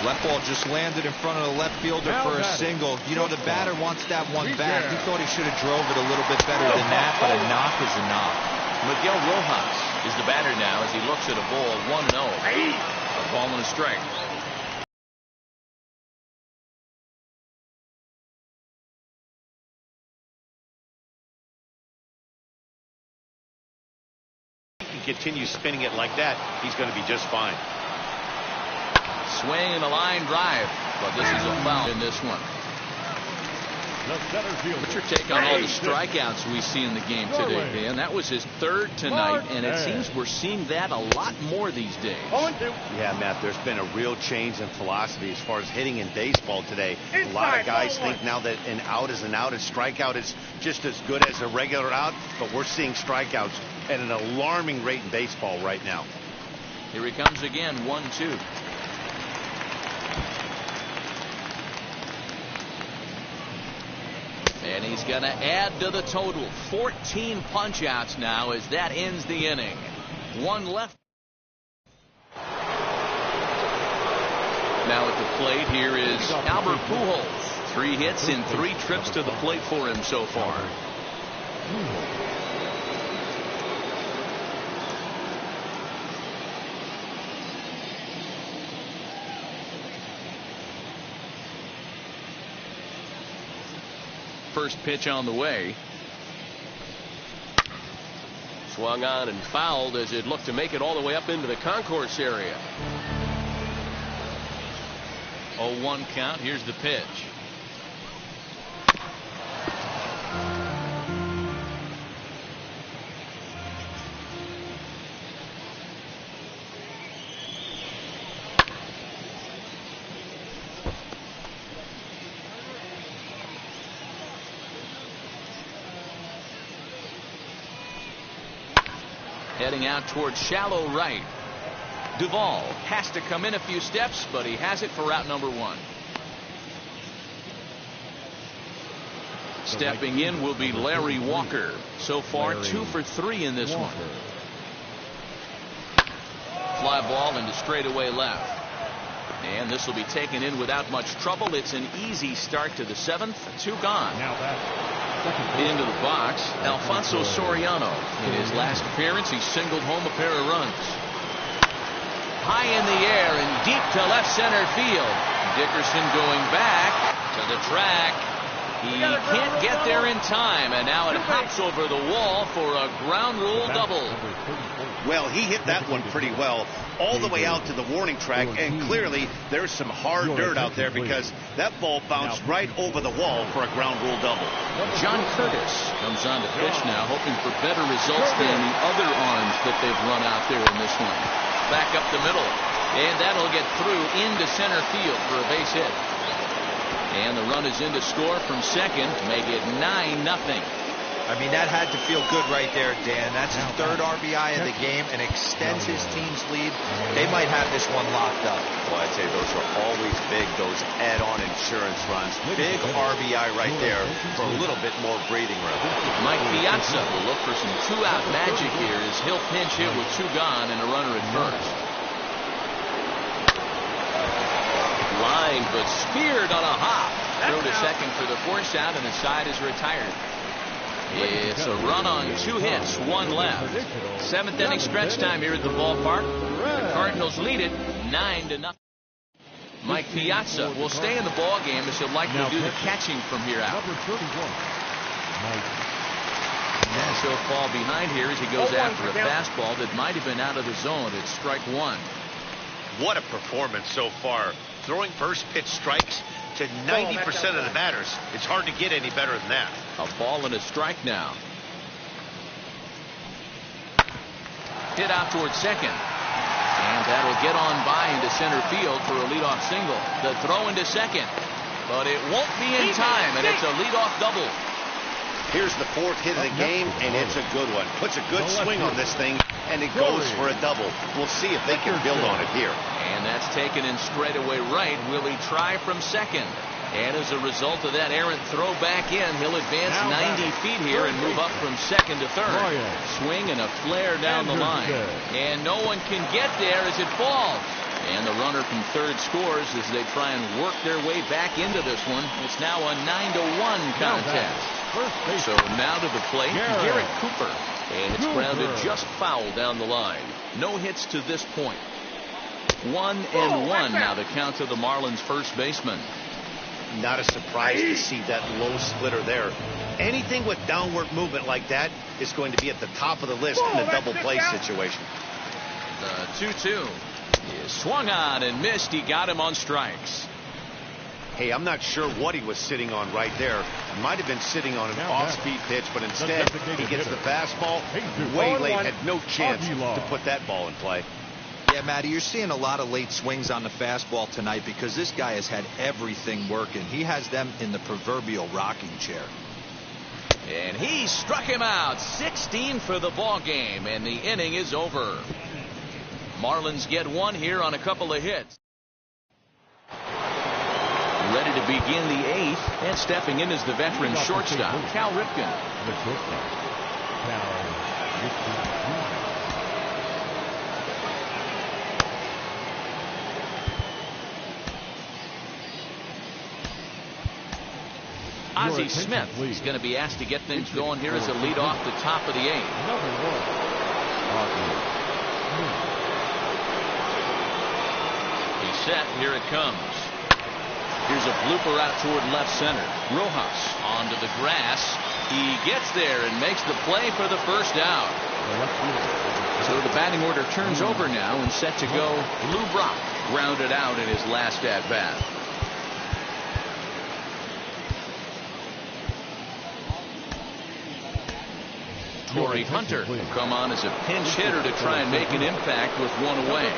Left ball just landed in front of the left fielder for a single. You know, the batter wants that one back. He thought he should have drove it a little bit better than that, but a knock is a knock. Miguel Rojas is the batter now as he looks at a ball 1-0. A ball and a strike. Continue spinning it like that, he's going to be just fine. Swing and a line drive, but this is a foul in this one. What's your take on all the strikeouts we see in the game today, Dan? That was his 3rd tonight, and it seems we're seeing that a lot more these days. Yeah, Matt, there's been a real change in philosophy as far as hitting in baseball today. A lot of guys think now that an out is an out, a strikeout is just as good as a regular out, but we're seeing strikeouts at an alarming rate in baseball right now. Here he comes again, 1-2. And he's going to add to the total. 14 punch-outs now as that ends the inning. 1 left. Now at the plate, here is Albert Pujols. 3 hits in 3 trips to the plate for him so far. First pitch on the way. Swung on and fouled as it looked to make it all the way up into the concourse area. 0-1 count. Here's the pitch. Heading out towards shallow right. Duvall has to come in a few steps, but he has it for route number 1. Stepping in will be Larry Walker. So far, 2 for 3 in this one. Fly ball into straightaway left. And this will be taken in without much trouble. It's an easy start to the 7th. 2 gone. Into the box, Alfonso Soriano. In his last appearance, he singled home a pair of runs. High in the air and deep to left center field. Dickerson going back to the track. He can't get there in time, and now it hops over the wall for a ground rule double. Well, he hit that one pretty well all the way out to the warning track, and clearly there's some hard dirt out there because that ball bounced right over the wall for a ground rule double. John Curtis comes on to pitch now, hoping for better results than the other arms that they've run out there in this one. Back up the middle, and that'll get through into center field for a base hit. And the run is in to score from second to make it 9-0. I mean, that had to feel good right there, Dan. That's his 3rd RBI of the game and extends his team's lead. They might have this one locked up. Well, I'd say those are always big, those add-on insurance runs. Big RBI right there for a little bit more breathing room. Mike Piazza will look for some 2-out magic here as he'll pinch hit with 2 gone and a runner at first. Line, but speared on a hop. Throw to second for the force out, and the side is retired. It's a run on 2 hits, 1 left. 7th inning stretch time here at the ballpark. The Cardinals lead it 9-0. Mike Piazza will stay in the ball game as he'll likely do the catching from here out. And he'll fall behind here as he goes after a fastball that might have been out of the zone. It's strike 1. What a performance so far. Throwing first pitch strikes to 90% of the batters. It's hard to get any better than that. A ball and a strike now. Hit out towards second. And that'll get on by into center field for a leadoff single. The throw into second. But it won't be in time, and it's a leadoff double. Here's the 4th hit of the game, and it's a good one. Puts a good swing on this thing, and it goes for a double. We'll see if they can build on it here. And that's taken in straightaway right. Will he try from second? And as a result of that errant throw back in, he'll advance 90 feet here and move up from second to third. Swing and a flare down the line. And no one can get there as it falls. And the runner from third scores as they try and work their way back into this one. It's now a 9-1 contest. So now to the plate, Garrett Cooper. And it's grounded just foul down the line. No hits to this point. 1-1 now the count to the Marlins first baseman. Not a surprise to see that low splitter there. Anything with downward movement like that is going to be at the top of the list in a double play situation. The 2-2 is swung on and missed. He got him on strikes. Hey, I'm not sure what he was sitting on right there. Might have been sitting on an off-speed pitch, but instead he gets the fastball way late. Had no chance to put that ball in play. Yeah, Matty, you're seeing a lot of late swings on the fastball tonight because this guy has had everything working. He has them in the proverbial rocking chair. And he struck him out. 16 for the ball game, and the inning is over. Marlins get one here on a couple of hits. Ready to begin the 8th, and stepping in is the veteran shortstop, Cal Ripken. Ozzie Smith is going to be asked to get things going here as a lead off the top of the 8th. He's set. Here it comes. Here's a blooper out toward left center. Rojas onto the grass. He gets there and makes the play for the first out. So the batting order turns over now and set to go. Lou Brock grounded out in his last at bat. Torrey Hunter will come on as a pinch hitter to try and make an impact with one away.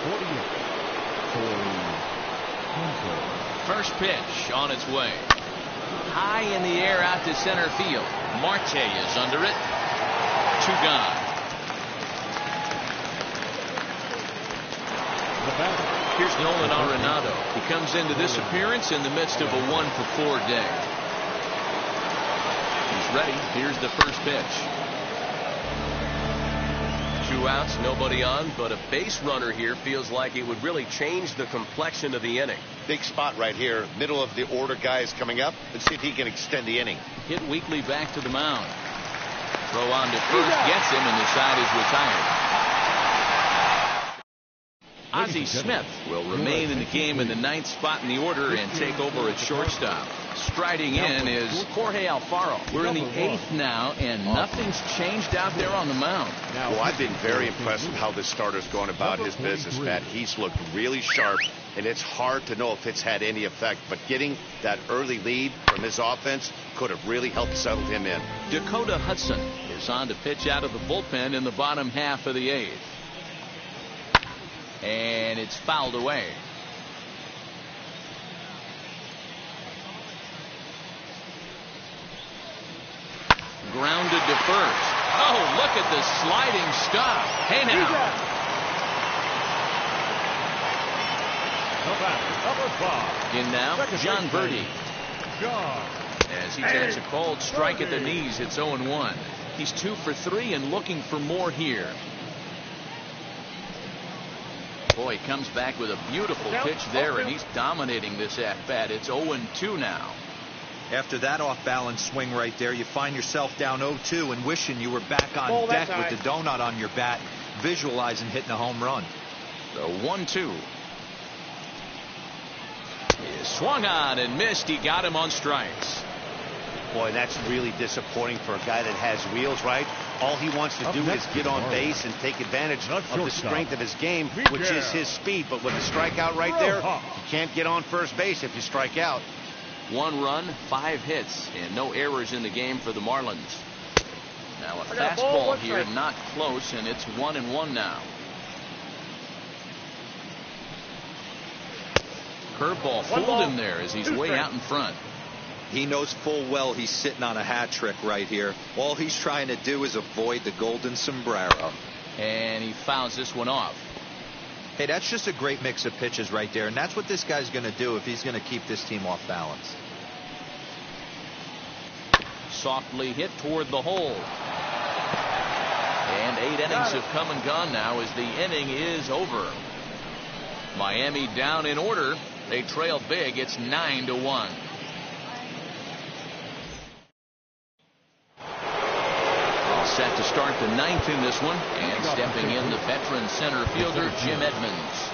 First pitch on its way. High in the air out to center field. Marte is under it. 2 gone. Here's Nolan Arenado. He comes into this appearance in the midst of a 1-for-4 day. He's ready. Here's the first pitch. 2 outs, nobody on, but a base runner here feels like it would really change the complexion of the inning. Big spot right here. Middle of the order guy is coming up. Let's see if he can extend the inning. Hit weakly back to the mound. Throw on to first, gets him, and the side is retired. Ozzie Smith will remain in the game in the 9th spot in the order and take over at shortstop. Striding in is Jorge Alfaro. We're in the 8th now, and nothing's changed out there on the mound. Well, I've been very impressed with how this starter's going about his business, Matt. He's looked really sharp, and it's hard to know if it's had any effect. But getting that early lead from his offense could have really helped settle him in. Dakota Hudson is on to pitch out of the bullpen in the bottom half of the 8th. And it's fouled away. Grounded to first. Oh, look at the sliding stop. Hey now. In now, John Birdie. As he takes a cold strike at the knees, it's 0-1. He's 2 for 3 and looking for more here. Boy, he comes back with a beautiful pitch there, and he's dominating this at-bat. It's 0-2 now. After that off-balance swing right there, you find yourself down 0-2 and wishing you were back on deck with the donut on your bat, visualizing hitting a home run. The 1-2. He swung on and missed. He got him on strikes. Boy, that's really disappointing for a guy that has wheels, right? All he wants to do is get on base and take advantage of the strength of his game, which is his speed. But with a strikeout right there, you can't get on first base if you strike out. 1 run, 5 hits, and no errors in the game for the Marlins. Now a fastball here, not close, and it's 1-1 now. Curveball fooled him there as he's way out in front. He knows full well he's sitting on a hat trick right here. All he's trying to do is avoid the golden sombrero. And he fouls this one off. Hey, that's just a great mix of pitches right there, and that's what this guy's going to do if he's going to keep this team off balance. Softly hit toward the hole. And 8 innings have come and gone now as the inning is over. Miami down in order. They trail big. It's 9-1. Set to start the 9th in this one, and stepping in the veteran center fielder Jim Edmonds.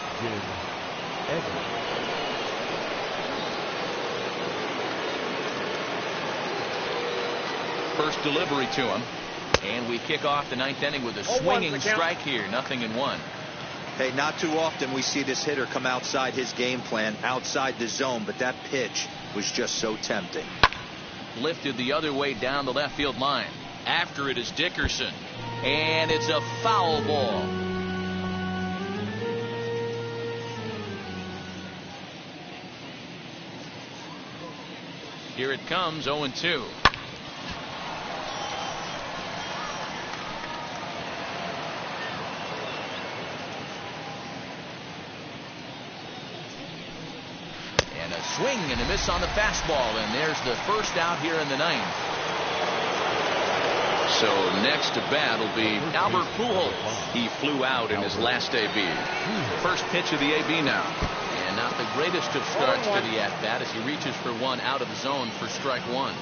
First delivery to him, and we kick off the 9th inning with a swinging strike here. 0-1. Hey, not too often we see this hitter come outside his game plan, outside the zone, but that pitch was just so tempting. Lifted the other way down the left field line. After it is Dickerson, and it's a foul ball. Here it comes, 0-2. And a swing and a miss on the fastball, and there's the first out here in the 9th. So next to bat will be Albert Pujols. He flew out in his last AB. First pitch of the AB now. And not the greatest of starts to the at-bat as he reaches for one out of the zone for strike 1.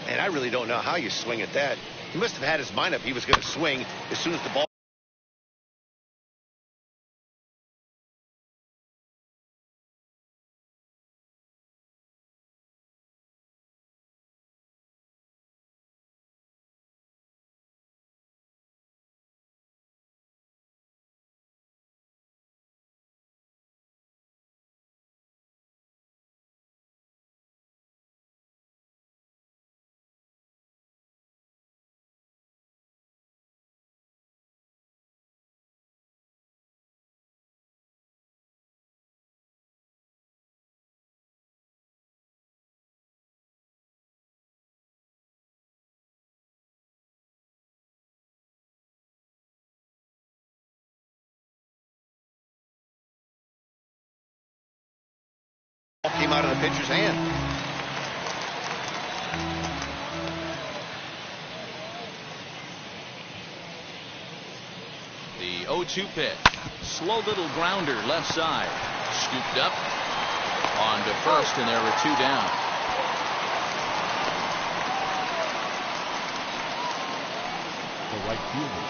And I really don't know how you swing at that. He must have had his mind up. He was going to swing as soon as the ball Ball came out of the pitcher's hand. The 0-2 pitch. Slow little grounder left side. Scooped up on to first, and there are 2 down.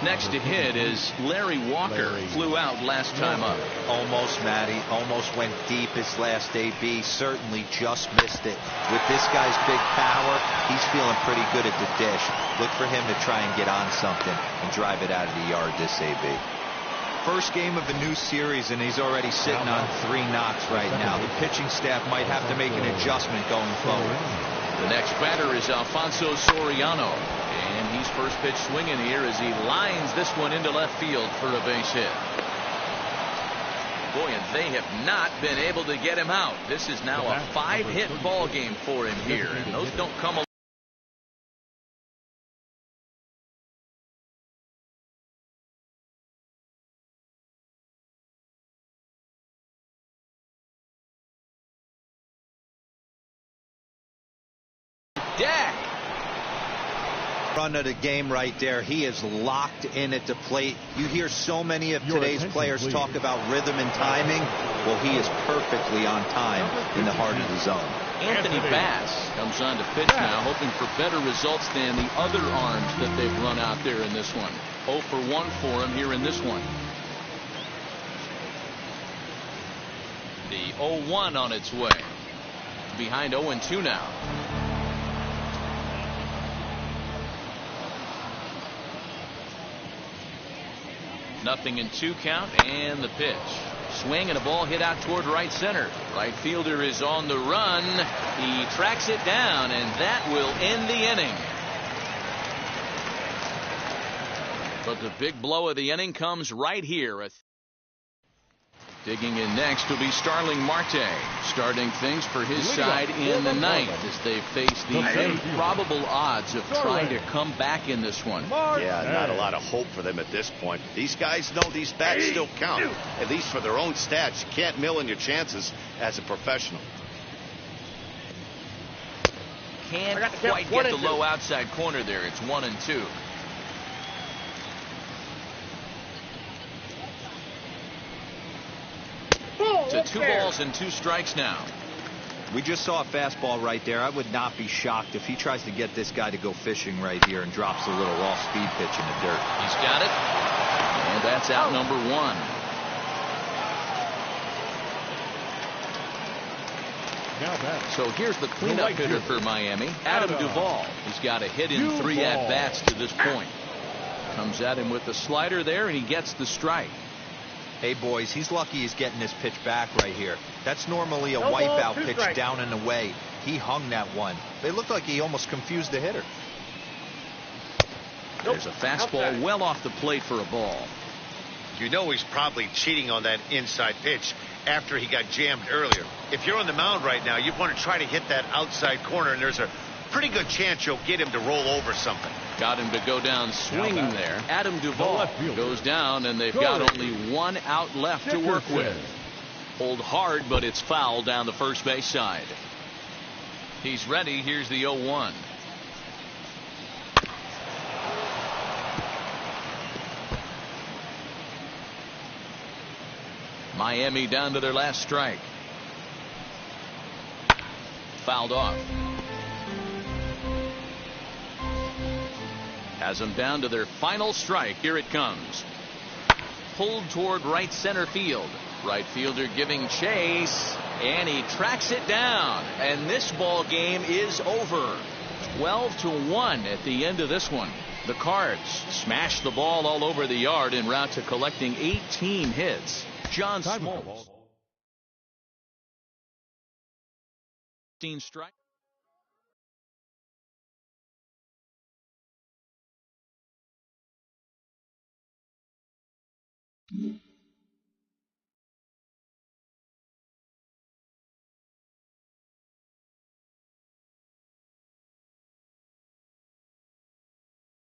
Next to hit is Larry Walker. Flew out last time up. Almost, Matty. Almost went deep his last AB. Certainly just missed it. With this guy's big power, he's feeling pretty good at the dish. Look for him to try and get on something and drive it out of the yard this AB. First game of a new series, and he's already sitting on 3 knocks right now. The pitching staff might have to make an adjustment going forward. The next batter is Alfonso Soriano. And he's first pitch swinging here as he lines this one into left field for a base hit. Boy, and they have not been able to get him out. This is now a 5-hit ball game for him here, and those don't come along. Dak. Run of the game right there. He is locked in at the plate. You hear so many of today's players talk about rhythm and timing. Well, he is perfectly on time in the heart of the zone. Anthony Bass comes on to pitch now, hoping for better results than the other arms that they've run out there in this one. 0 for 1 for him here in this one. The 0-1 on its way. Behind 0-2 now. Nothing in 2 count, and the pitch. Swing and a ball hit out toward right center. Right fielder is on the run. He tracks it down, and that will end the inning. But the big blow of the inning comes right here. Digging in next will be Starling Marte, starting things for his side in the 9th as they face the improbable odds of trying to come back in this one. Yeah, not a lot of hope for them at this point. These guys know these bats still count, at least for their own stats. You can't mill in your chances as a professional. Can't quite get the low outside corner there. It's 1-2. To 2 balls and 2 strikes now. We just saw a fastball right there. I would not be shocked if he tries to get this guy to go fishing right here and drops a little off-speed pitch in the dirt. He's got it. And that's out number 1. So here's the cleanup hitter for Miami, Adam Duvall. He's got a hit in 3 at-bats to this point. Comes at him with the slider there, and he gets the strike. Hey, boys, he's lucky he's getting this pitch back right here. That's normally a wipeout pitch down and away. He hung that one. It looked like he almost confused the hitter. There's a fastball well off the plate for a ball. You know he's probably cheating on that inside pitch after he got jammed earlier. If you're on the mound right now, you want to try to hit that outside corner, and there's a pretty good chance you'll get him to roll over something. Got him to go down swinging there. Adam Duvall goes down, and they've got only 1 out left to work with. Hold hard, but it's foul down the first base side. He's ready. Here's the 0-1. Miami down to their last strike. Fouled off. Has them down to their final strike. Here it comes. Pulled toward right center field. Right fielder giving chase, and he tracks it down. And this ball game is over. 12-1 at the end of this one. The Cards smash the ball all over the yard en route to collecting 18 hits. John Smoltz. 15 strike.